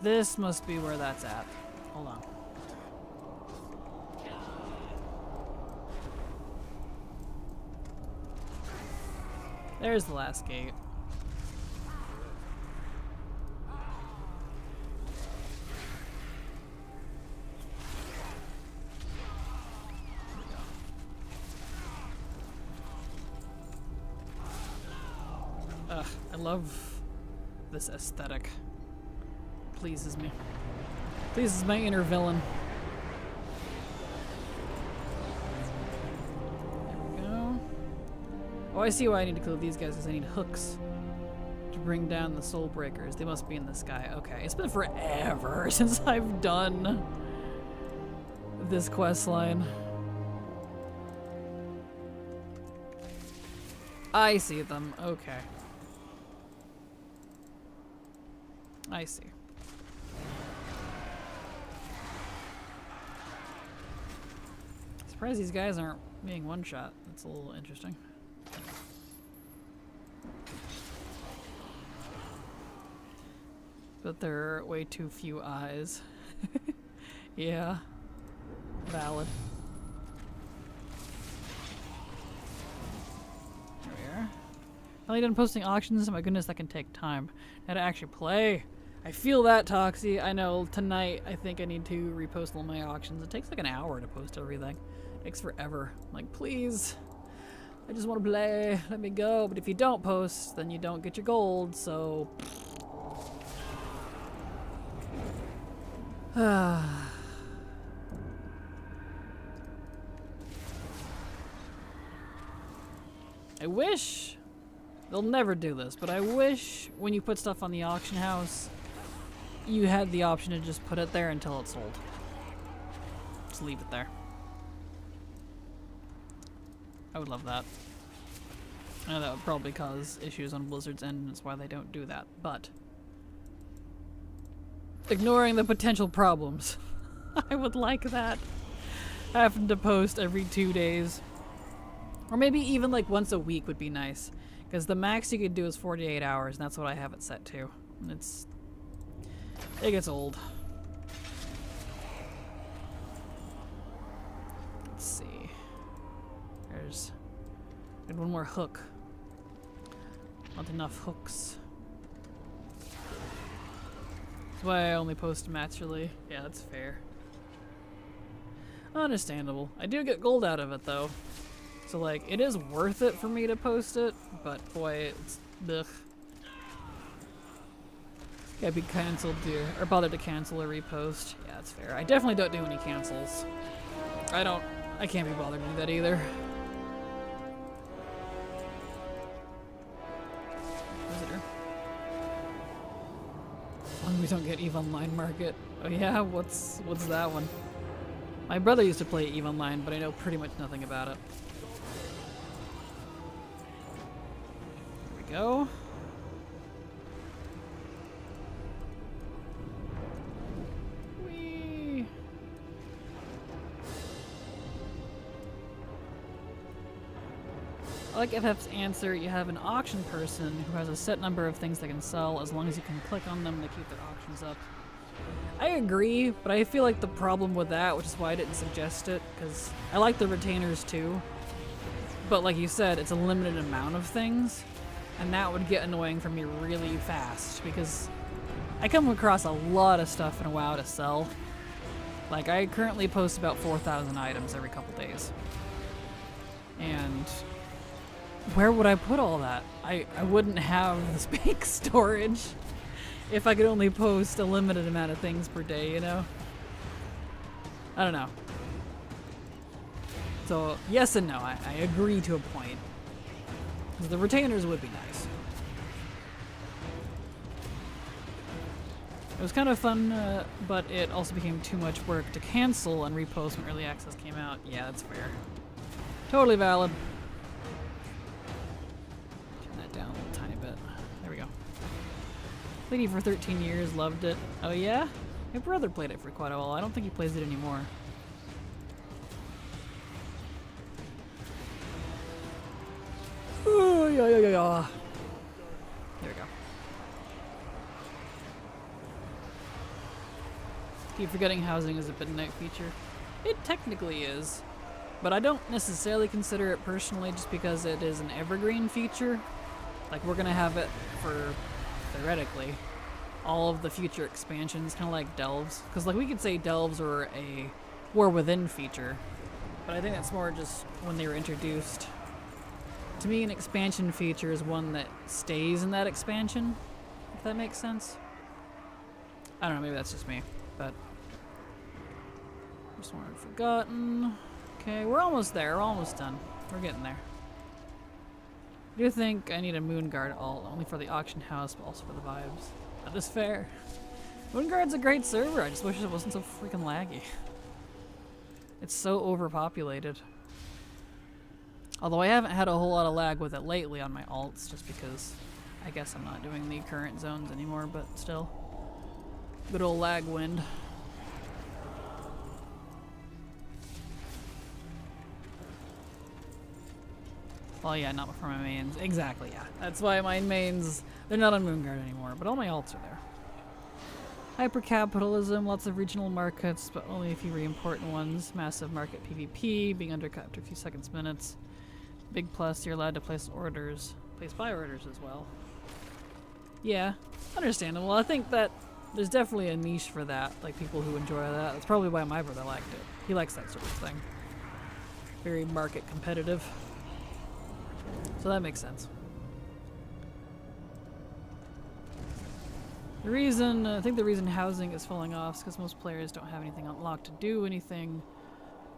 This must be where that's at. Hold on. There's the last gate. Ugh, I love this aesthetic. Pleases me. Pleases my inner villain. There we go. Oh, I see why I need to kill these guys, because I need hooks to bring down the soul breakers. They must be in the sky. Okay, it's been forever since I've done this quest line. I see them. Okay. I see. Surprised these guys aren't being one-shot. That's a little interesting. But there are way too few eyes. Yeah. Valid. There we are. Finally done posting auctions. My goodness, that can take time. How to actually play. I feel that, Toxie. I know, tonight I think I need to repost all my auctions. It takes like an hour to post everything. It takes forever. I'm like, please. I just want to play. Let me go. But if you don't post, then you don't get your gold, so... I wish... They'll never do this, but I wish when you put stuff on the auction house, you had the option to just put it there until it's sold. Just leave it there. I would love that. I know that would probably cause issues on Blizzard's end, and that's why they don't do that, but... ignoring the potential problems, I would like that. Having to post every 2 days. Or maybe even like once a week would be nice. Because the max you could do is 48 hours, and that's what I have it set to. And it gets old. Let's see. There's one more hook. Not enough hooks. That's why I only post naturally. Yeah, that's fair. Understandable. I do get gold out of it though. So like, it is worth it for me to post it, but boy, it's ugh. Gotta be cancelled or bothered to cancel a repost. Yeah, that's fair. I definitely don't do any cancels. I can't be bothered to do that either. Visitor. As long as we don't get EVE Online Market. Oh yeah, what's that one? My brother used to play EVE Online, but I know pretty much nothing about it. Go. Whee. I like FF's answer. You have an auction person who has a set number of things they can sell as long as you can click on them to keep their auctions up. I agree, but I feel like the problem with that, which is why I didn't suggest it, because I like the retainers too, but like you said, it's a limited amount of things. And that would get annoying for me really fast, because I come across a lot of stuff in a WoW to sell. Like, I currently post about 4,000 items every couple days. And where would I put all that? I wouldn't have the space storage if I could only post a limited amount of things per day, you know? I don't know. So, yes and no. I agree to a point. Because the retainers would be nice. It was kind of fun, but it also became too much work to cancel and repost when early access came out. Yeah, that's fair. Totally valid. Turn that down a little tiny bit. There we go. Played it for 13 years, loved it. Oh yeah? My brother played it for quite a while. I don't think he plays it anymore. Oh, yeah. There we go. Keep forgetting housing is a midnight feature. It technically is, but I don't necessarily consider it personally just because it is an evergreen feature. Like, we're gonna have it for, theoretically, all of the future expansions, kind of like delves. Because, like, we could say delves are a War Within feature, but I think that's more just when they were introduced. To me, an expansion feature is one that stays in that expansion, if that makes sense. I don't know, maybe that's just me, but... Just one forgotten. Okay, we're almost there, we're almost done. We're getting there. I do think I need a Moon Guard alt, only for the auction house, but also for the vibes. That is fair. Moon Guard's a great server, I just wish it wasn't so freaking laggy. It's so overpopulated. Although I haven't had a whole lot of lag with it lately on my alts, just because I guess I'm not doing the current zones anymore, but still. Good old lag wind. Well, yeah, not for my mains. Exactly, yeah. That's why my mains, they're not on Moonguard anymore, but all my alts are there. Hyper-capitalism, lots of regional markets, but only a few really important ones. Massive market PvP, being undercut after a few seconds, minutes. Big plus, you're allowed to place orders. Place buy orders as well. Yeah, understandable. I think that there's definitely a niche for that, like people who enjoy that. That's probably why my brother liked it. He likes that sort of thing. Very market competitive. So that makes sense. The reason, I think the reason housing is falling off is because most players don't have anything unlocked to do anything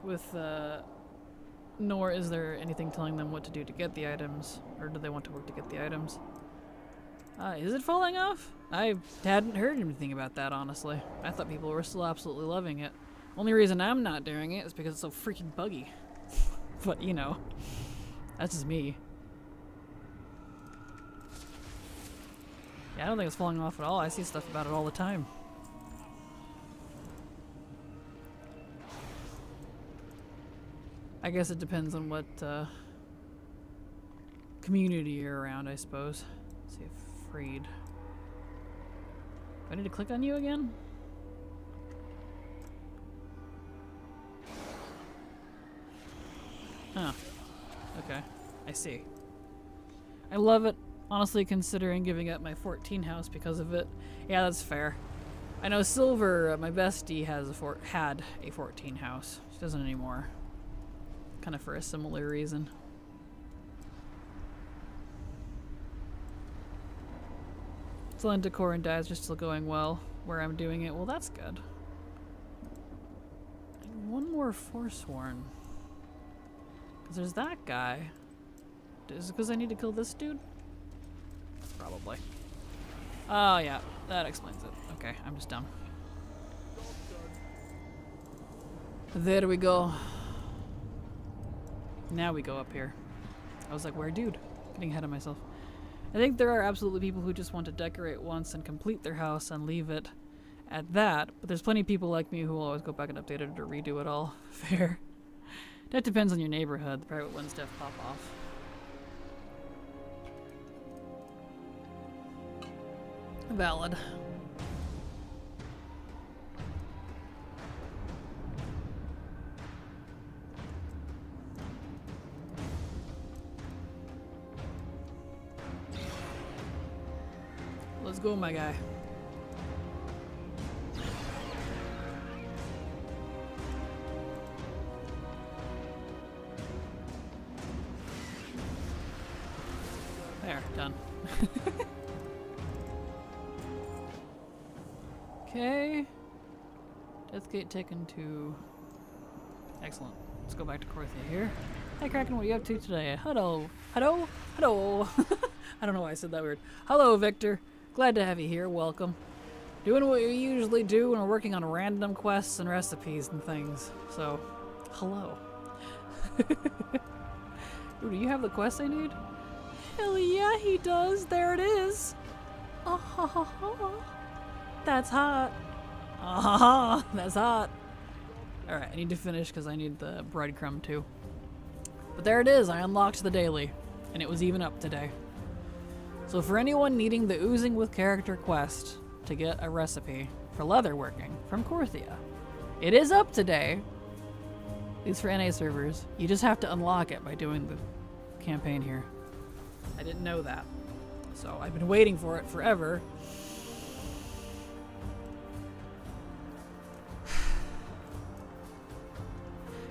with, nor is there anything telling them what to do to get the items, or do they want to work to get the items. Is it falling off? I hadn't heard anything about that, honestly. I thought people were still absolutely loving it. Only reason I'm not doing it is because it's so freaking buggy. But, you know, that's just me. Yeah, I don't think it's falling off at all. I see stuff about it all the time. I guess it depends on what community you're around, I suppose. Let's see if freed. Do I need to click on you again? Huh. Okay. I see. I love it. Honestly, considering giving up my 14 house because of it. Yeah, that's fair. I know Silver, my bestie, had a 14 house. She doesn't anymore. Kind of for a similar reason. Silent Decor and Dies are still going well where I'm doing it. Well, that's good. And one more Forsworn. Because there's that guy. Is it because I need to kill this dude? Probably. Oh, yeah. That explains it. Okay, I'm just dumb. There we go. Now we go up here. I was like, where, dude? Getting ahead of myself. I think there are absolutely people who just want to decorate once and complete their house and leave it at that, but there's plenty of people like me who will always go back and update it or redo it all. Fair. That depends on your neighborhood. The private ones def pop off. Valid. Let's go, my guy. There, done. Okay. Deathgate taken to... Excellent. Let's go back to Corthia here. Hey Kraken, what are you up to today? Hello. Hello? Hello. I don't know why I said that weird. Hello, Victor. Glad to have you here. Welcome. Doing what we usually do when we're working on random quests and recipes and things. So, hello. Ooh, do you have the quest I need? Hell yeah, he does. There it is. Oh, that's hot. Ah, that's hot. Alright, I need to finish because I need the breadcrumb too. But there it is. I unlocked the daily. And it was even up today. So for anyone needing the Oozing with Character quest to get a recipe for leatherworking from Korthia, it is up today. At least for NA servers. You just have to unlock it by doing the campaign here. I didn't know that. So I've been waiting for it forever. I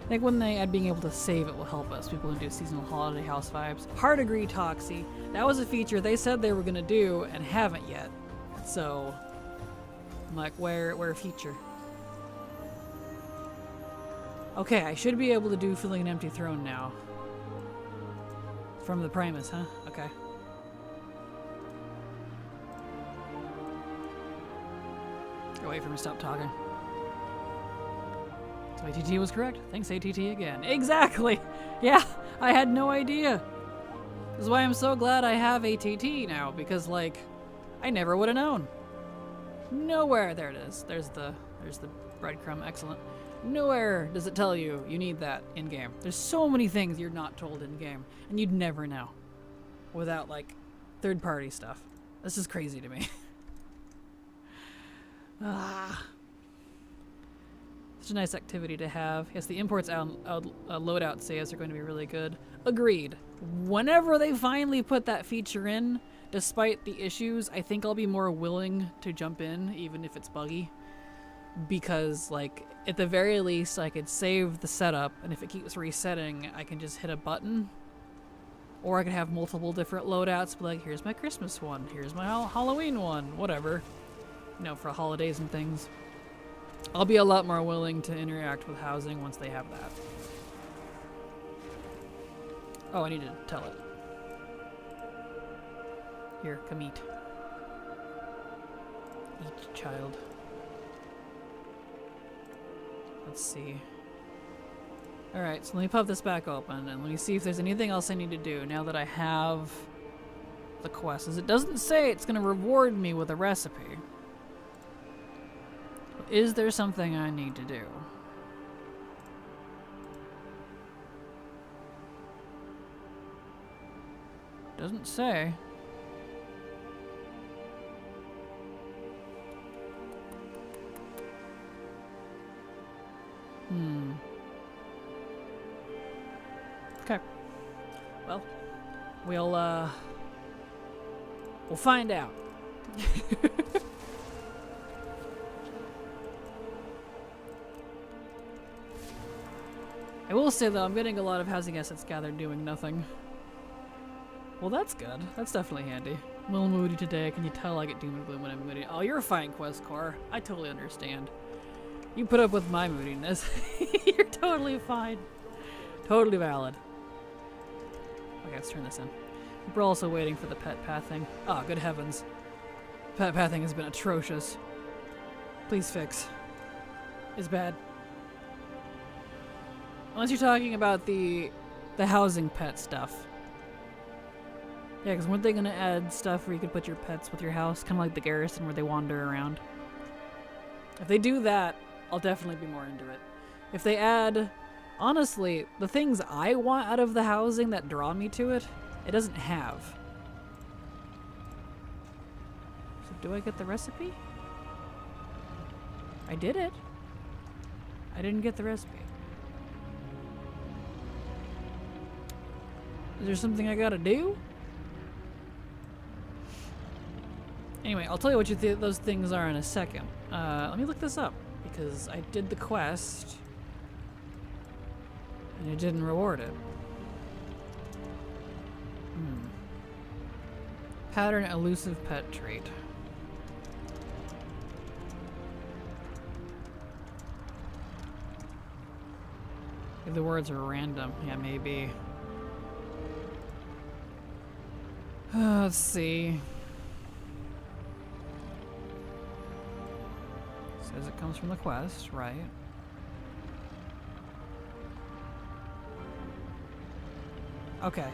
think when they add being able to save it will help us. People who do seasonal holiday house vibes. Hard agree, Toxie. That was a feature they said they were going to do and haven't yet. So, I'm like, where feature? Okay, I should be able to do Filling an Empty Throne now. From the Primus, huh? Okay. Gotta wait for him to stop talking. So ATT was correct. Thanks ATT again. Exactly! Yeah, I had no idea. This is why I'm so glad I have ATT now, because like, I never would have known. Nowhere, there it is. There's the breadcrumb, excellent. Nowhere does it tell you you need that in-game. There's so many things you're not told in-game, and you'd never know without like third-party stuff. This is crazy to me. Such a nice activity to have. Yes, the imports loadout saves are going to be really good. Agreed. Whenever they finally put that feature in, despite the issues, I think I'll be more willing to jump in, even if it's buggy. Because, like, at the very least, I could save the setup, and if it keeps resetting, I can just hit a button. Or I could have multiple different loadouts, be like, here's my Christmas one, here's my Halloween one, whatever. You know, for holidays and things. I'll be a lot more willing to interact with housing once they have that. Oh, I need to tell it. Here, come eat. Eat, child. Let's see. Alright, so let me pop this back open and let me see if there's anything else I need to do now that I have the quest. As it doesn't say it's going to reward me with a recipe. Is there something I need to do? Doesn't say. Okay. Well, we'll find out. I will say though, I'm getting a lot of housing assets gathered doing nothing. Well, that's good. That's definitely handy. I'm a little moody today. Can you tell I get doom and gloom when I'm moody? Oh, you're a fine quest core. I totally understand. You put up with my moodiness. You're totally fine. Totally valid. Okay, let's turn this in. We're also waiting for the pet pathing. Oh, good heavens. Pet pathing has been atrocious. Please fix. It's bad. Unless you're talking about the housing pet stuff. Yeah, because weren't they going to add stuff where you could put your pets with your house? Kind of like the garrison where they wander around. If they do that, I'll definitely be more into it. If they add... Honestly, the things I want out of the housing that draw me to it, it doesn't have. So do I get the recipe? I did it. I didn't get the recipe. Is there something I gotta do? Anyway, I'll tell you what those things are in a second. Let me look this up, because I did the quest, and it didn't reward it. Pattern elusive pet trait. If the words are random, yeah, maybe. Let's see. That comes from the quest, right? Okay.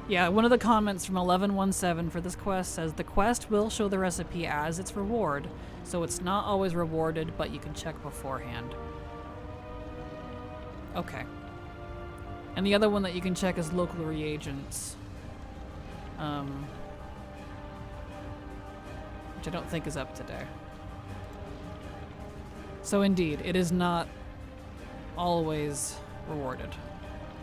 Yeah, one of the comments from 1117 for this quest says the quest will show the recipe as its reward, so it's not always rewarded, but you can check beforehand. Okay. And the other one that you can check is local reagents. Which I don't think is up today. So indeed, it is not always rewarded.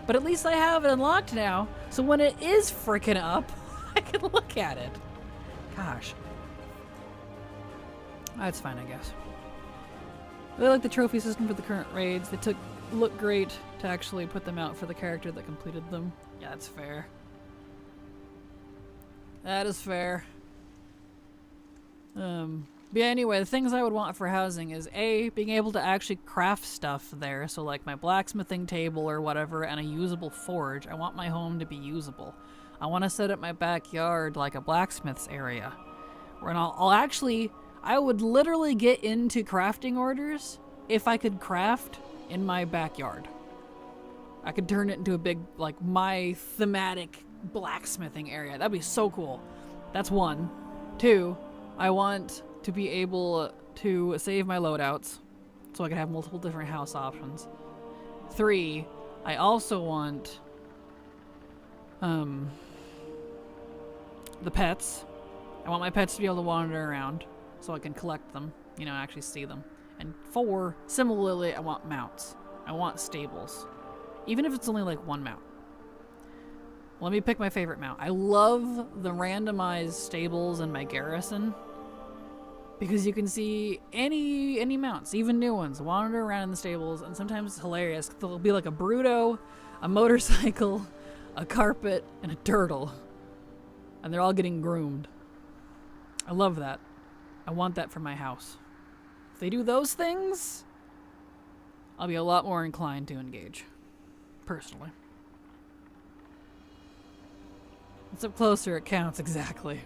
But at least I have it unlocked now, so when it is freaking up, I can look at it. Gosh. That's fine, I guess. I really like the trophy system for the current raids. They look great to actually put them out for the character that completed them. Yeah, that's fair. That is fair. But yeah, anyway, the things I would want for housing is A, being able to actually craft stuff there, so like my blacksmithing table or whatever, and a usable forge. I want my home to be usable. I want to set up my backyard like a blacksmith's area. Where I would literally get into crafting orders if I could craft in my backyard. I could turn it into a big, like, my thematic blacksmithing area. That'd be so cool. That's one. Two, I want to be able to save my loadouts so I can have multiple different house options. Three, I also want the pets. I want my pets to be able to wander around so I can collect them, you know, and actually see them. And four, similarly, I want mounts. I want stables. Even if it's only like one mount. Let me pick my favorite mount. I love the randomized stables in my garrison because you can see any mounts, even new ones, wander around in the stables, and sometimes it's hilarious. There'll be like a Bruto, a motorcycle, a carpet, and a turtle. And they're all getting groomed. I love that. I want that for my house. If they do those things, I'll be a lot more inclined to engage. Personally. It's up closer, it counts, exactly.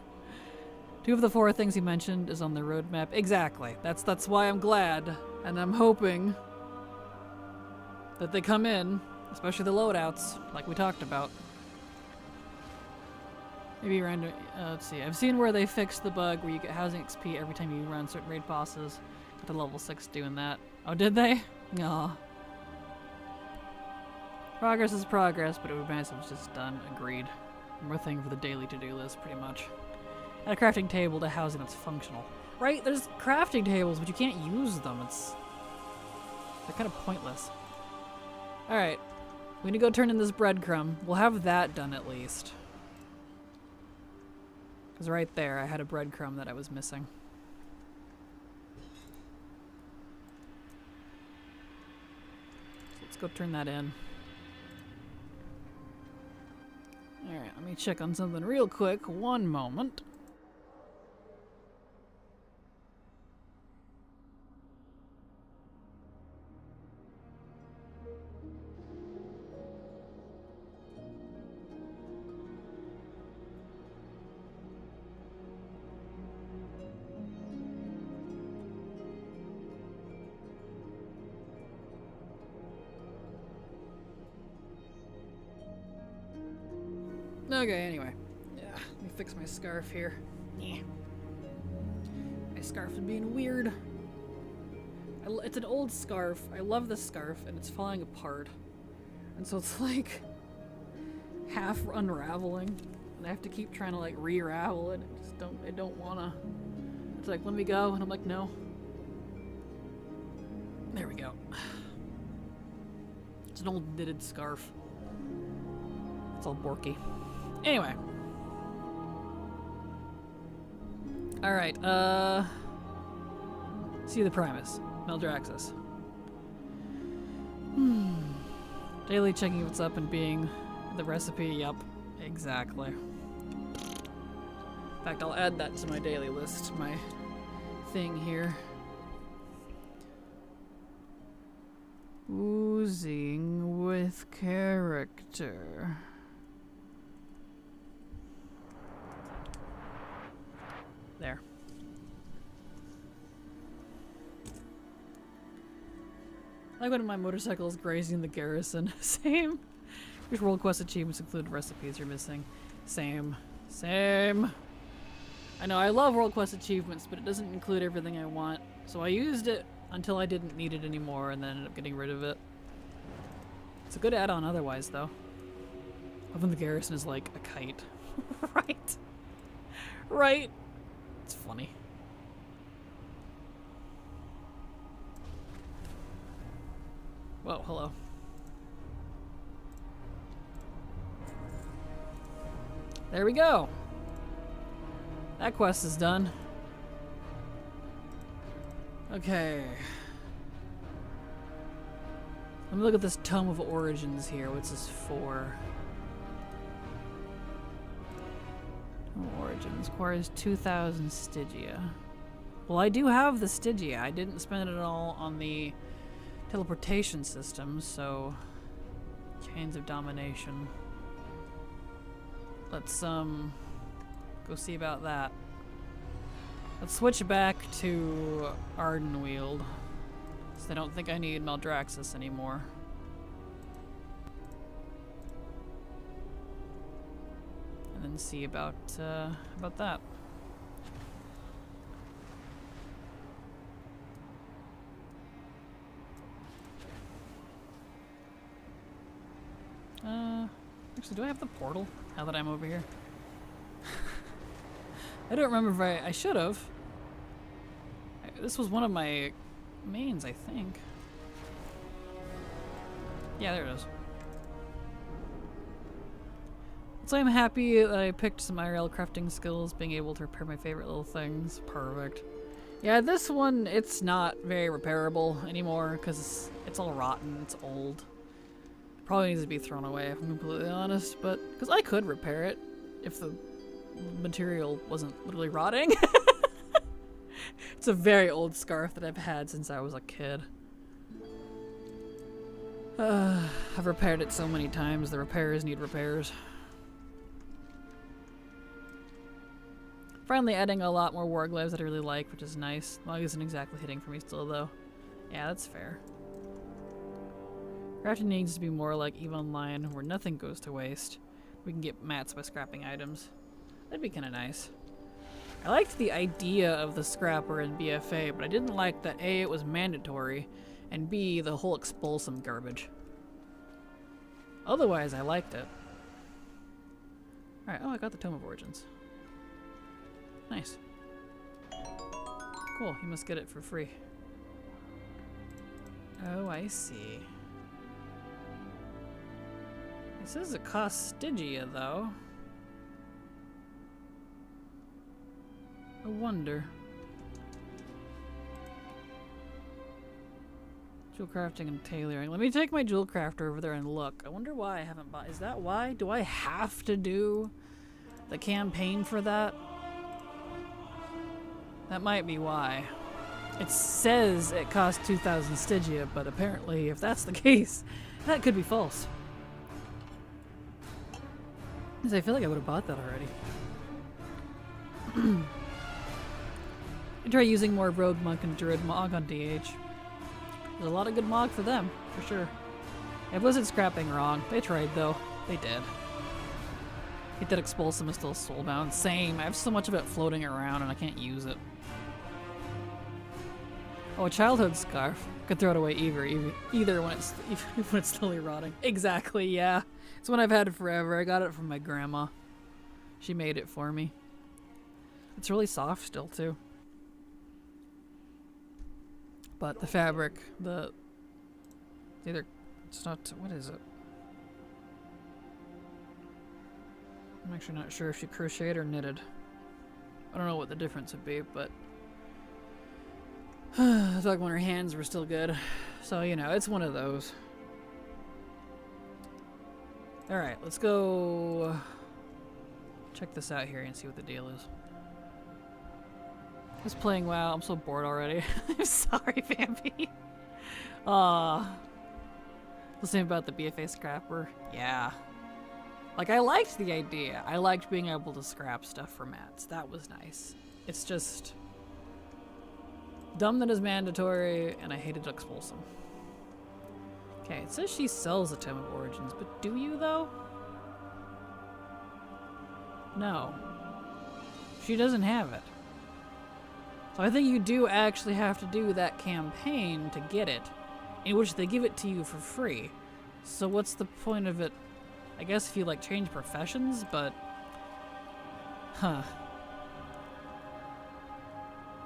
2 of the 4 things you mentioned is on the roadmap. Exactly. That's why I'm glad, and I'm hoping that they come in, especially the loadouts, like we talked about. Maybe random. Let's see. I've seen where they fixed the bug where you get housing XP every time you run certain raid bosses. Got to level 6 doing that. Oh, did they? Aw. Progress is progress, but it would be nice if it was just done. Agreed. More thing for the daily to-do list, pretty much. And a crafting table to housing that's functional. Right? There's crafting tables, but you can't use them. They're kind of pointless. Alright. We need to go turn in this breadcrumb. We'll have that done at least. Because right there, I had a breadcrumb that I was missing. So let's go turn that in. Alright, let me check on something real quick. One moment. Okay, anyway. Yeah, let me fix my scarf here. Yeah. My scarf is being weird. It's an old scarf. I love this scarf, and it's falling apart. And so it's like half unraveling. And I have to keep trying to like re-ravel it. I don't wanna. It's like, let me go, and I'm like, no. There we go. It's an old knitted scarf. It's all borky. Anyway. Alright, see the Primus. Meldraxxus. Daily checking what's up and being the recipe, yup. Exactly. In fact, I'll add that to my daily list, my thing here. Oozing with character. There. Like when my motorcycle is grazing the garrison. Same. Which world quest achievements include recipes you're missing. Same. Same. I know I love world quest achievements, but it doesn't include everything I want. So I used it until I didn't need it anymore and then ended up getting rid of it. It's a good add-on otherwise, though. When the garrison is like a kite. Right. Right. It's funny. Whoa, hello. There we go. That quest is done. Okay. Let me look at this Tome of Origins here. What's this for? Tome of Origins requires 2,000 Stygia. Well, I do have the Stygia. I didn't spend it all on the teleportation system, so Chains of Domination. Let's go see about that. Let's switch back to Ardenweald, so I don't think I need Maldraxxus anymore. And then see about that. Actually, do I have the portal now that I'm over here? I don't remember if I should have. This was one of my mains, I think. Yeah, there it is. So I'm happy that I picked some IRL crafting skills, being able to repair my favorite little things. Perfect. Yeah, this one, it's not very repairable anymore because it's all rotten, it's old. Probably needs to be thrown away if I'm completely honest, but because I could repair it if the material wasn't literally rotting. It's a very old scarf that I've had since I was a kid. I've repaired it so many times, the repairs need repairs. Finally adding a lot more war gloves that I really like, which is nice. Log isn't exactly hitting for me still though. Yeah, that's fair. Crafting needs to be more like EVE Online, where nothing goes to waste. We can get mats by scrapping items. That'd be kinda nice. I liked the idea of the scrapper in BFA, but I didn't like that A, it was mandatory, and B, the whole expulsum garbage. Otherwise, I liked it. Alright, oh, I got the Tome of Origins. Nice. Cool, you must get it for free. Oh, I see. It says it costs Stygia, though. I wonder. Jewel crafting and tailoring. Let me take my jewel crafter over there and look. I wonder why I haven't bought. Is that why? Do I have to do the campaign for that? That might be why. It says it costs 2,000 Stygia, but apparently, if that's the case, that could be false. I feel like I would have bought that already. I try using more Rogue Monk and Druid Mog on DH. There's a lot of good Mog for them, for sure. I wasn't scrapping wrong. They tried though. They did. Hate that Expulsum is still soulbound. Same. I have so much of it floating around and I can't use it. Oh, a childhood scarf. Could throw it away either when it's slowly rotting. Exactly, yeah. It's one I've had forever. I got it from my grandma. She made it for me. It's really soft still too. But the fabric, it's not, what is it? I'm actually not sure if she crocheted or knitted. I don't know what the difference would be, but I feel like when her hands were still good. So, you know, it's one of those. Alright, let's go check this out here and see what the deal is. I was playing WoW. I'm so bored already. I'm sorry, Bambi. Listening about the BFA scrapper. Yeah. Like, I liked the idea. I liked being able to scrap stuff for mats. That was nice. It's just dumb that is mandatory, and I hated Expulsum. Okay, it says she sells a Tome of Origins, but do you though? No. She doesn't have it. So I think you do actually have to do that campaign to get it, in which they give it to you for free. So what's the point of it? I guess if you like change professions, but... Huh.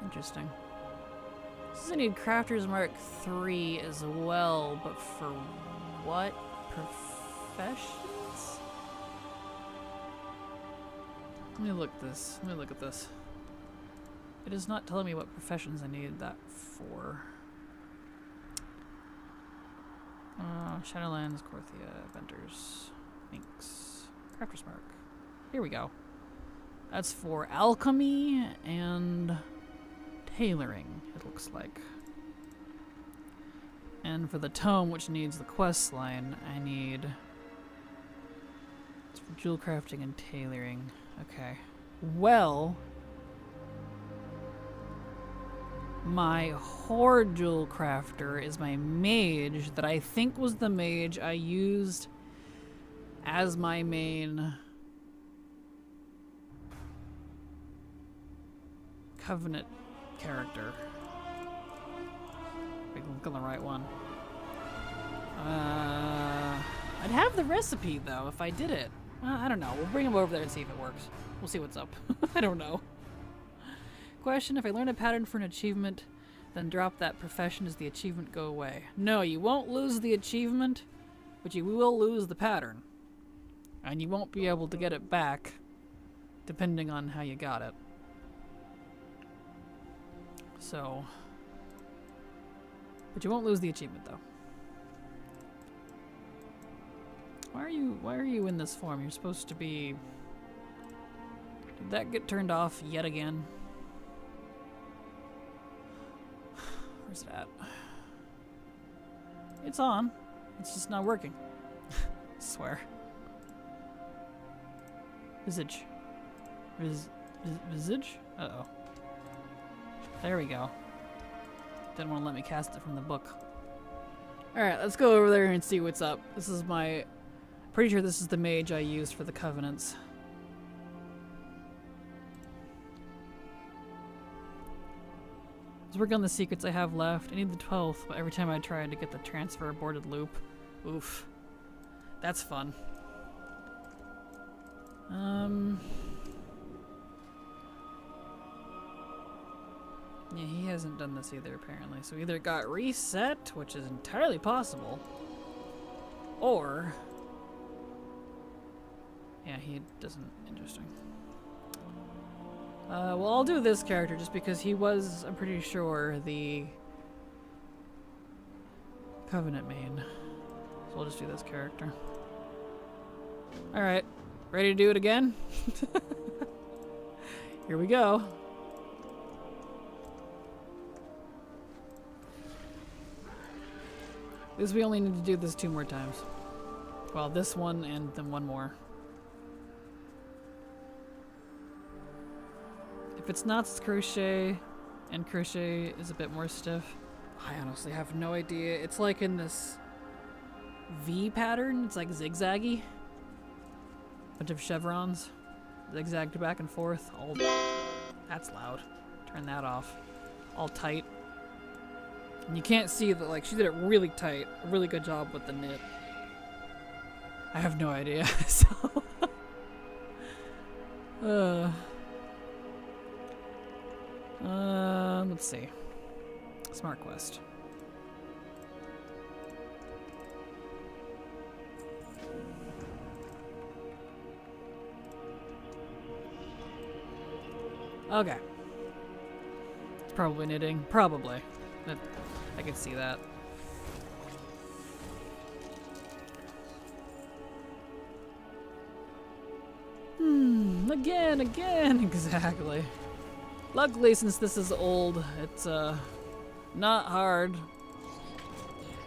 Interesting. Says I need Crafter's Mark 3 as well, but for what professions? Let me look at this. It is not telling me what professions I needed that for. Shadowlands, Corthia, Venters, Minx, Crafter's Mark. Here we go. That's for alchemy and tailoring, it looks like. And for the tome, which needs the quest line, I need... It's for jewel crafting and tailoring. Okay. Well... My Horde Jewel Crafter is my mage that I think was the mage I used as my main Covenant character. We can look on the right one. I'd have the recipe though if I did it. I don't know. We'll bring him over there and see if it works. We'll see what's up. I don't know. Question, if I learn a pattern for an achievement, then drop that profession, does the achievement go away? No, you won't lose the achievement, but you will lose the pattern. And you won't be able to get it back, depending on how you got it. So... But you won't lose the achievement, though. Why are you in this form? You're supposed to be... Did that get turned off yet again? Where's it at? It's on. It's just not working. I swear. Visage. Visage? Uh-oh. There we go. Didn't want to let me cast it from the book. Alright, let's go over there and see what's up. This is my... Pretty sure this is the mage I used for the Covenants. Let's work on the secrets I have left. I need the 12th, but every time I try to get the transfer aborted loop. Oof. That's fun. Yeah, he hasn't done this either, apparently. So either it got reset, which is entirely possible, or... Yeah, he doesn't... Interesting. Well, I'll do this character just because he was, I'm pretty sure, the Covenant main. So we'll just do this character. Alright, ready to do it again? Here we go. We only need to do this 2 more times. Well, this one and then 1 more. If it's not crochet, and crochet is a bit more stiff, I honestly have no idea. It's like in this V pattern. It's like zigzaggy. Bunch of chevrons, zigzagged back and forth. All that's loud. Turn that off. All tight. And you can't see that, like, she did it really tight. A really good job with the knit. I have no idea. So, let's see. Smart quest. Okay. It's probably knitting. Probably. I can see that. Again, exactly. Luckily, since this is old, it's not hard.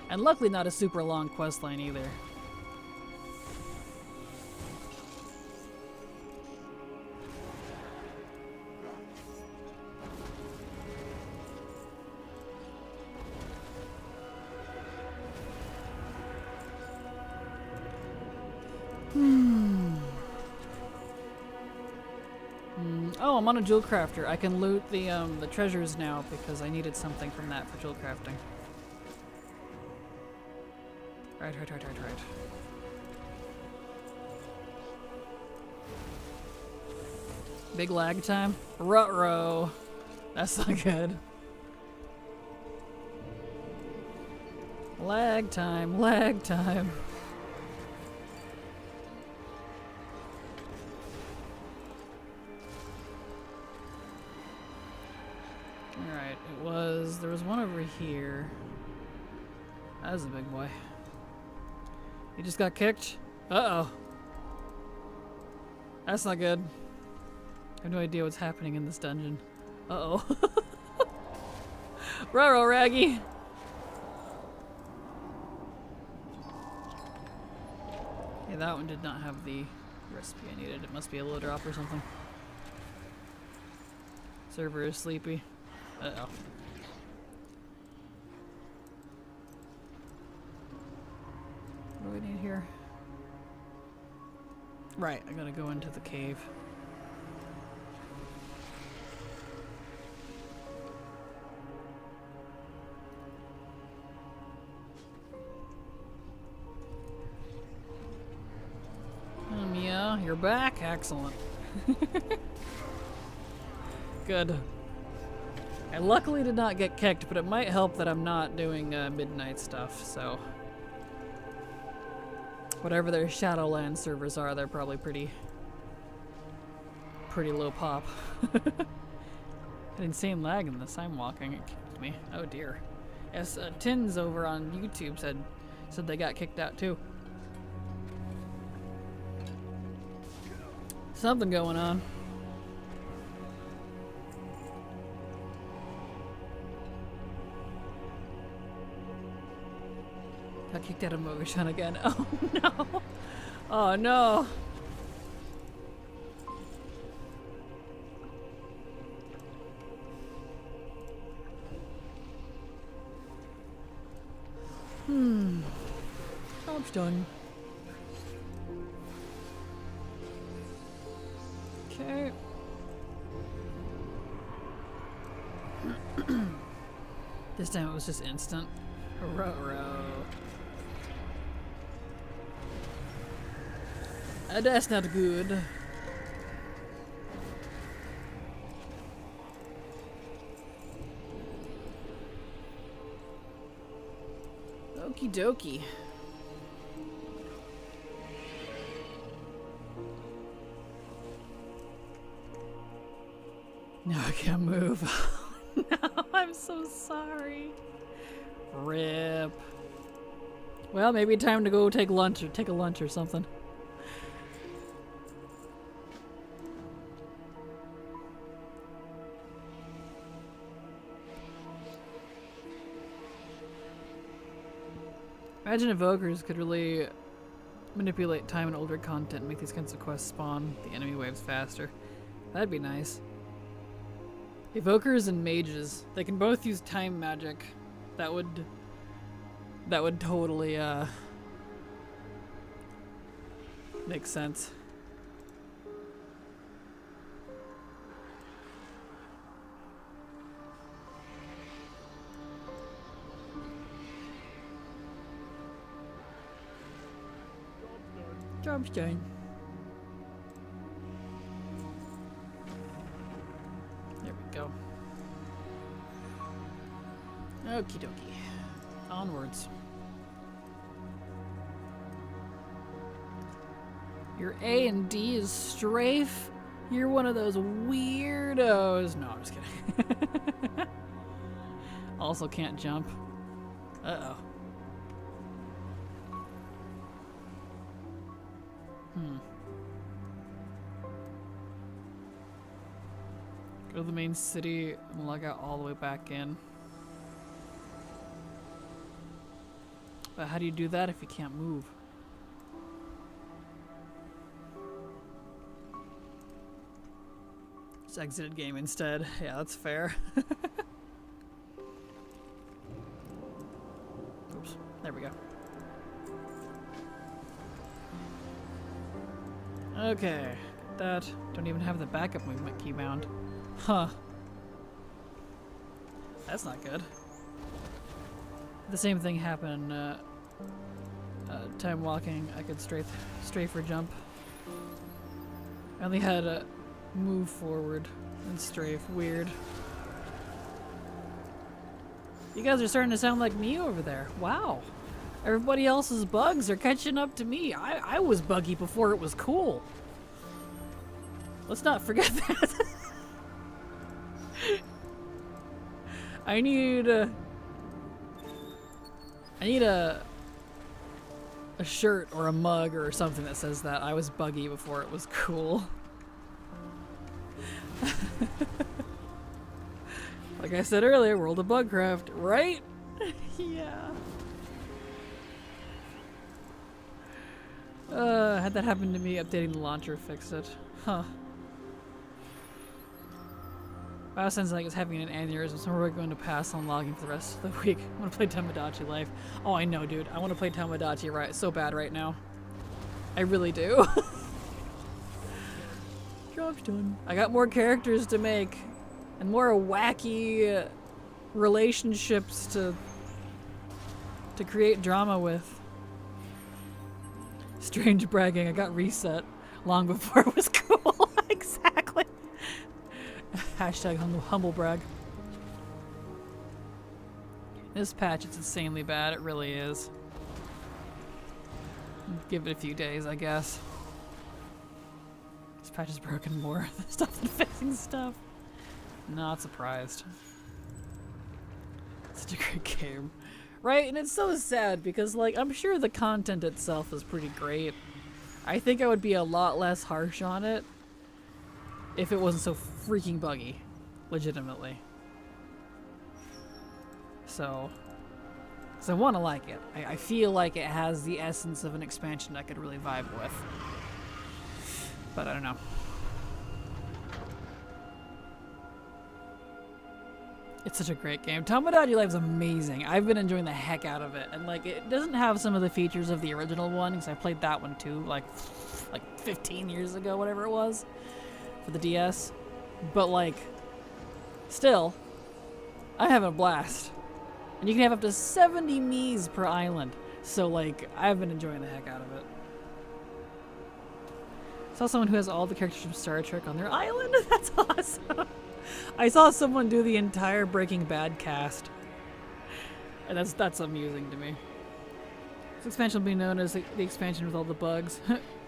And luckily not a super long quest line either. Oh, I'm on a jewel crafter. I can loot the treasures now because I needed something from that for jewel crafting. Right. Big lag time? Ruh-roh. That's not good. Lag time, lag time. Alright, there was one over here. That was a big boy. He just got kicked? Uh-oh. That's not good. I have no idea what's happening in this dungeon. Uh-oh. Ruh-roh, Raggy! Yeah, that one did not have the recipe I needed. It must be a low drop or something. Server is sleepy. Uh-oh. What do we need here? Right, I gotta go into the cave. Yeah, you're back? Excellent. Good. I luckily did not get kicked, but it might help that I'm not doing midnight stuff, so... Whatever their Shadowland servers are, they're probably pretty low pop. An insane lag in this. I'm walking. It kicked me. Oh dear. Yes, Tins over on YouTube said they got kicked out too. Something going on. Got kicked out of motion again. Oh no! Oh no! Job's done. Okay. This time it was just instant. Ruh-roh. That's not good. Okie dokie. No, I can't move. No, I'm so sorry. Rip. Well, maybe time to go take lunch or take a lunch or something. Imagine evokers could really manipulate time in older content and make these kinds of quests spawn the enemy waves faster. That'd be nice. Evokers and mages, they can both use time magic. That would totally make sense. Job's done. There we go. Okie dokie. Onwards. Your A and D is strafe? You're one of those weirdos. No, I'm just kidding. Also can't jump. Uh-oh. Go to the main city and log out all the way back in. But how do you do that if you can't move? Just exited game instead. Yeah, that's fair. Oops. There we go. Okay. That. Don't even have the backup movement key bound. Huh. That's not good. The same thing happened time walking. I could strafe or jump. I only had to move forward and strafe. Weird. You guys are starting to sound like me over there. Wow. Everybody else's bugs are catching up to me. I was buggy before it was cool. Let's not forget that. I need a shirt or a mug or something that says that I was buggy before it was cool. Like I said earlier, World of Warcraft, right? Yeah. Had that happen to me, updating the launcher fixed it. Huh. Wow, sounds like it's having an aneurysm, so we're going to pass on logging for the rest of the week. I want to play Tamagotchi Life. Oh, I know, dude. I want to play Tamagotchi right so bad right now. I really do. Job's done. I got more characters to make, and more wacky relationships to create drama with. Strange bragging. I got reset long before it was cool. Exactly. Hashtag humble brag. This patch, it's insanely bad. It really is. Give it a few days, I guess. This patch is broken more stuff than fixing stuff. Not surprised. Such a great game. Right? And it's so sad because, like, I'm sure the content itself is pretty great. I think I would be a lot less harsh on it if it wasn't so freaking buggy. Legitimately. So I want to like it. I feel like it has the essence of an expansion I could really vibe with. But I don't know. It's such a great game. Tamagotchi Life is amazing. I've been enjoying the heck out of it. And like, it doesn't have some of the features of the original one, because I played that one too, like 15 years ago, whatever it was, for the DS. But like, still, I'm having a blast. And you can have up to 70 Miis per island. So like, I've been enjoying the heck out of it. Saw someone who has all the characters from Star Trek on their island. That's awesome. I saw someone do the entire Breaking Bad cast. And that's amusing to me. This expansion will be known as the expansion with all the bugs.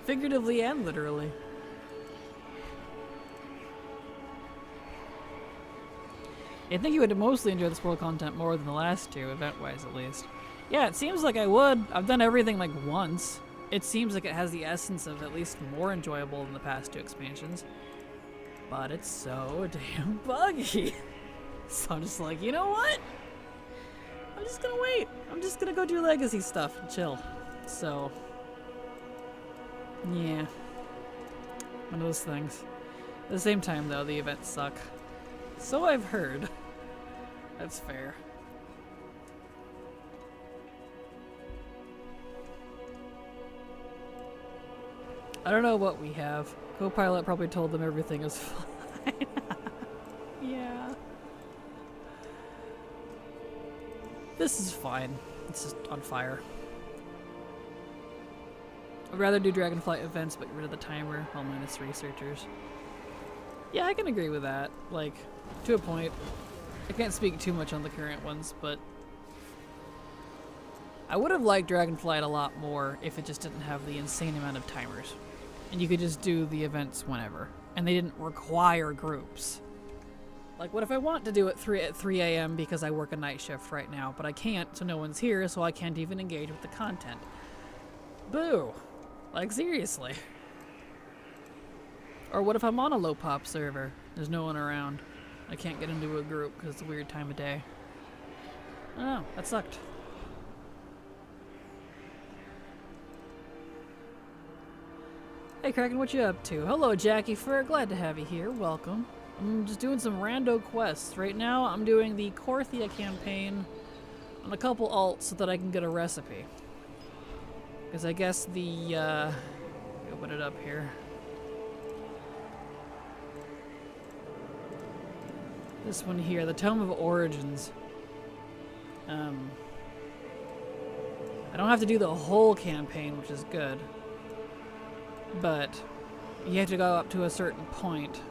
Figuratively and literally. I think you would mostly enjoy this world content more than the last two, event-wise at least. Yeah, it seems like I would. I've done everything like once. It seems like it has the essence of at least more enjoyable than the past two expansions. But it's so damn buggy. So I'm just like, you know what? I'm just gonna wait. I'm just gonna go do legacy stuff and chill. So, yeah. One of those things. At the same time though, the events suck. So I've heard. That's fair. I don't know what we have. Copilot probably told them everything is fine. Yeah. This is fine. It's just on fire. I'd rather do Dragonflight events but get rid of the timer while minus researchers. Yeah, I can agree with that. Like, to a point. I can't speak too much on the current ones, but I would have liked Dragonflight a lot more if it just didn't have the insane amount of timers. And you could just do the events whenever. And they didn't require groups. Like, what if I want to do it at 3 a.m. because I work a night shift right now, but I can't, so no one's here, so I can't even engage with the content. Boo! Like, seriously. Or what if I'm on a low pop server? There's no one around. I can't get into a group because it's a weird time of day. I don't know, that sucked. Hey Kraken, what you up to? Hello Jackie Fur, glad to have you here, welcome. I'm just doing some rando quests. Right now I'm doing the Korthia campaign on a couple alts so that I can get a recipe. Because I guess the, open it up here. This one here, the Tome of Origins. I don't have to do the whole campaign, which is good. But you have to go up to a certain point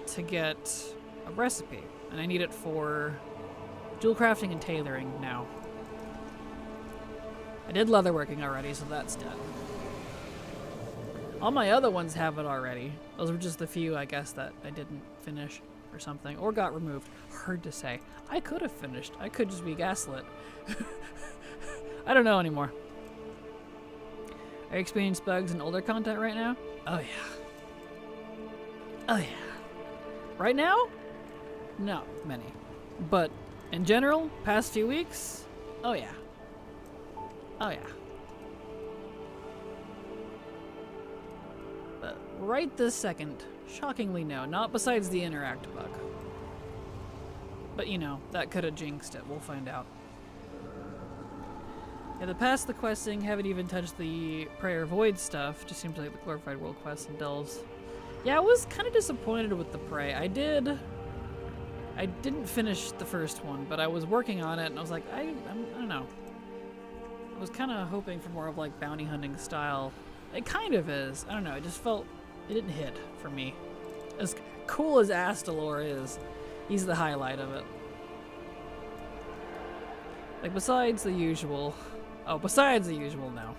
to get a recipe. And I need it for jewel crafting and tailoring now. I did leatherworking already, so that's done. All my other ones have it already. Those were just the few, I guess, that I didn't finish or something. Or got removed. Hard to say. I could have finished. I could just be gaslit. I don't know anymore. Are you experiencing bugs in older content right now? Oh yeah. Oh yeah. Right now? Not many. But in general, past few weeks? Oh yeah. Oh yeah. But right this second, shockingly no. Not besides the interact bug. But you know, that could have jinxed it. We'll find out. Yeah, the past the questing, haven't even touched the Prayer Void stuff. Just seems like the glorified world quests and delves. Yeah, I was kind of disappointed with the Prey. I didn't finish the first one, but I was working on it, and I was like, I don't know. I was kind of hoping for more of like bounty hunting style. It kind of is. I don't know. It just felt it didn't hit for me. As cool as Astalor is, he's the highlight of it. Like besides the usual. Oh, besides the usual now.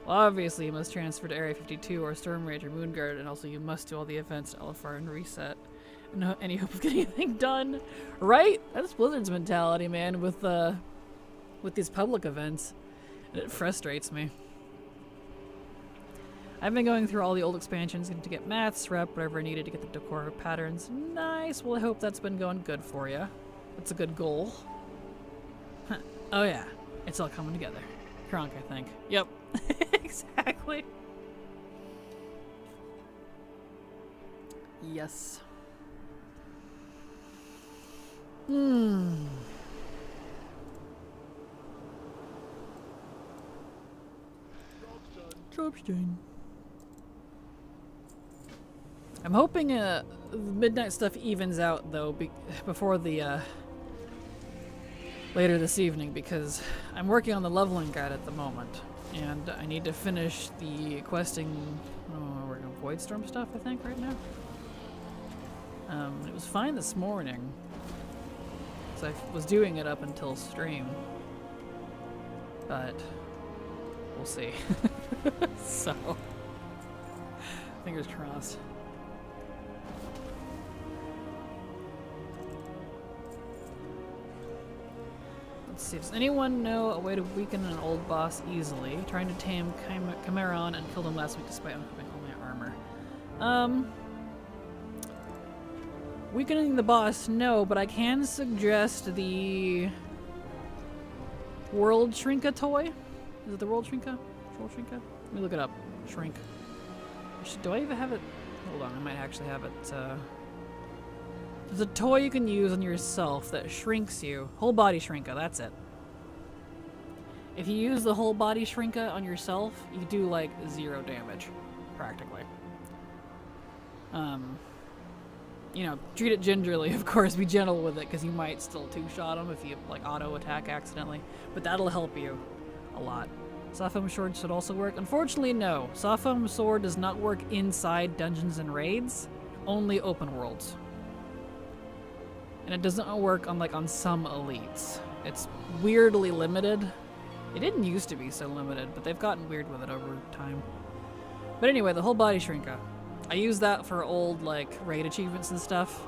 Well, obviously you must transfer to Area 52 or Storm Rage or Moonguard, and also you must do all the events to LFR and reset. No, any hope of getting anything done, right? That's Blizzard's mentality, man. With these public events, and it frustrates me. I've been going through all the old expansions to get maths, rep, whatever I needed to get the decor patterns. Nice. Well, I hope that's been going good for you. That's a good goal. Huh. Oh yeah, it's all coming together. Kronk, I think. Yep. Exactly. Yes. Dropstein. I'm hoping the midnight stuff evens out though before the later this evening, because I'm working on the leveling guide at the moment, and I need to finish the questing. Oh, we're gonna Voidstorm stuff, I think, right now. It was fine this morning, so I was doing it up until stream, but we'll see. So, fingers crossed. Let's see, does anyone know a way to weaken an old boss easily? Trying to tame Chimeron and killed him last week despite unequipping all my armor. Weakening the boss, no, but I can suggest the World Shrinka toy. Is it the World Shrinka? World Shrinka? Let me look it up. Shrink. Do I even have it? Hold on, I might actually have it. There's a toy you can use on yourself that shrinks you. Whole body shrinka, that's it. If you use the whole body shrinka on yourself, you do like 0 damage, practically. You know, treat it gingerly, of course. Be gentle with it, because you might still two-shot them if you like auto attack accidentally. But that'll help you a lot. Soft foam sword should also work. Unfortunately, no. Soft foam sword does not work inside dungeons and raids. Only open worlds. And it doesn't work on some elites. It's weirdly limited. It didn't used to be so limited, but they've gotten weird with it over time. But anyway, the whole body shrinka. I use that for old raid achievements and stuff.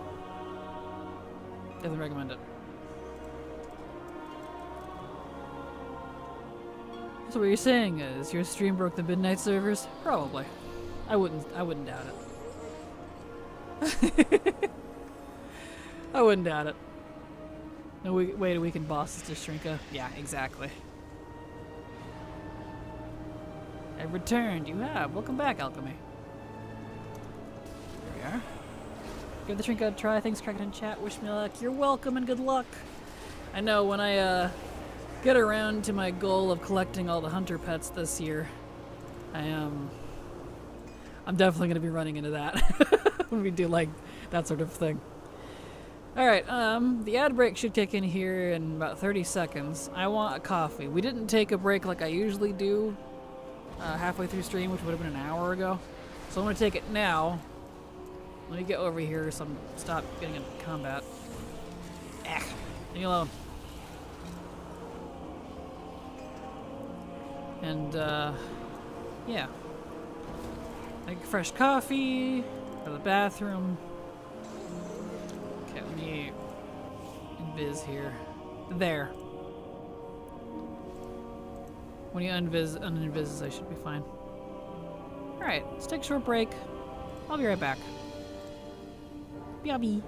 Doesn't recommend it. So what you're saying is your stream broke the midnight servers? Probably. I wouldn't doubt it. I wouldn't doubt it. No way to weaken bosses to Shrinka. Yeah, exactly. I've returned. You have. Welcome back, Alchemy. There we are. Give the Shrinka a try. Thanks, Kraken in chat. Wish me luck. You're welcome and good luck. I know when I get around to my goal of collecting all the hunter pets this year, I'm definitely going to be running into that when we do that sort of thing. Alright, the ad break should kick in here in about 30 seconds. I want a coffee. We didn't take a break like I usually do halfway through stream, which would have been an hour ago. So I'm gonna take it now. Let me get over here so I'm stop getting in combat. Leave me alone. And, yeah. Make fresh coffee, go to the bathroom. Okay, let me invis here. There. When you uninvis, I should be fine. Alright, let's take a short break. I'll be right back. BRB.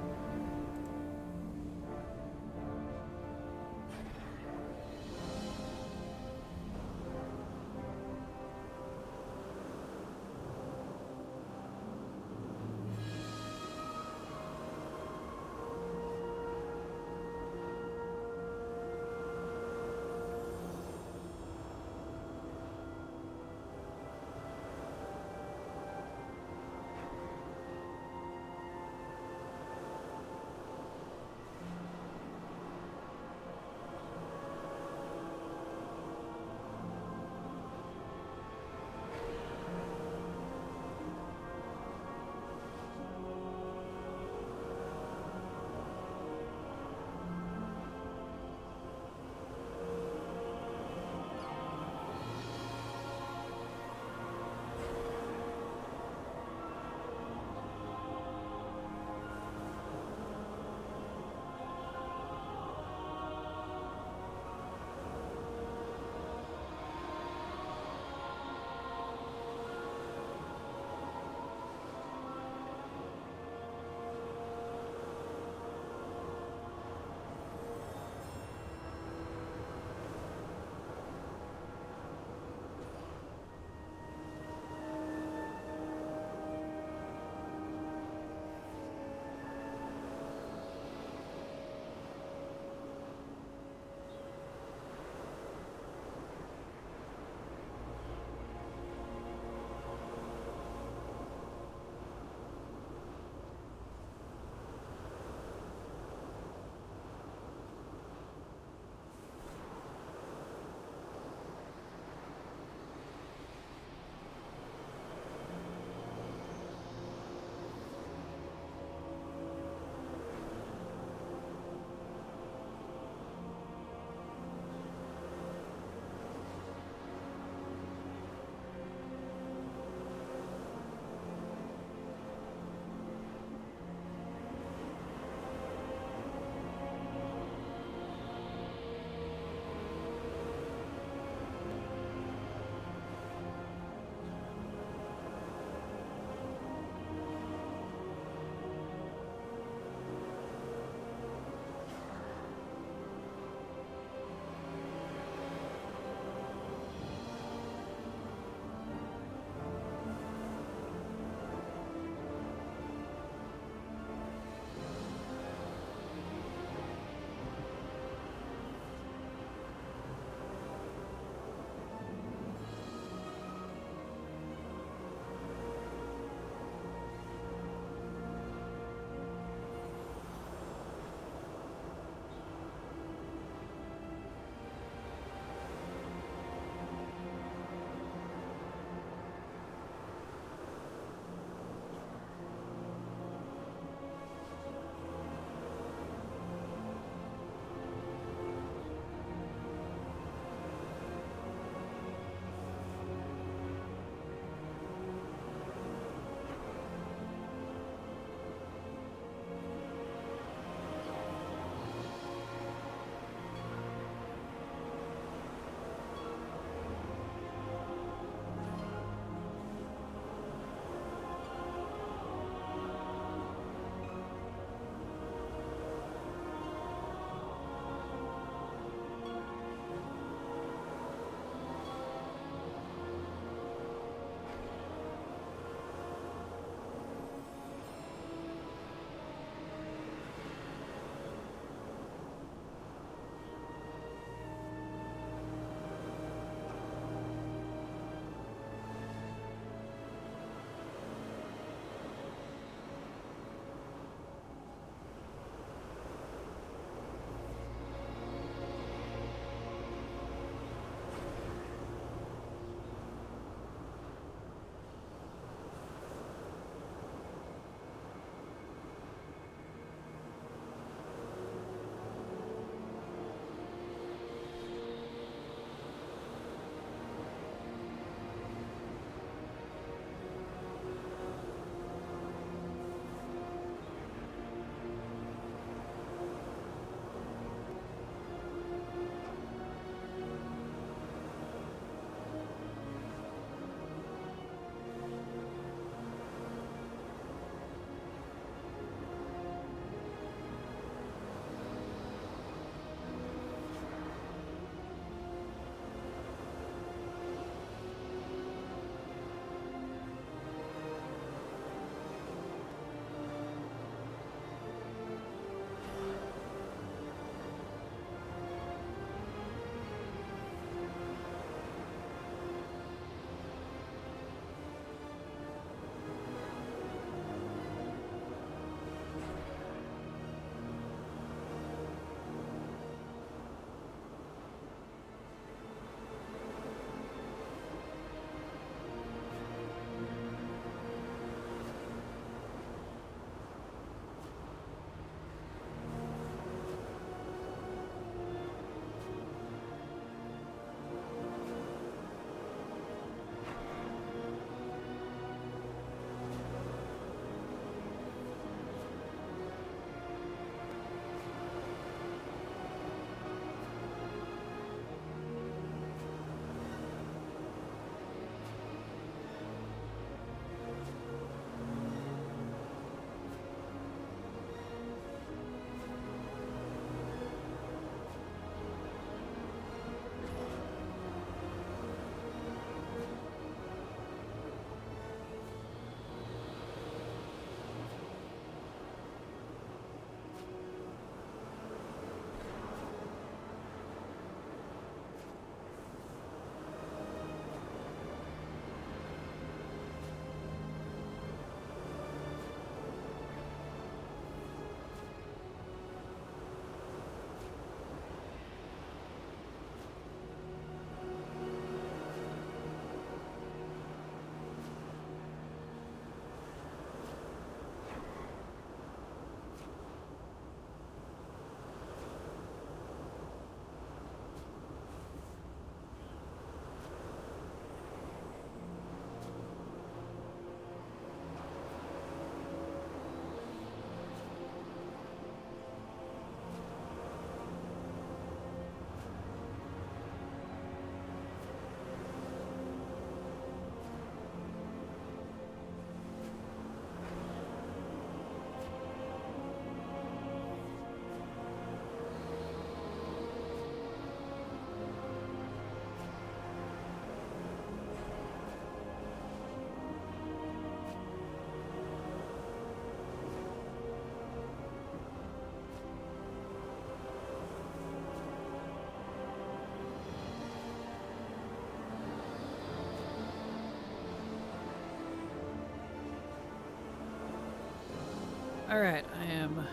Alright, I am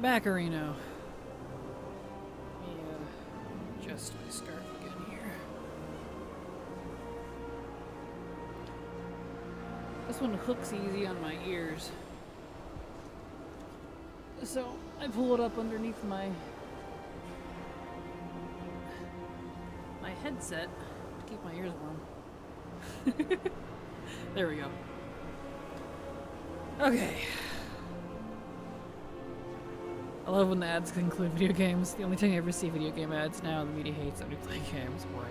back, Areno. Let me adjust my scarf again here. This one hooks easy on my ears. So I pull it up underneath my headset to keep my ears warm. There we go. Okay. I love when the ads conclude video games. The only time I ever see video game ads now, the media hates that we play games. Right.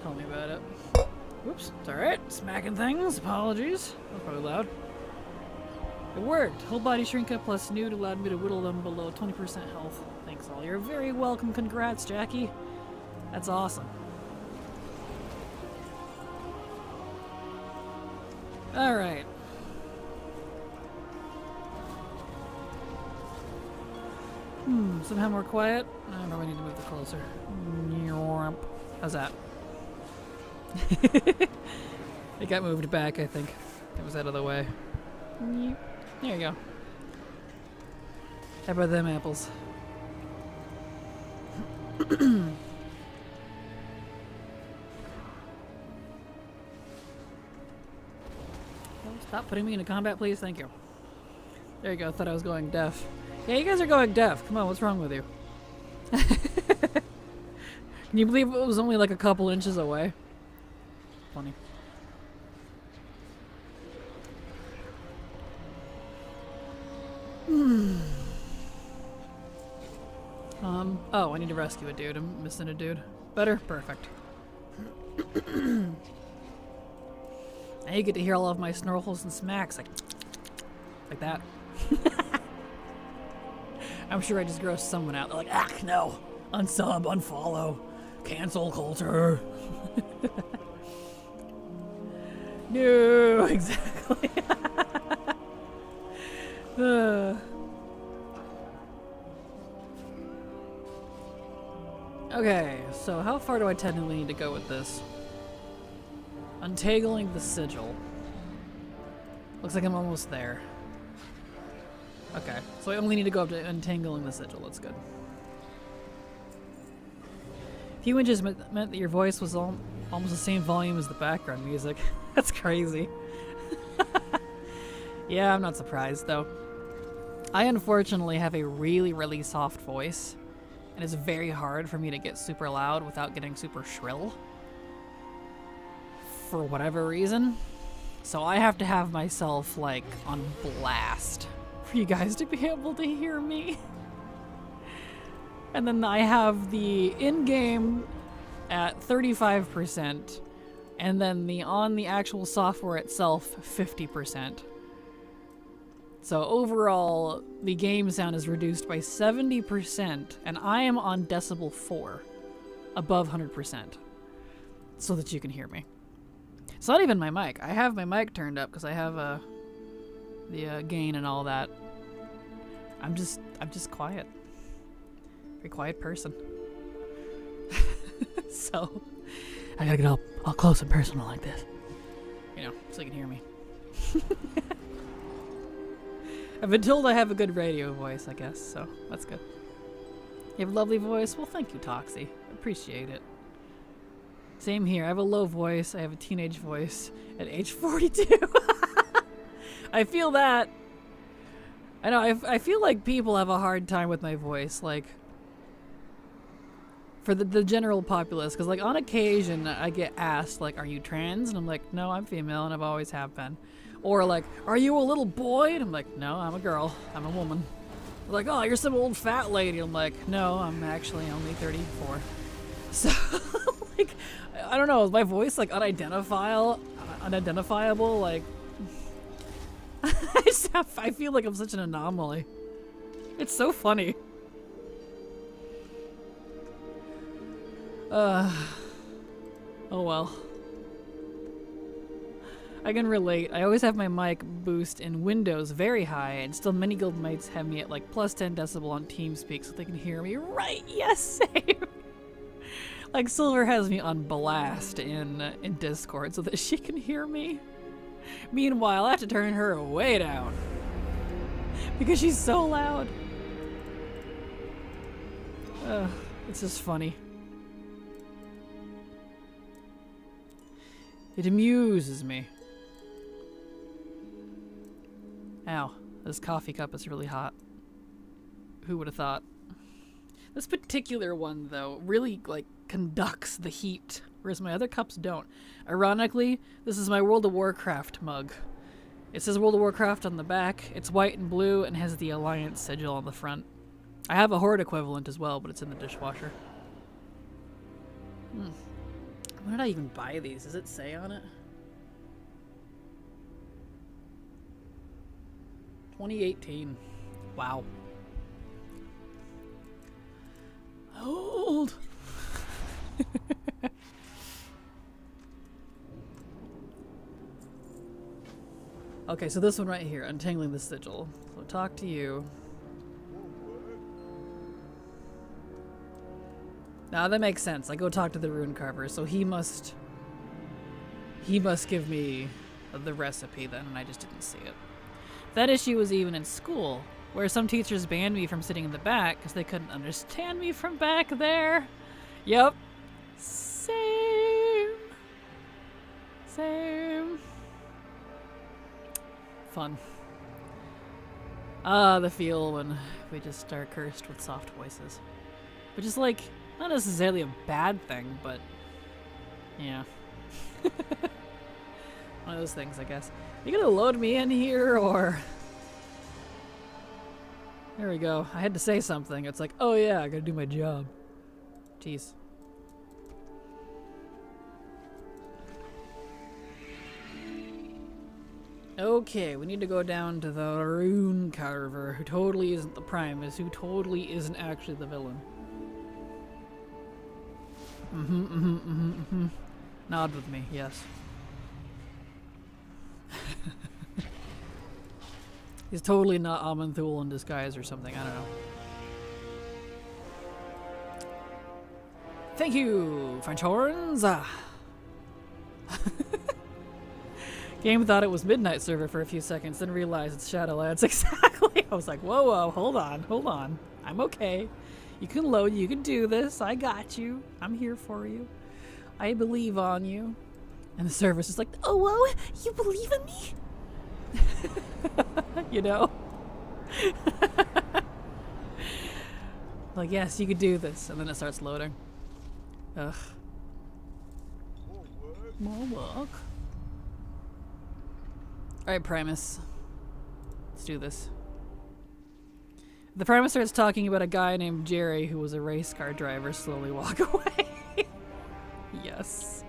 Tell me about it. Whoops. It's alright. Smacking things. Apologies. That was probably loud. It worked. Whole body shrink up plus nude allowed me to whittle them below 20% health. Thanks all. You're very welcome. Congrats, Jackie. That's awesome. Alright. Somehow more quiet. I probably need to move it closer. How's that? It got moved back, I think. It was out of the way. There you go. How about them apples? Stop putting me into combat, please. Thank you. There you go. Thought I was going deaf. Yeah, you guys are going deaf. Come on, what's wrong with you? Can you believe it was only like a couple inches away? Funny. Oh, I need to rescue a dude. I'm missing a dude. Better? Perfect. Now you get to hear all of my snarls and smacks like that. I'm sure I just grossed someone out. They're like, ah, no. Unsub, unfollow, cancel culture. No, exactly. Okay, so how far do I technically need to go with this? Untangling the sigil. Looks like I'm almost there. Okay, so I only need to go up to untangling the sigil. That's good. A few inches meant that your voice was almost the same volume as the background music. That's crazy. Yeah, I'm not surprised though. I unfortunately have a really, really soft voice, and it's very hard for me to get super loud without getting super shrill. For whatever reason. So I have to have myself like on blast for you guys to be able to hear me. And then I have the in-game at 35%, and then on the actual software itself, 50%. So overall, the game sound is reduced by 70%, and I am on decibel 4, above 100%, so that you can hear me. It's not even my mic. I have my mic turned up because I have the gain and all that. I'm just quiet. Very quiet person. So I gotta get all close and personal like this, you know, so you can hear me. I've been told I have a good radio voice, I guess, so that's good. You have a lovely voice? Well, thank you, Toxie. Appreciate it. Same here. I have a low voice. I have a teenage voice at age 42. I feel that. I know, I feel like people have a hard time with my voice, like, for the general populace, because, like, on occasion, I get asked, like, are you trans? And I'm like, no, I'm female, and I've always have been. Or, like, are you a little boy? And I'm like, no, I'm a girl. I'm a woman. They're like, oh, you're some old fat lady. I'm like, no, I'm actually only 34. So, like, I don't know, is my voice, like, unidentifiable? Like, I feel like I'm such an anomaly. It's so funny. Oh well. I can relate. I always have my mic boost in Windows very high, and still many guildmates have me at like plus 10 decibel on TeamSpeak so they can hear me. Right, yes, same. Like Silver has me on blast in Discord so that she can hear me. Meanwhile, I have to turn her way down. Because she's so loud. It's just funny. It amuses me. Ow, this coffee cup is really hot. Who would have thought? This particular one, though, really, like, conducts the heat, whereas my other cups don't. Ironically, this is my World of Warcraft mug. It says World of Warcraft on the back, it's white and blue, and has the Alliance sigil on the front. I have a Horde equivalent as well, but it's in the dishwasher. When did I even buy these? Does it say on it? 2018. Wow. Old. Okay, so this one right here, untangling the sigil. So talk to you. Now that makes sense. I go talk to the rune carver, so he must give me the recipe then, and I just didn't see it. That issue was even in school, where some teachers banned me from sitting in the back because they couldn't understand me from back there. Yep. Same. Fun. Ah, the feel when we just are cursed with soft voices. Which is like, not necessarily a bad thing, but yeah. One of those things, I guess. Are you gonna load me in here, or? There we go. I had to say something. It's like, oh yeah, I gotta do my job. Jeez. Okay, we need to go down to the rune carver, who totally isn't the Primus, who totally isn't actually the villain. Nod with me, yes. He's totally not Amanthul in disguise or something, I don't know. Thank you, French horns! Game thought it was Midnight Server for a few seconds, then realized it's Shadowlands. Exactly! I was like, whoa, hold on. I'm okay. You can load, you can do this, I got you. I'm here for you. I believe on you. And the service is like, oh, whoa, you believe in me? You know? Like, yes, you could do this. And then it starts loading. Ugh. More work. Alright, Primus. Let's do this. The Primus starts talking about a guy named Jerry who was a race car driver. Slowly walk away. Yes.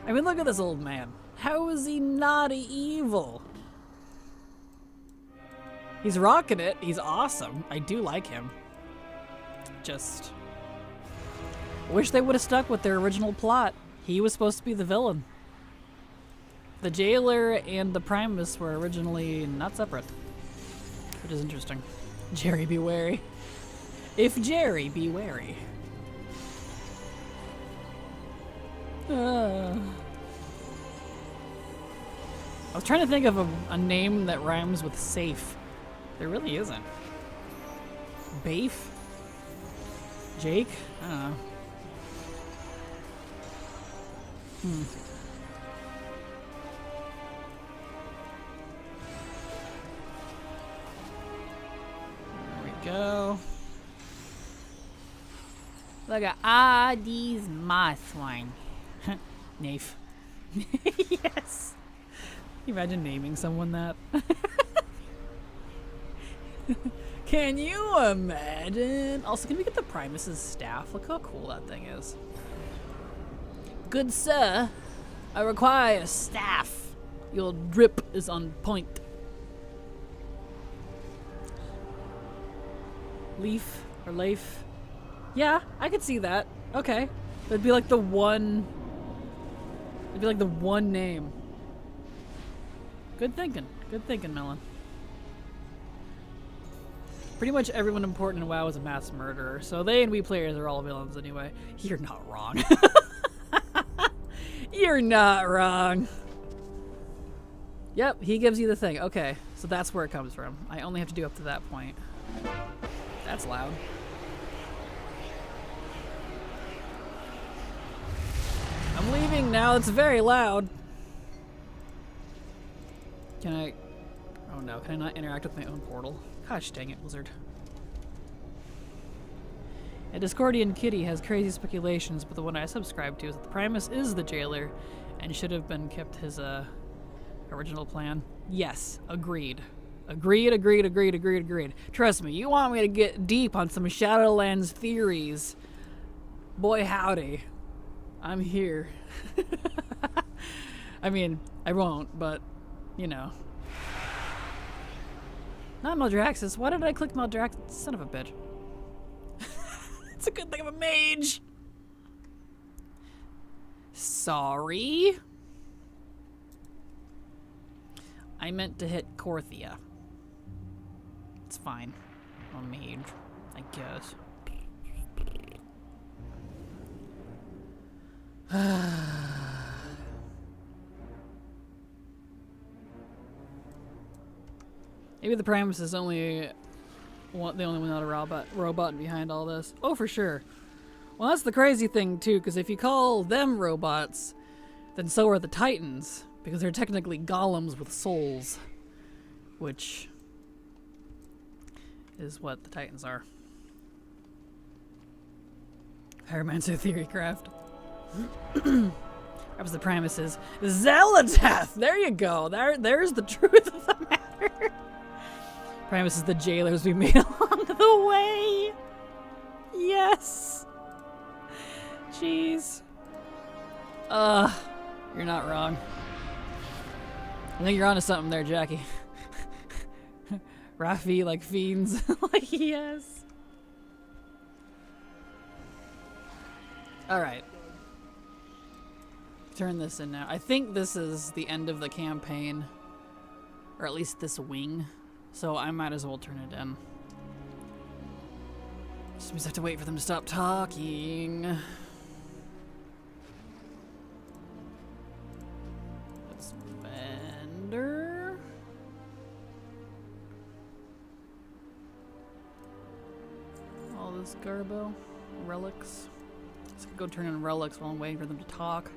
I mean, look at this old man. How is he not evil? He's rocking it. He's awesome. I do like him. Just wish they would have stuck with their original plot. He was supposed to be the villain. The jailer and the Primus were originally not separate, which is interesting. Jerry, be wary. If Jerry, be wary. I was trying to think of a name that rhymes with safe. There really isn't. Bafe? Jake? I don't know. There we go. Look at these my swine. Nafe. Yes. Can you imagine naming someone that? Can you imagine? Also, can we get the Primus's staff? Look how cool that thing is. Good sir, I require a staff. Your drip is on point. Leaf or Leif? Yeah, I could see that. Okay. It'd be like the one... It'd be like the one name. Good thinking. Good thinking, Melon. Pretty much everyone important in WoW is a mass murderer, so they and we players are all villains anyway. You're not wrong. You're not wrong. Yep, he gives you the thing. Okay, so that's where it comes from. I only have to do up to that point. That's loud. I'm leaving now. It's very loud. Can I... Oh no, can I not interact with my own portal? Gosh dang it, Blizzard. A Discordian kitty has crazy speculations, but the one I subscribe to is that the Primus is the jailer and should have been kept his original plan. Yes, agreed. Agreed. Trust me, you want me to get deep on some Shadowlands theories. Boy howdy. I'm here. I mean, I won't, but, you know. Not Maldraxxus. Why did I click Maldraxxus? Son of a bitch. It's a good thing I'm a mage. Sorry. I meant to hit Korthia. It's fine. I'm a mage, I guess. Maybe the Primus is only the only one not a robot behind all this. Oh, for sure. Well, that's the crazy thing too, because if you call them robots, then so are the Titans, because they're technically golems with souls, which is what the Titans are. Pyromancer Theorycraft. Perhaps the Primus is Zealoteth! There you go. There's the truth of the matter. Primus is the jailers we made along the way. Yes. Jeez. You're not wrong. I think you're onto something there, Jackie. Rafi like fiends. Like, yes. Alright. Turn this in now. I think this is the end of the campaign. Or at least this wing. So I might as well turn it in. Just means I have to wait for them to stop talking. Let's vendor. All this garbo. Relics. So I could go turn in relics while I'm waiting for them to talk.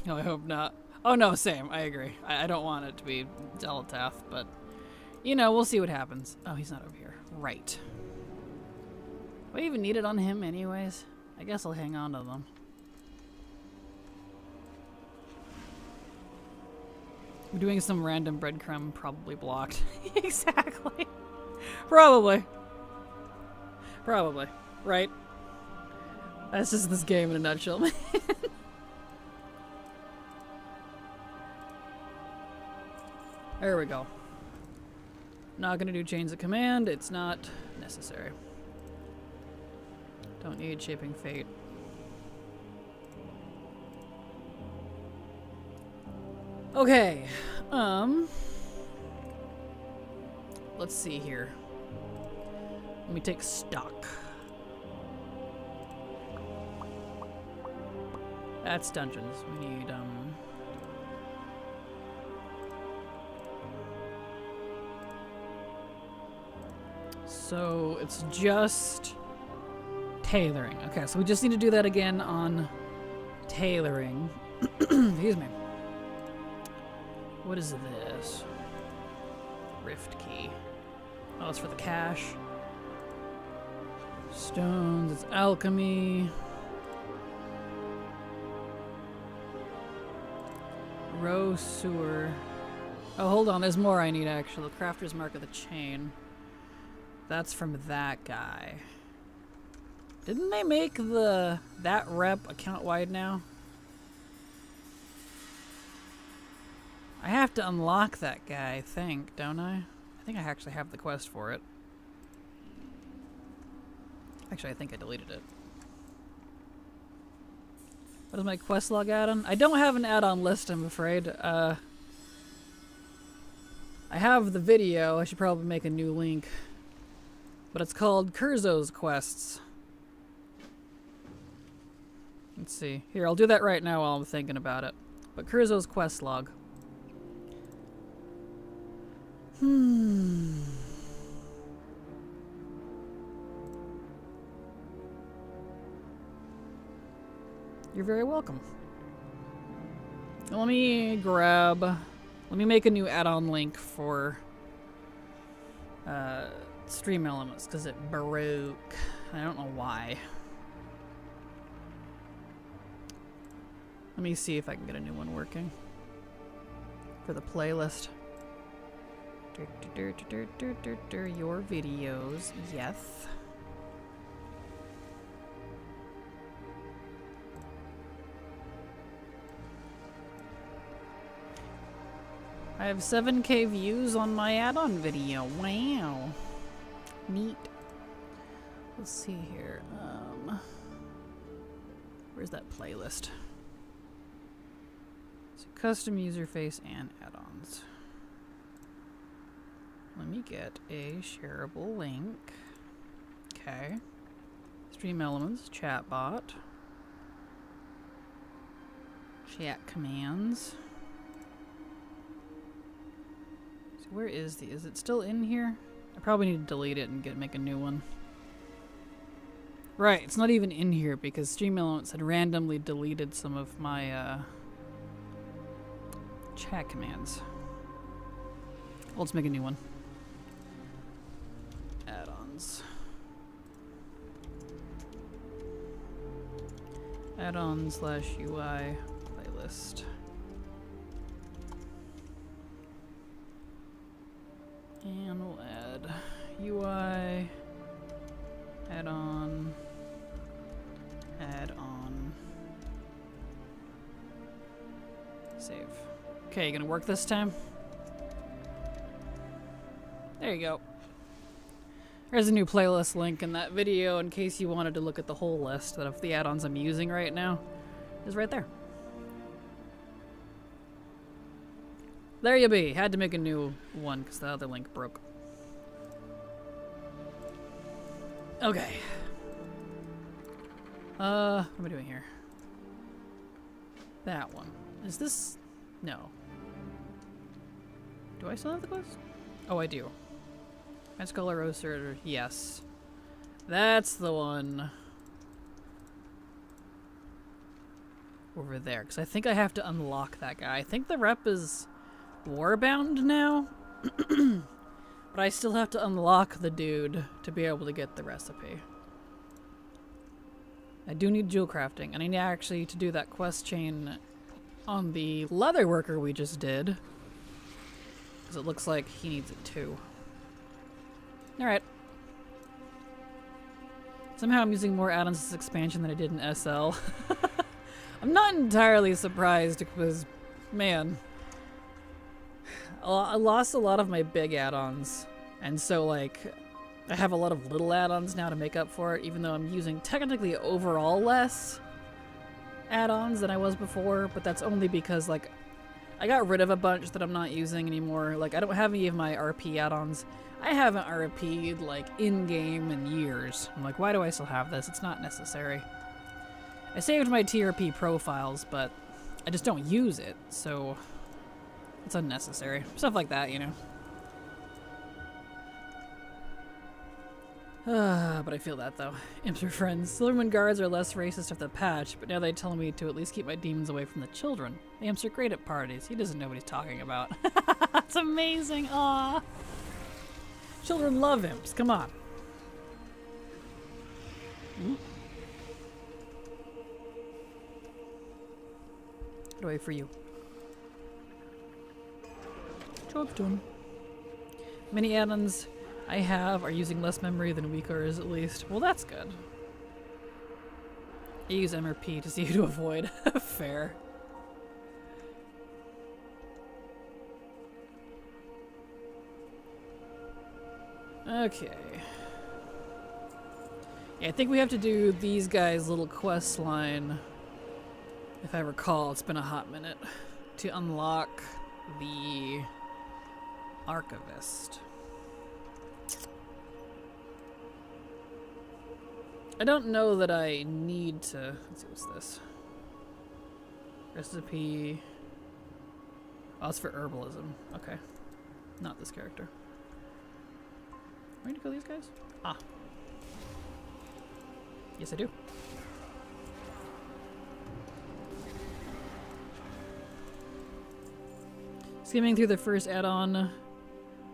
No, I hope not. Oh no, same. I agree. I don't want it to be Zealoteth, but you know, we'll see what happens. Oh, he's not over here. Right. Do I even need it on him anyways? I guess I'll hang on to them. I'm doing some random breadcrumb, probably blocked. Exactly. Probably. Right? That's just this game in a nutshell, man. There we go. Not gonna do chains of command. It's not necessary. Don't need shaping fate. Okay. Let's see here. Let me take stock. That's dungeons. We need so it's just tailoring. Okay, so we just need to do that again on tailoring. Excuse me. What is this? Rift key. Oh, it's for the cache. Stones, it's alchemy. Row sewer. Oh, hold on, there's more I need actually. The crafter's mark of the chain. That's from that guy. Didn't they make that rep account wide now? I have to unlock that guy, I think, don't I? I think I actually have the quest for it. Actually, I think I deleted it. What is my quest log add-on? I don't have an add-on list, I'm afraid. I have the video. I should probably make a new link. But it's called Curzo's Quests. Let's see. Here, I'll do that right now while I'm thinking about it. But Curzo's quest log. You're very welcome. Let me make a new add-on link for Stream Elements because it broke. I don't know why. Let me see if I can get a new one working for the playlist. Your videos, yes. I have 7K views on my add-on video. Wow. Neat. Let's see here. Where's that playlist? So custom user face and add-ons. Let me get a shareable link. Okay. Stream Elements, chatbot. Chat commands. So where is it still in here? I probably need to delete it and make a new one. Right, it's not even in here because Stream Elements had randomly deleted some of my chat commands. Well, let's make a new one. Add-ons. Add-on/UI playlist. And we'll add UI, add-on, add-on. Save. Okay, you gonna work this time? There you go. There's a new playlist link in that video in case you wanted to look at the whole list of the add-ons I'm using right now. Is right there. There you be. Had to make a new one because the other link broke. Okay. What am I doing here? That one. Is this... No. Do I still have the quest? Oh, I do. Magic Color Roaster, yes. That's the one. Over there, because I think I have to unlock that guy. I think the rep is warbound now. But I still have to unlock the dude to be able to get the recipe. I do need jewel crafting, and I need actually to do that quest chain on the leather worker we just did. Because it looks like he needs it too. Alright. Somehow I'm using more add-ons this expansion than I did in SL. I'm not entirely surprised because, man, I lost a lot of my big add-ons. And so, like, I have a lot of little add-ons now to make up for it, even though I'm using technically overall less add-ons than I was before. But that's only because, like, I got rid of a bunch that I'm not using anymore. Like, I don't have any of my RP add-ons. I haven't RP'd, like, in-game in years. I'm like, why do I still have this? It's not necessary. I saved my TRP profiles, but I just don't use it, so it's unnecessary. Stuff like that, you know. But I feel that, though. Imps are friends. Silverman guards are less racist after the patch, but now they tell me to at least keep my demons away from the children. The imps are great at parties. He doesn't know what he's talking about. That's amazing. Aww. Children love imps. Come on. Get away for you. Job done. Many add-ons I have are using less memory than weakers, at least. Well, that's good. I use MRP to see who to avoid. Fair. Okay. Yeah, I think we have to do these guys' little quest line. If I recall, it's been a hot minute. To unlock the Archivist. I don't know that I need to... Let's see, what's this? Recipe... Oh, it's for herbalism. Okay. Not this character. Where to kill these guys? Ah. Yes, I do. Skimming through the first add-on,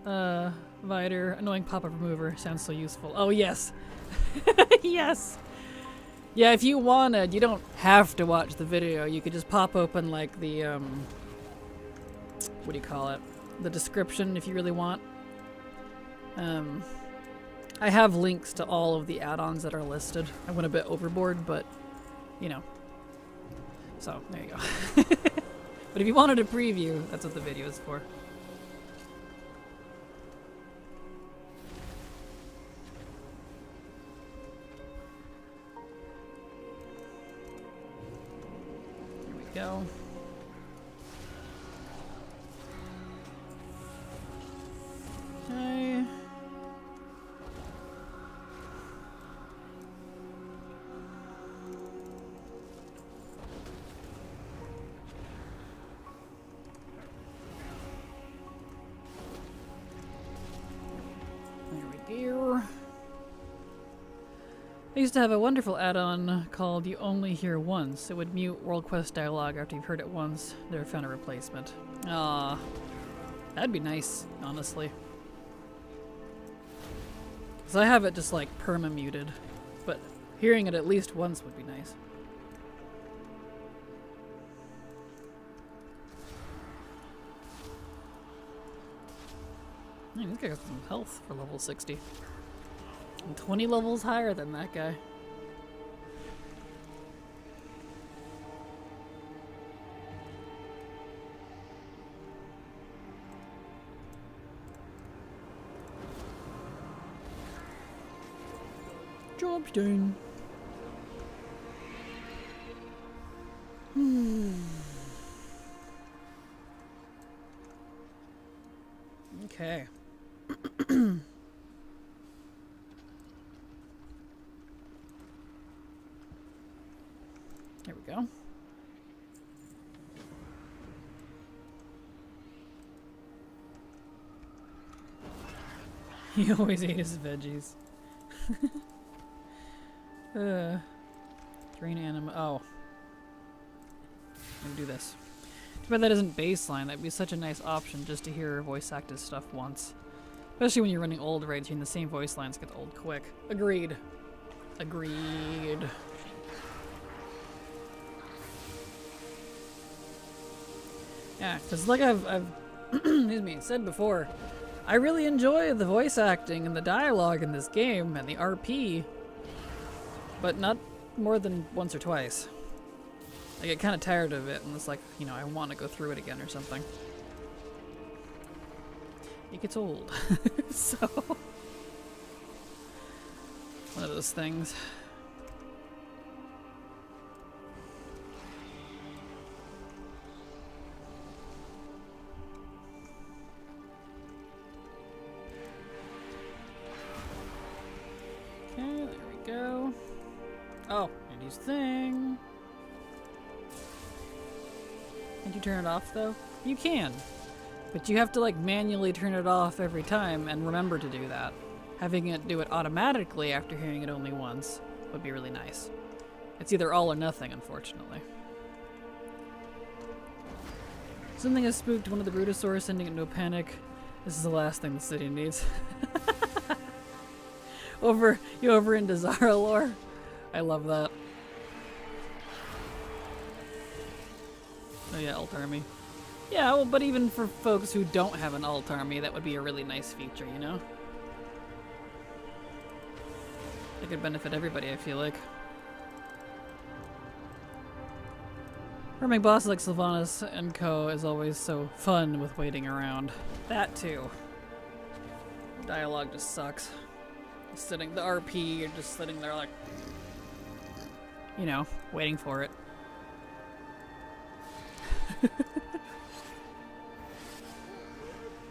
Vider, annoying pop-up remover. Sounds so useful. Oh, yes. Yes. Yeah, if you wanted, you don't have to watch the video. You could just pop open, like, the, what do you call it? The description, if you really want. I have links to all of the add-ons that are listed. I went a bit overboard, but, you know. So, there you go. But if you wanted a preview, that's what the video is for. Here we go. Okay. I used to have a wonderful add-on called You Only Hear Once. It would mute World Quest dialogue after you've heard it once. Never found a replacement. Ah, that'd be nice, honestly. Because I have it just like perma-muted, but hearing it at least once would be nice. Man, this guy got some health for level 60. I'm 20 levels higher than that guy. Job's done. Okay. There we go. He always ate his veggies. Drain anima. Oh. I'm gonna do this. Too bad that isn't baseline. That'd be such a nice option just to hear voice acted stuff once. Especially when you're running old raids, hearing the same voice lines gets old quick. Agreed. Agreed. Yeah, because like I've excuse me, said before, I really enjoy the voice acting and the dialogue in this game and the RP, but not more than once or twice. I get kind of tired of it and it's like, you know, I want to go through it again or something. It gets old. So, one of those things. Go. Oh, and use thing. Can't you turn it off though? You can, but you have to like manually turn it off every time and remember to do that. Having it do it automatically after hearing it only once would be really nice. It's either all or nothing, unfortunately. Something has spooked one of the Brutosaurs, sending it into a panic. This is the last thing the city needs. Over into Zara lore. I love that. Oh yeah, alt army. Yeah, well, but even for folks who don't have an alt army, that would be a really nice feature, you know? It could benefit everybody, I feel like. Farming bosses like Sylvanas and co is always so fun with waiting around. That too. Dialogue just sucks. Sitting the RP, you're just sitting there like, you know, waiting for it.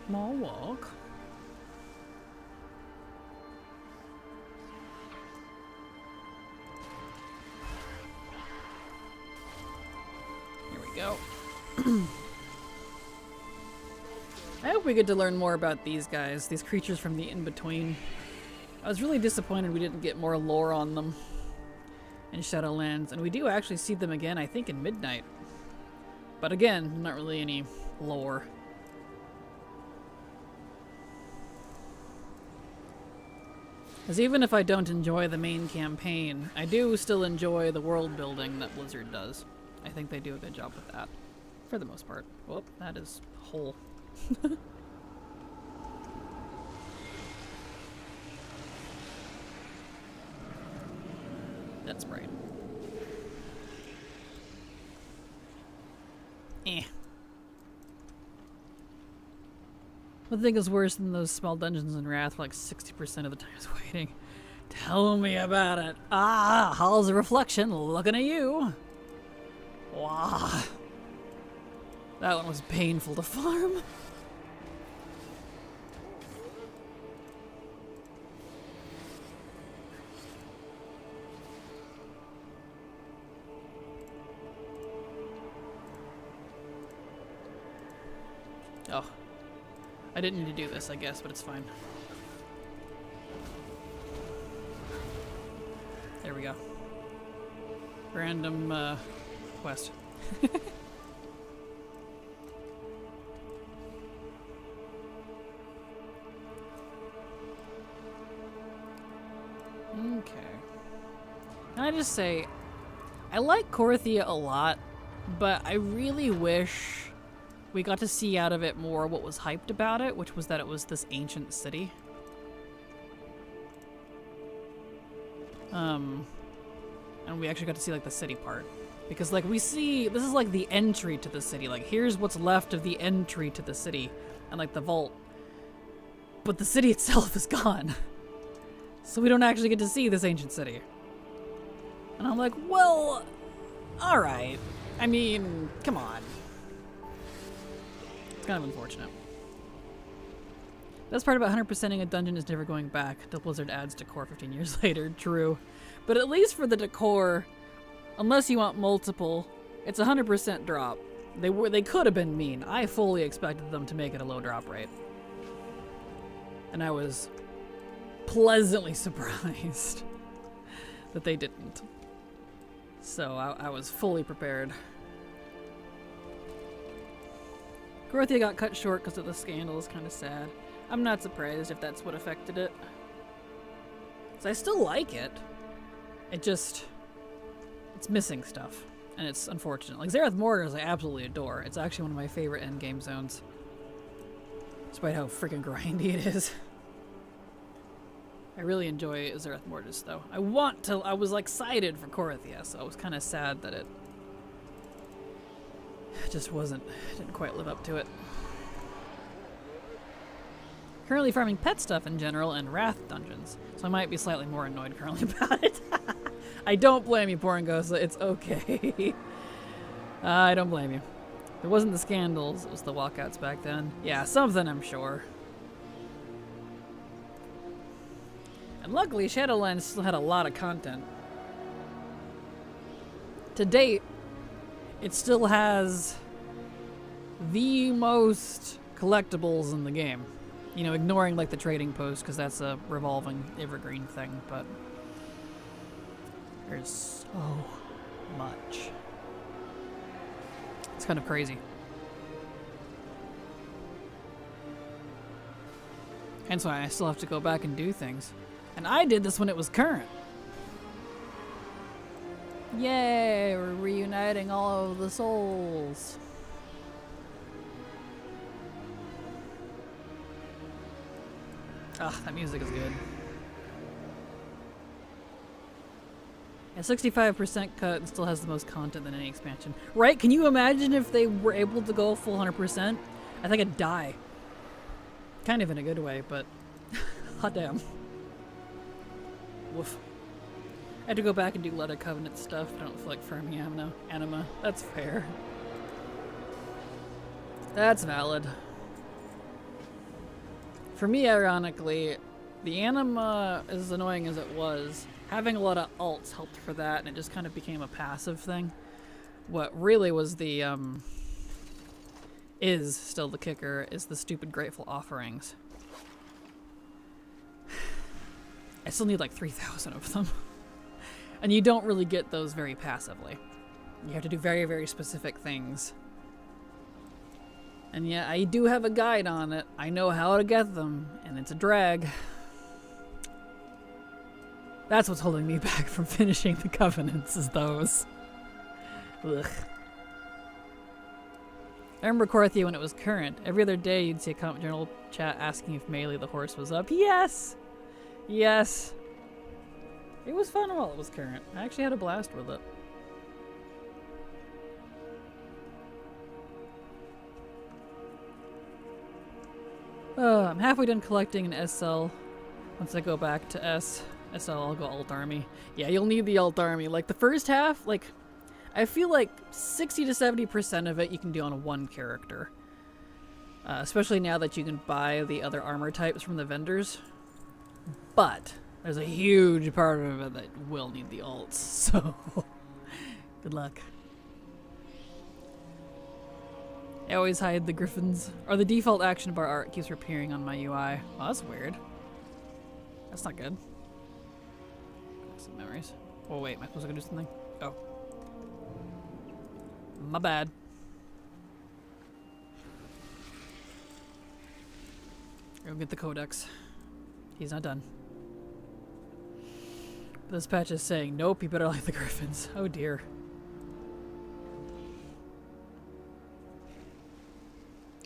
Small walk. go. I hope we get to learn more about these guys, these creatures from the in-between. I was really disappointed we didn't get more lore on them in Shadowlands, and we do actually see them again, I think, in Midnight. But again, not really any lore. Because even if I don't enjoy the main campaign, I do still enjoy the world building that Blizzard does. I think they do a good job with that, for the most part. Whoop, that is a hole. That's bright. What thing is worse than those small dungeons in Wrath for like 60% of the time is waiting? Tell me about it. Ah, Halls of Reflection, looking at you. Wow. That one was painful to farm. Oh. I didn't need to do this, I guess, but it's fine. There we go. Random, quest. Okay. Can I just say, I like Korthia a lot, but I really wish we got to see out of it more what was hyped about it, which was that it was this ancient city. And we actually got to see like the city part. Because like we see, this is like the entry to the city. Like here's what's left of the entry to the city and like the vault. But the city itself is gone. So we don't actually get to see this ancient city. And I'm like, well, alright. I mean, come on. It's kind of unfortunate. Best part about 100%ing a dungeon is never going back until Blizzard adds decor 15 years later. True. But at least for the decor, unless you want multiple, it's 100% drop. They could have been mean. I fully expected them to make it a low drop rate. And I was pleasantly surprised that they didn't. So I was fully prepared. Korthia got cut short because of the scandal is kind of sad. I'm not surprised if that's what affected it. So I still like it. It's missing stuff. And it's unfortunate. Like Zerath Morgars I absolutely adore. It's actually one of my favorite endgame zones. Despite how freaking grindy it is. I really enjoy Zerath Mortis though. I was excited for Korthia, so I was kind of sad that it just didn't quite live up to it. Currently farming pet stuff in general and Wrath dungeons, so I might be slightly more annoyed currently about it. I don't blame you, Porangosa, it's okay. I don't blame you. It wasn't the scandals, it was the walkouts back then. Yeah, something I'm sure. And luckily, Shadowlands still had a lot of content. To date, it still has the most collectibles in the game. You know, ignoring like the trading post because that's a revolving evergreen thing, but there's so much. It's kind of crazy. Hence why I still have to go back and do things. And I did this when it was current. Yay, we're reuniting all of the souls. Ah, that music is good. Yeah, 65% cut and still has the most content than any expansion. Right? Can you imagine if they were able to go full 100%? I think I'd die. Kind of in a good way, but hot damn. Woof. I had to go back and do Letter Covenant stuff. I don't feel like farming anima. That's fair. That's valid. For me, ironically, the anima, as annoying as it was, having a lot of alts helped for that, and it just kind of became a passive thing. What really was the, is still the kicker, is the stupid grateful offerings. I still need like 3,000 of them. And you don't really get those very passively. You have to do very, very specific things. And yeah, I do have a guide on it. I know how to get them, and it's a drag. That's what's holding me back from finishing the covenants, is those. Ugh. I remember Korthia when it was current. Every other day you'd see a comment journal chat asking if Melee the horse was up. Yes! Yes! It was fun while it was current. I actually had a blast with it. I'm halfway done collecting an SL. Once I go back to SL, I'll go alt army. Yeah, you'll need the alt army. Like the first half, like I feel like 60 to 70% of it you can do on one character. Especially now that you can buy the other armor types from the vendors. But there's a huge part of it that will need the alts, so good luck. I always hide the griffins. Or the default action bar art keeps appearing on my UI. Oh, that's weird. That's not good. Some memories. Oh wait, am I supposed to go do something? Oh. My bad. Go get the codex. He's not done. This patch is saying, nope, you better like the griffins. Oh dear.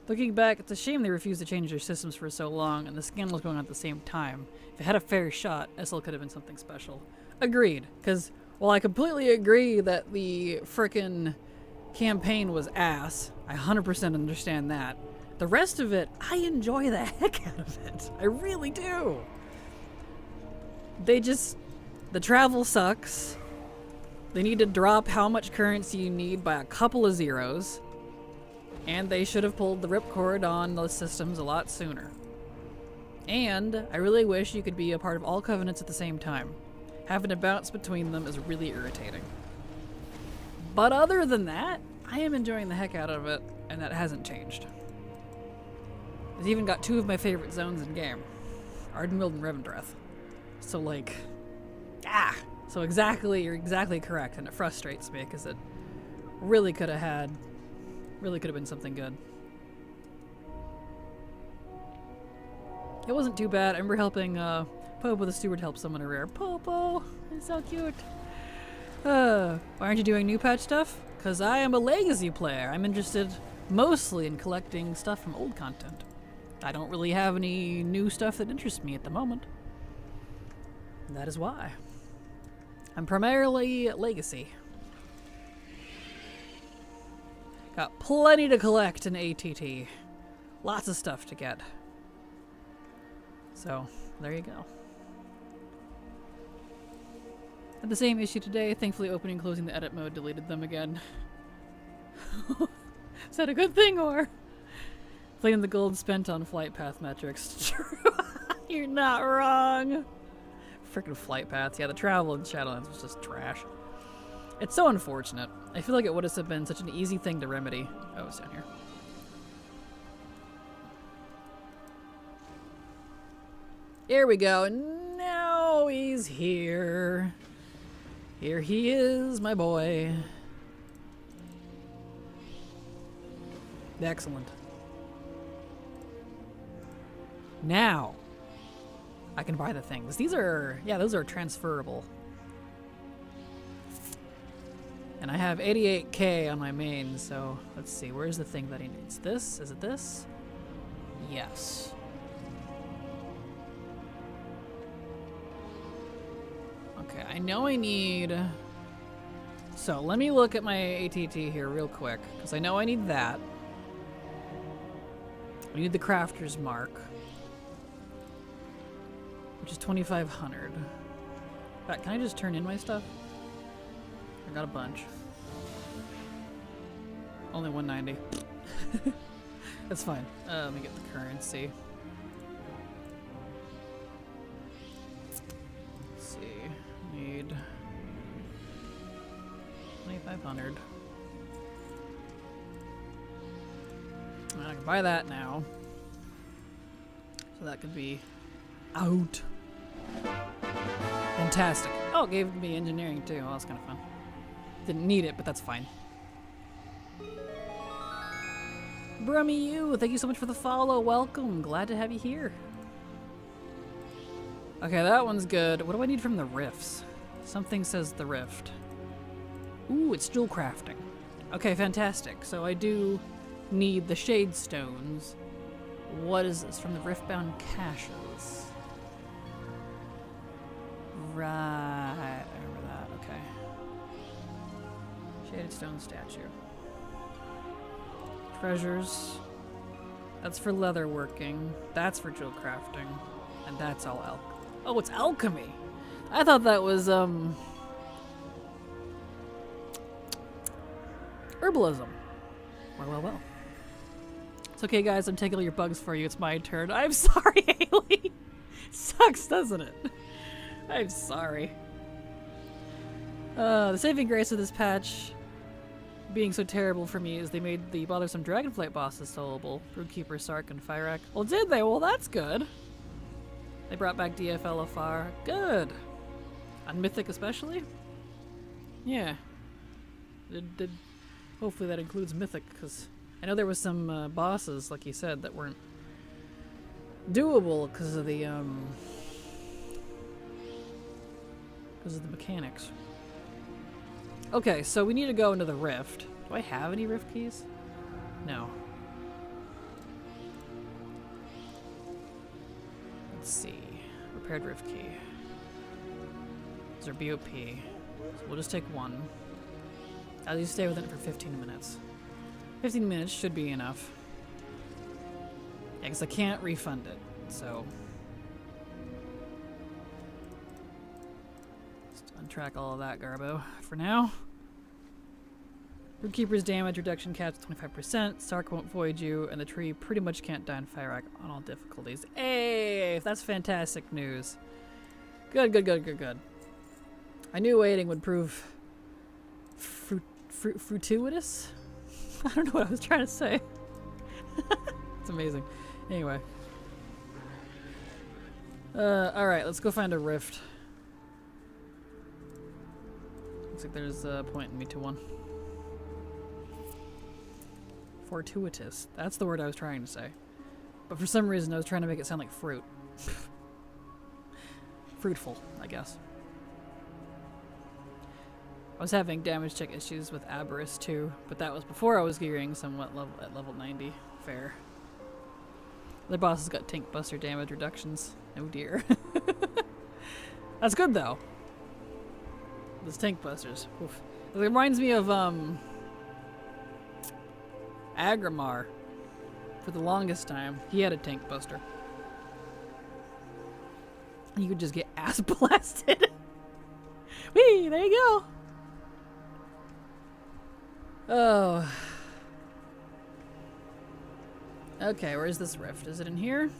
Looking back, it's a shame they refused to change their systems for so long, and the scan was going on at the same time. If it had a fair shot, SL could have been something special. Agreed, because while I completely agree that the frickin' campaign was ass, I 100% understand that. The rest of it, I enjoy the heck out of it. I really do. The travel sucks. They need to drop how much currency you need by a couple of zeros. And they should have pulled the ripcord on those systems a lot sooner. And I really wish you could be a part of all covenants at the same time. Having to bounce between them is really irritating. But other than that, I am enjoying the heck out of it, and that hasn't changed. It's even got two of my favorite zones in game. Ardenweald and Revendreth. So like, so exactly, you're exactly correct, and it frustrates me because it really could have been something good. It wasn't too bad. I remember helping Popo the steward help someone a rare. Popo! It's so cute. Why aren't you doing new patch stuff? Because I am a legacy player. I'm interested mostly in collecting stuff from old content. I don't really have any new stuff that interests me at the moment. That is why. I'm primarily legacy. Got plenty to collect in ATT. Lots of stuff to get. So, there you go. Had the same issue today. Thankfully, opening and closing the edit mode deleted them again. Is that a good thing, or? Playing the gold spent on flight path metrics. True. You're not wrong. Freaking flight paths. Yeah, the travel in Shadowlands was just trash. It's so unfortunate. I feel like it would have been such an easy thing to remedy. Oh, it's down here. Here we go. And now he's here. Here he is, my boy. Excellent. Now, I can buy the things. These are, yeah, those are transferable. And I have 88k on my main, so let's see, where's the thing that he needs? This? Is it this? Yes. Okay, I know I need... So, let me look at my ATT here real quick, because I know I need that. I need the Crafter's Mark, which is 2,500. In fact, can I just turn in my stuff? I got a bunch. Only 190. That's fine. Let me get the currency. Let's see. Need 2,500. can buy that now. So that could be out. Fantastic. Oh, it gave me engineering too. Oh, that's kind of fun. Didn't need it, but that's fine. Brummy you, thank you so much for the follow. Welcome. Glad to have you here. Okay, that one's good. What do I need from the rifts? Something says the rift. Ooh, it's jewel crafting. Okay, fantastic. So I do need the shade stones. What is this? From the riftbound caches. Right. I remember that. Okay. Shaded stone statue. Treasures. That's for leather working. That's for jewel crafting. And that's all Oh, it's alchemy. I thought that was, herbalism. Well. It's okay, guys. I'm taking all your bugs for you. It's my turn. I'm sorry, Haley. Sucks, doesn't it? I'm sorry. The saving grace of this patch being so terrible for me is they made the bothersome Dragonflight bosses soloable. Broodkeeper, Sark, and Fyrak. Well, did they? Well, that's good. They brought back DFLFR. Good. On Mythic especially? Yeah. Hopefully that includes Mythic, because I know there was some bosses, like you said, that weren't doable because of the mechanics. Okay, so we need to go into the rift. Do I have any rift keys? No. Let's see. Repaired rift key. Is there BOP? So we'll just take one. I'll just stay with it for 15 minutes. 15 minutes should be enough. Yeah, because I can't refund it, so. Just untrack all of that garbo for now. Broodkeeper's damage reduction caps 25%. Stark won't void you, and the tree pretty much can't die in Fyrak on all difficulties. Hey, that's fantastic news. Good. I knew waiting would prove fruitous. I don't know what I was trying to say. It's amazing. Anyway. Alright, let's go find a rift. Looks like there's a point in me to one. Fortuitous. That's the word I was trying to say. But for some reason I was trying to make it sound like fruit. Fruitful, I guess. I was having damage check issues with Aberrus too, but that was before I was gearing somewhat at level 90. Fair. The bosses got tank buster damage reductions. Oh dear. That's good though. Those tank busters. Oof. It reminds me of Agrimar. For the longest time, he had a tank buster. You could just get ass blasted. Whee! There you go. Oh. Okay, where's this rift? Is it in here?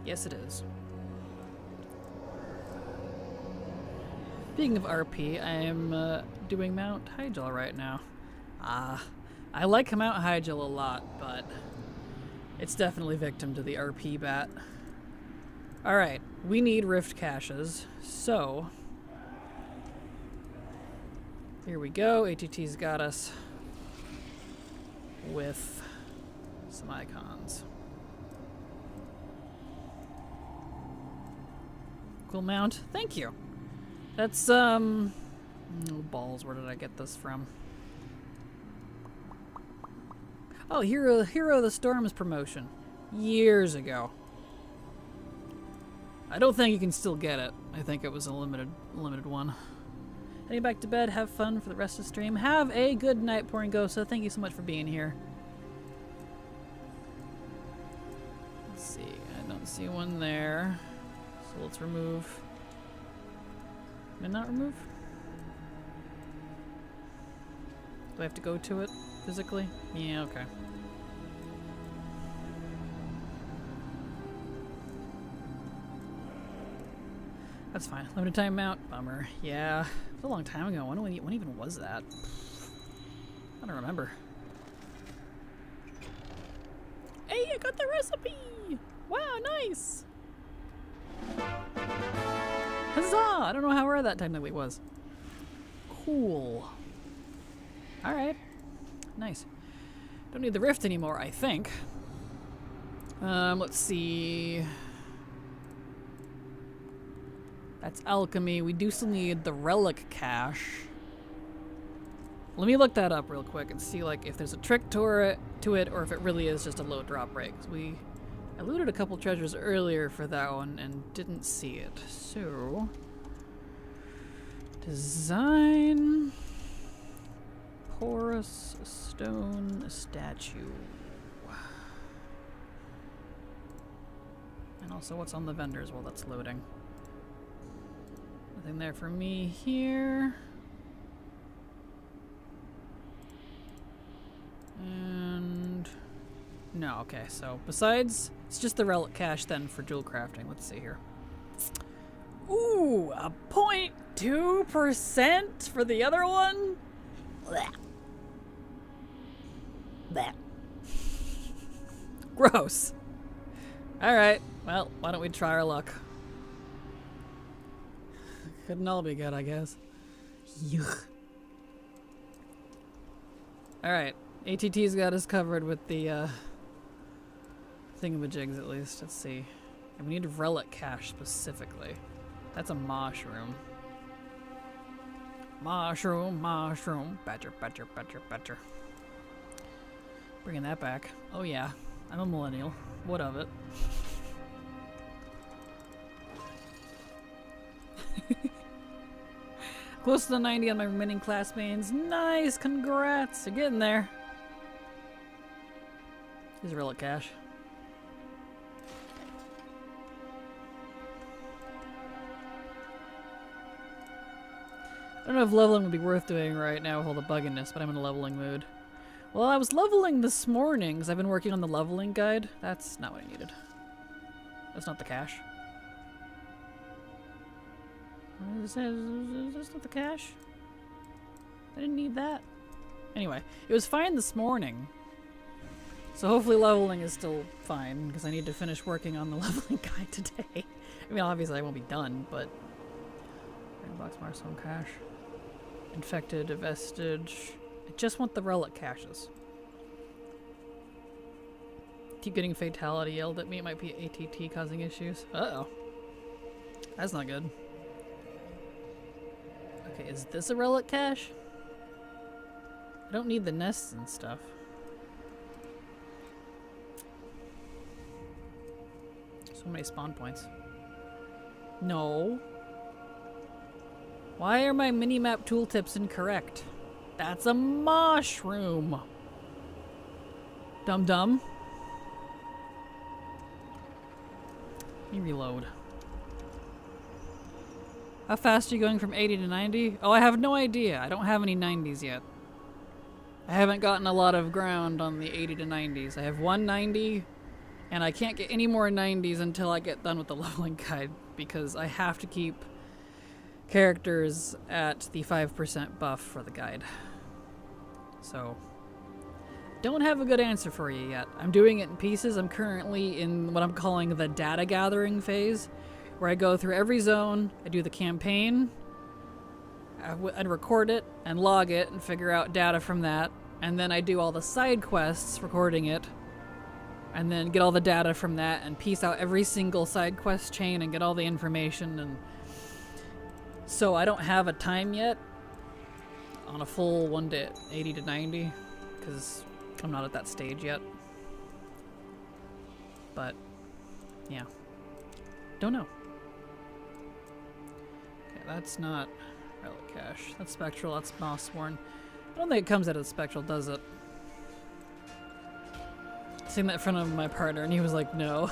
Yes, it is. Speaking of RP, I am doing Mount Hyjal right now. I like Mount Hyjal a lot, but it's definitely victim to the RP bat. Alright, we need rift caches, so here we go. ATT's got us with some icons. Cool mount. Thank you. That's, oh balls, where did I get this from? Oh, Hero of the Storms promotion. Years ago. I don't think you can still get it. I think it was a limited one. Heading back to bed, have fun for the rest of the stream. Have a good night, Pouring Gosa. Thank you so much for being here. Let's see, I don't see one there. So let's remove. Can I not remove? Do I have to go to it physically? Yeah, okay. That's fine. Limited time mount. Bummer. Yeah. It was a long time ago. When even was that? I don't remember. recipe! Wow, nice! Huzzah! I don't know how rare that technically was. Cool. Alright. Nice. Don't need the rift anymore, I think. Let's see. That's alchemy. We do still need the relic cache. Let me look that up real quick and see like if there's a trick to it or if it really is just a low drop rate. 'Cause I looted a couple treasures earlier for that one and didn't see it. So design porous stone statue. And also what's on the vendors while that's loading. Nothing there for me here. And no, okay, so besides, it's just the relic cache then for jewel crafting. Let's see here. Ooh, a 0.2% for the other one? Blech. Blech. Gross. Alright, well, why don't we try our luck? Couldn't all be good, I guess. Yuck. Alright. ATT's got us covered with the thingamajigs at least. Let's see. And we need a relic cache specifically. That's a mushroom. Mushroom, mushroom. Badger, badger, badger, badger. Bringing that back. Oh yeah. I'm a millennial. What of it? Close to the 90 on my remaining class mains. Nice! Congrats! You're getting there. Here's a relic cache. I don't know if leveling would be worth doing right now with all the bugginess, but I'm in a leveling mood. Well, I was leveling this morning because I've been working on the leveling guide. That's not what I needed. That's not the cache. Is this not the cache? I didn't need that. Anyway, it was fine this morning. So hopefully leveling is still fine, because I need to finish working on the leveling guide today. I mean, obviously I won't be done, but... Box Marstone cache. Infected, vestige. I just want the relic caches. Keep getting fatality yelled at me. It might be ATT causing issues. Uh-oh. That's not good. Okay, is this a relic cache? I don't need the nests and stuff. So many spawn points. No. Why are my minimap tooltips incorrect? That's a mushroom. Dum-dum. Let me reload. How fast are you going from 80 to 90? Oh, I have no idea. I don't have any 90s yet. I haven't gotten a lot of ground on the 80 to 90s. I have one 90, and I can't get any more 90s until I get done with the leveling guide, because I have to keep characters at the 5% buff for the guide. So, don't have a good answer for you yet. I'm doing it in pieces. I'm currently in what I'm calling the data gathering phase, where I go through every zone, I do the campaign, I record it and log it and figure out data from that, and then I do all the side quests, recording it, and then get all the data from that and piece out every single side quest chain and get all the information. And so I don't have a time yet on a full 1 to 80 to 90 because I'm not at that stage yet. But yeah, don't know. Okay, that's not relic cache. That's spectral. That's Mossworn. I don't think it comes out of the spectral, does it? Saying that in front of my partner, and he was like, "No."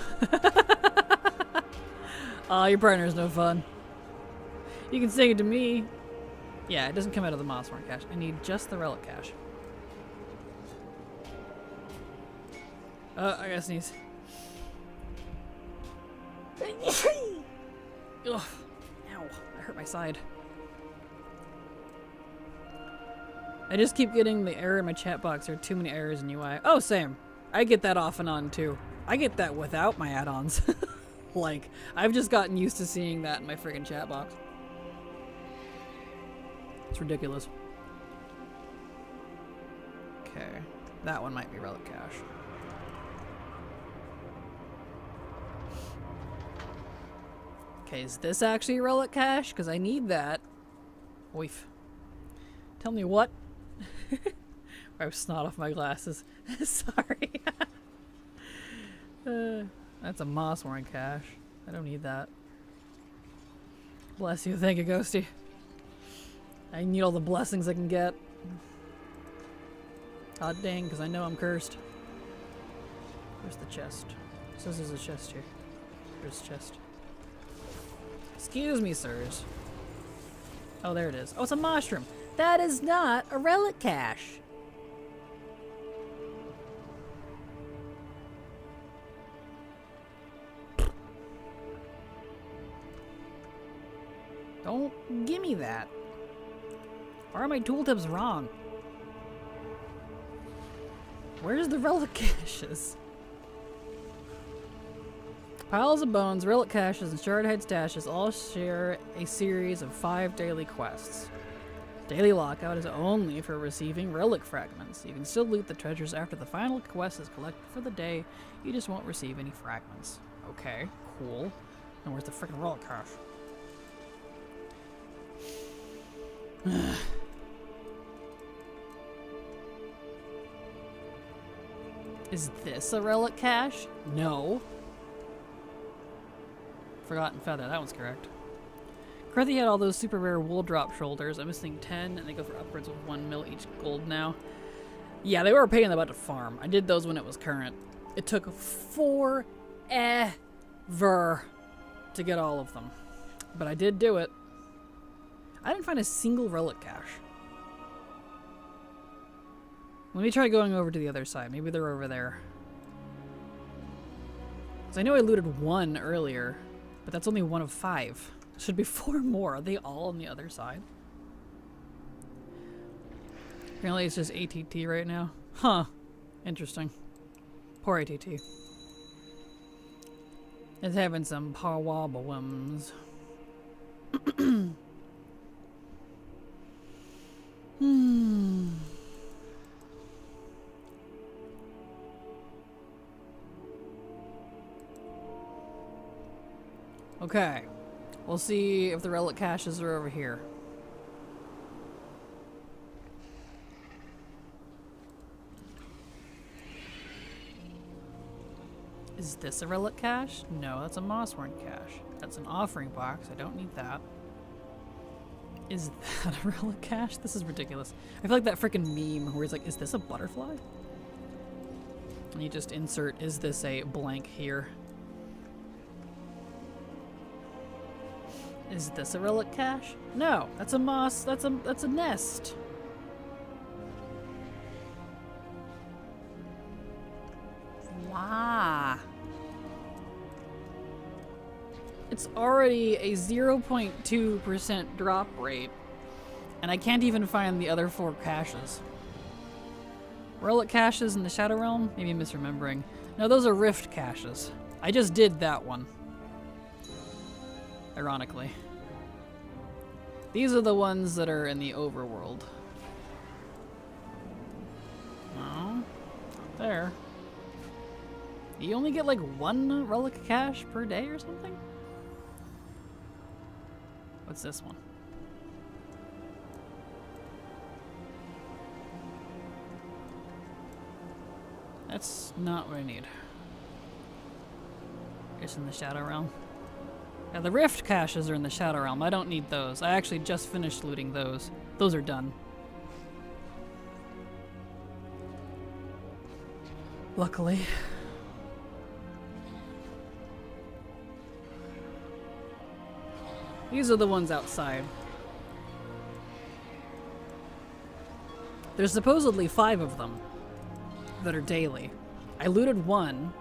Aw, your partner's no fun. You can say it to me. Yeah, it doesn't come out of the Mossworn cache. I need just the relic cache. I gotta sneeze. Ugh. Ow. I hurt my side. I just keep getting the error in my chat box. There are too many errors in UI. Oh, same. I get that off and on, too. I get that without my add-ons. Like, I've just gotten used to seeing that in my friggin' chat box. It's ridiculous. Okay, that one might be relic cache. Okay, is this actually a relic cache? Because I need that. Oif. Tell me what? I snot off my glasses. Sorry. That's a moss-worn cache. I don't need that. Bless you. Thank you, Ghosty. I need all the blessings I can get. God dang, because I know I'm cursed. Where's the chest? It says there's a chest here. There's a chest. Excuse me, sirs. Oh, there it is. Oh, it's a mushroom. That is not a relic cache. Don't gimme that. Why are my tooltips wrong? Where's the relic caches? Piles of bones, relic caches, and shard head stashes all share a series of 5 daily quests. Daily lockout is only for receiving relic fragments. You can still loot the treasures after the final quest is collected for the day. You just won't receive any fragments. Okay, cool. And where's the freaking relic cache? Is this a relic cache? No. Forgotten Feather, that one's correct. Cruthy had all those super rare wool drop shoulders. I'm missing 10, and they go for upwards of 1 mil each gold now. Yeah, they were a pain in the butt to farm. I did those when it was current. It took forever to get all of them. But I did do it. I didn't find a single relic cache. Let me try going over to the other side. Maybe they're over there. Because I know I looted 1 earlier, but that's only 1 of 5. Should be 4 more. Are they all on the other side? Apparently it's just ATT right now. Huh. Interesting. Poor ATT. It's having some problems. Okay. We'll see if the relic caches are over here. Is this a relic cache? No, that's a mossworn cache. That's an offering box. I don't need that. Is that a relic cache? This is ridiculous. I feel like that freaking meme where he's like, is this a butterfly? And you just insert, is this a blank here? Is this a relic cache? No, that's a moss. That's a nest. Wow. It's already a 0.2% drop rate, and I can't even find the other 4 caches. Relic caches in the Shadow Realm? Maybe I'm misremembering. No, those are rift caches. I just did that one. Ironically. These are the ones that are in the overworld. No, not there. You only get like 1 relic cache per day or something? What's this one? That's not what I need. It's in the Shadow Realm. Yeah, the rift caches are in the Shadow Realm. I don't need those. I actually just finished looting those. Those are done. Luckily. These are the ones outside. There's supposedly 5 of them that are daily. I looted 1,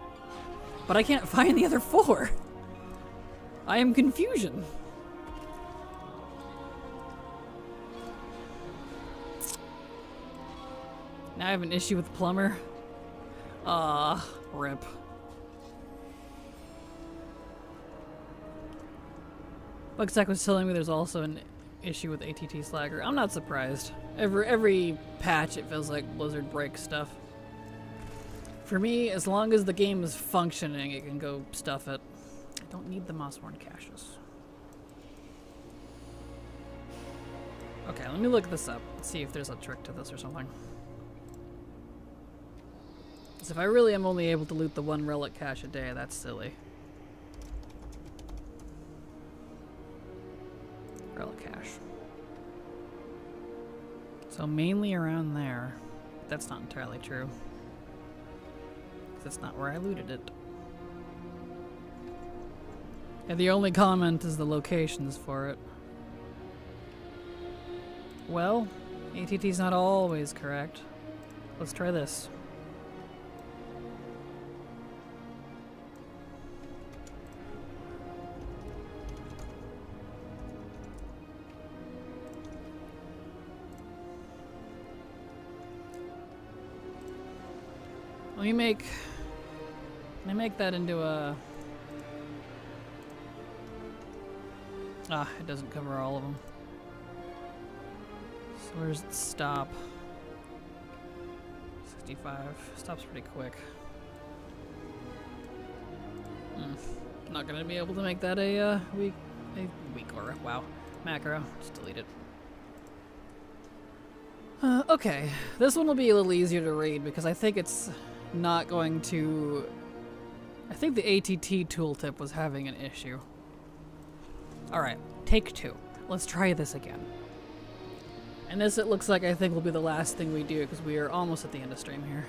but I can't find the other 4. I am confusion. Now I have an issue with Plumber. Rip. Bugsec was telling me there's also an issue with ATT Slagger. I'm not surprised. Every patch it feels like Blizzard breaks stuff. For me, as long as the game is functioning, it can go stuff it. I don't need the Mossworn caches. Okay, let me look this up. Let's see if there's a trick to this or something. Because if I really am only able to loot the one relic cache a day, that's silly. Relic cache. So mainly around there. That's not entirely true. That's not where I looted it. And the only comment is the locations for it. Well, ATT's not always correct. Let's try this. Let me make... Can I make that into a... Ah, it doesn't cover all of them. So where's it stop? 65. Stops pretty quick. Not gonna be able to make that a week or wow, macro. Just delete it. Okay, this one will be a little easier to read because I think it's not going to... I think the ATT tooltip was having an issue. Alright, take two. Let's try this again. And this, it looks like, I think will be the last thing we do because we are almost at the end of stream here.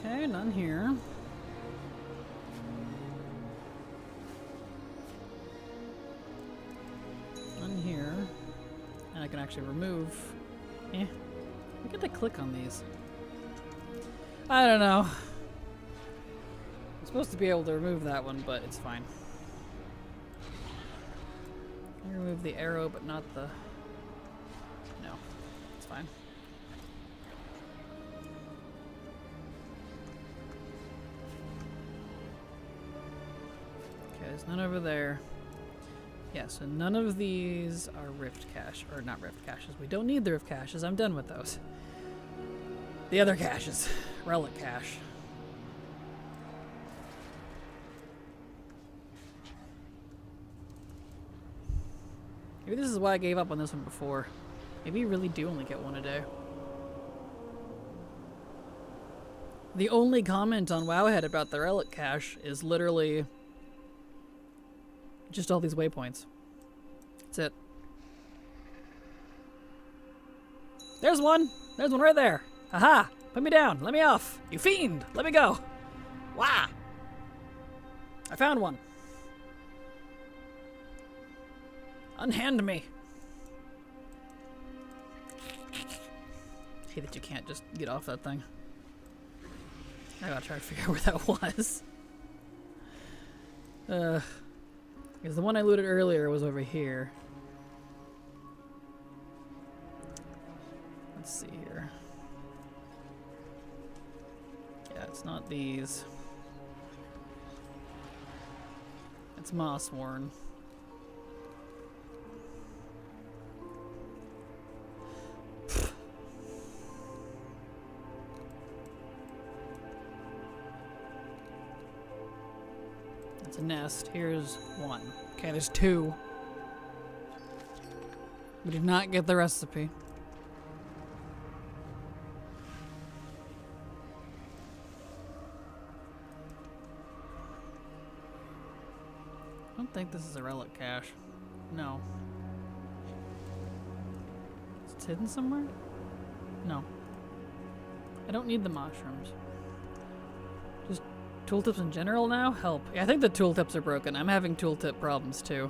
Okay, none here. None here. And I can actually remove. I get to click on these. I don't know. I'm supposed to be able to remove that one, but it's fine. I remove the arrow, but not the... No, it's fine. Okay, there's none over there. Yeah, so none of these are rift cache, or not rift caches. We don't need the rift caches. I'm done with those. The other caches. Relic cache. Maybe this is why I gave up on this one before. Maybe you really do only get one a day. The only comment on Wowhead about the relic cache is literally just all these waypoints. That's it. There's one! There's one right there! Aha! Put me down! Let me off! You fiend! Let me go! Wah! I found one! Unhand me! I hate that you can't just get off that thing. I gotta try to figure out where that was. Because the one I looted earlier was over here. Let's see here. Yeah, it's not these. It's Mossworn. It's a nest. Here's one. Okay, there's two. We did not get the recipe. I don't think this is a relic cache. No. It's hidden somewhere? No. I don't need the mushrooms. Just tooltips in general now? Help. Yeah, I think the tooltips are broken. I'm having tooltip problems too.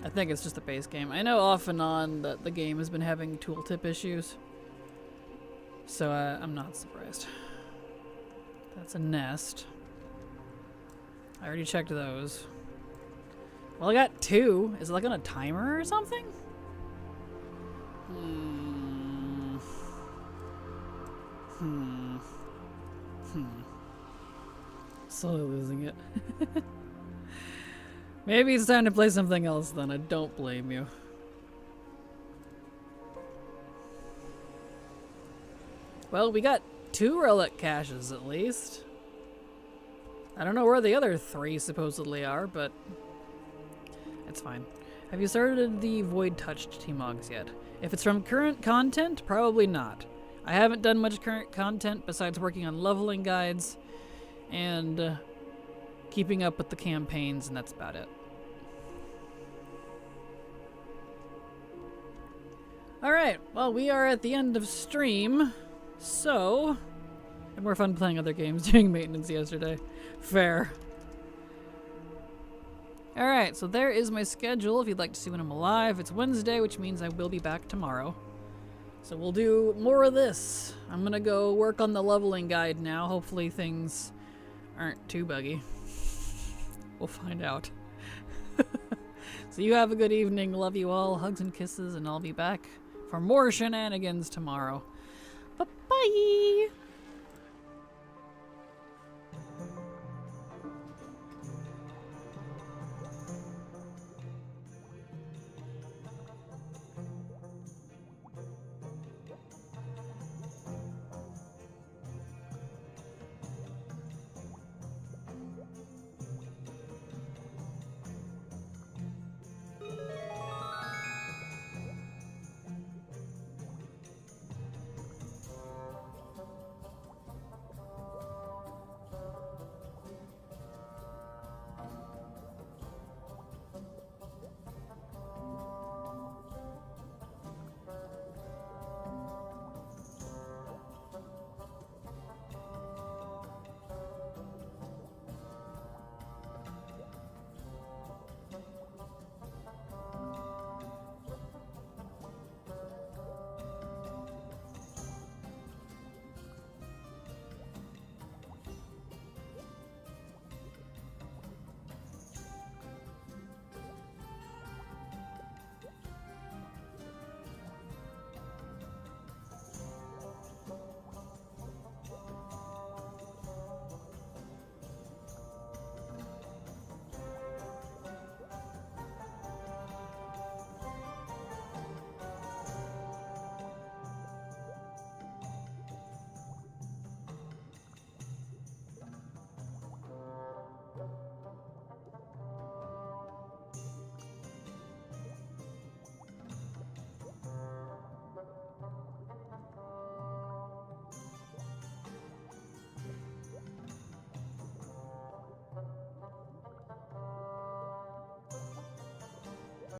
I think it's just the base game. I know off and on that the game has been having tooltip issues. So I'm not surprised. That's a nest. I already checked those. Well, I got 2. Is it like on a timer or something? Slowly losing it. Maybe it's time to play something else then. I don't blame you. Well, we got 2 relic caches at least. I don't know where the other 3 supposedly are, but it's fine. Have you started the Void Touched T-Mogs yet? If it's from current content, probably not. I haven't done much current content besides working on leveling guides and keeping up with the campaigns, and that's about it. Alright, well, we are at the end of stream, so I had more fun playing other games doing maintenance yesterday. Fair. Alright, so there is my schedule if you'd like to see when I'm alive. It's Wednesday, which means I will be back tomorrow. So we'll do more of this. I'm gonna go work on the leveling guide now. Hopefully things aren't too buggy. We'll find out. So you have a good evening. Love you all. Hugs and kisses, and I'll be back for more shenanigans tomorrow. Bye-bye!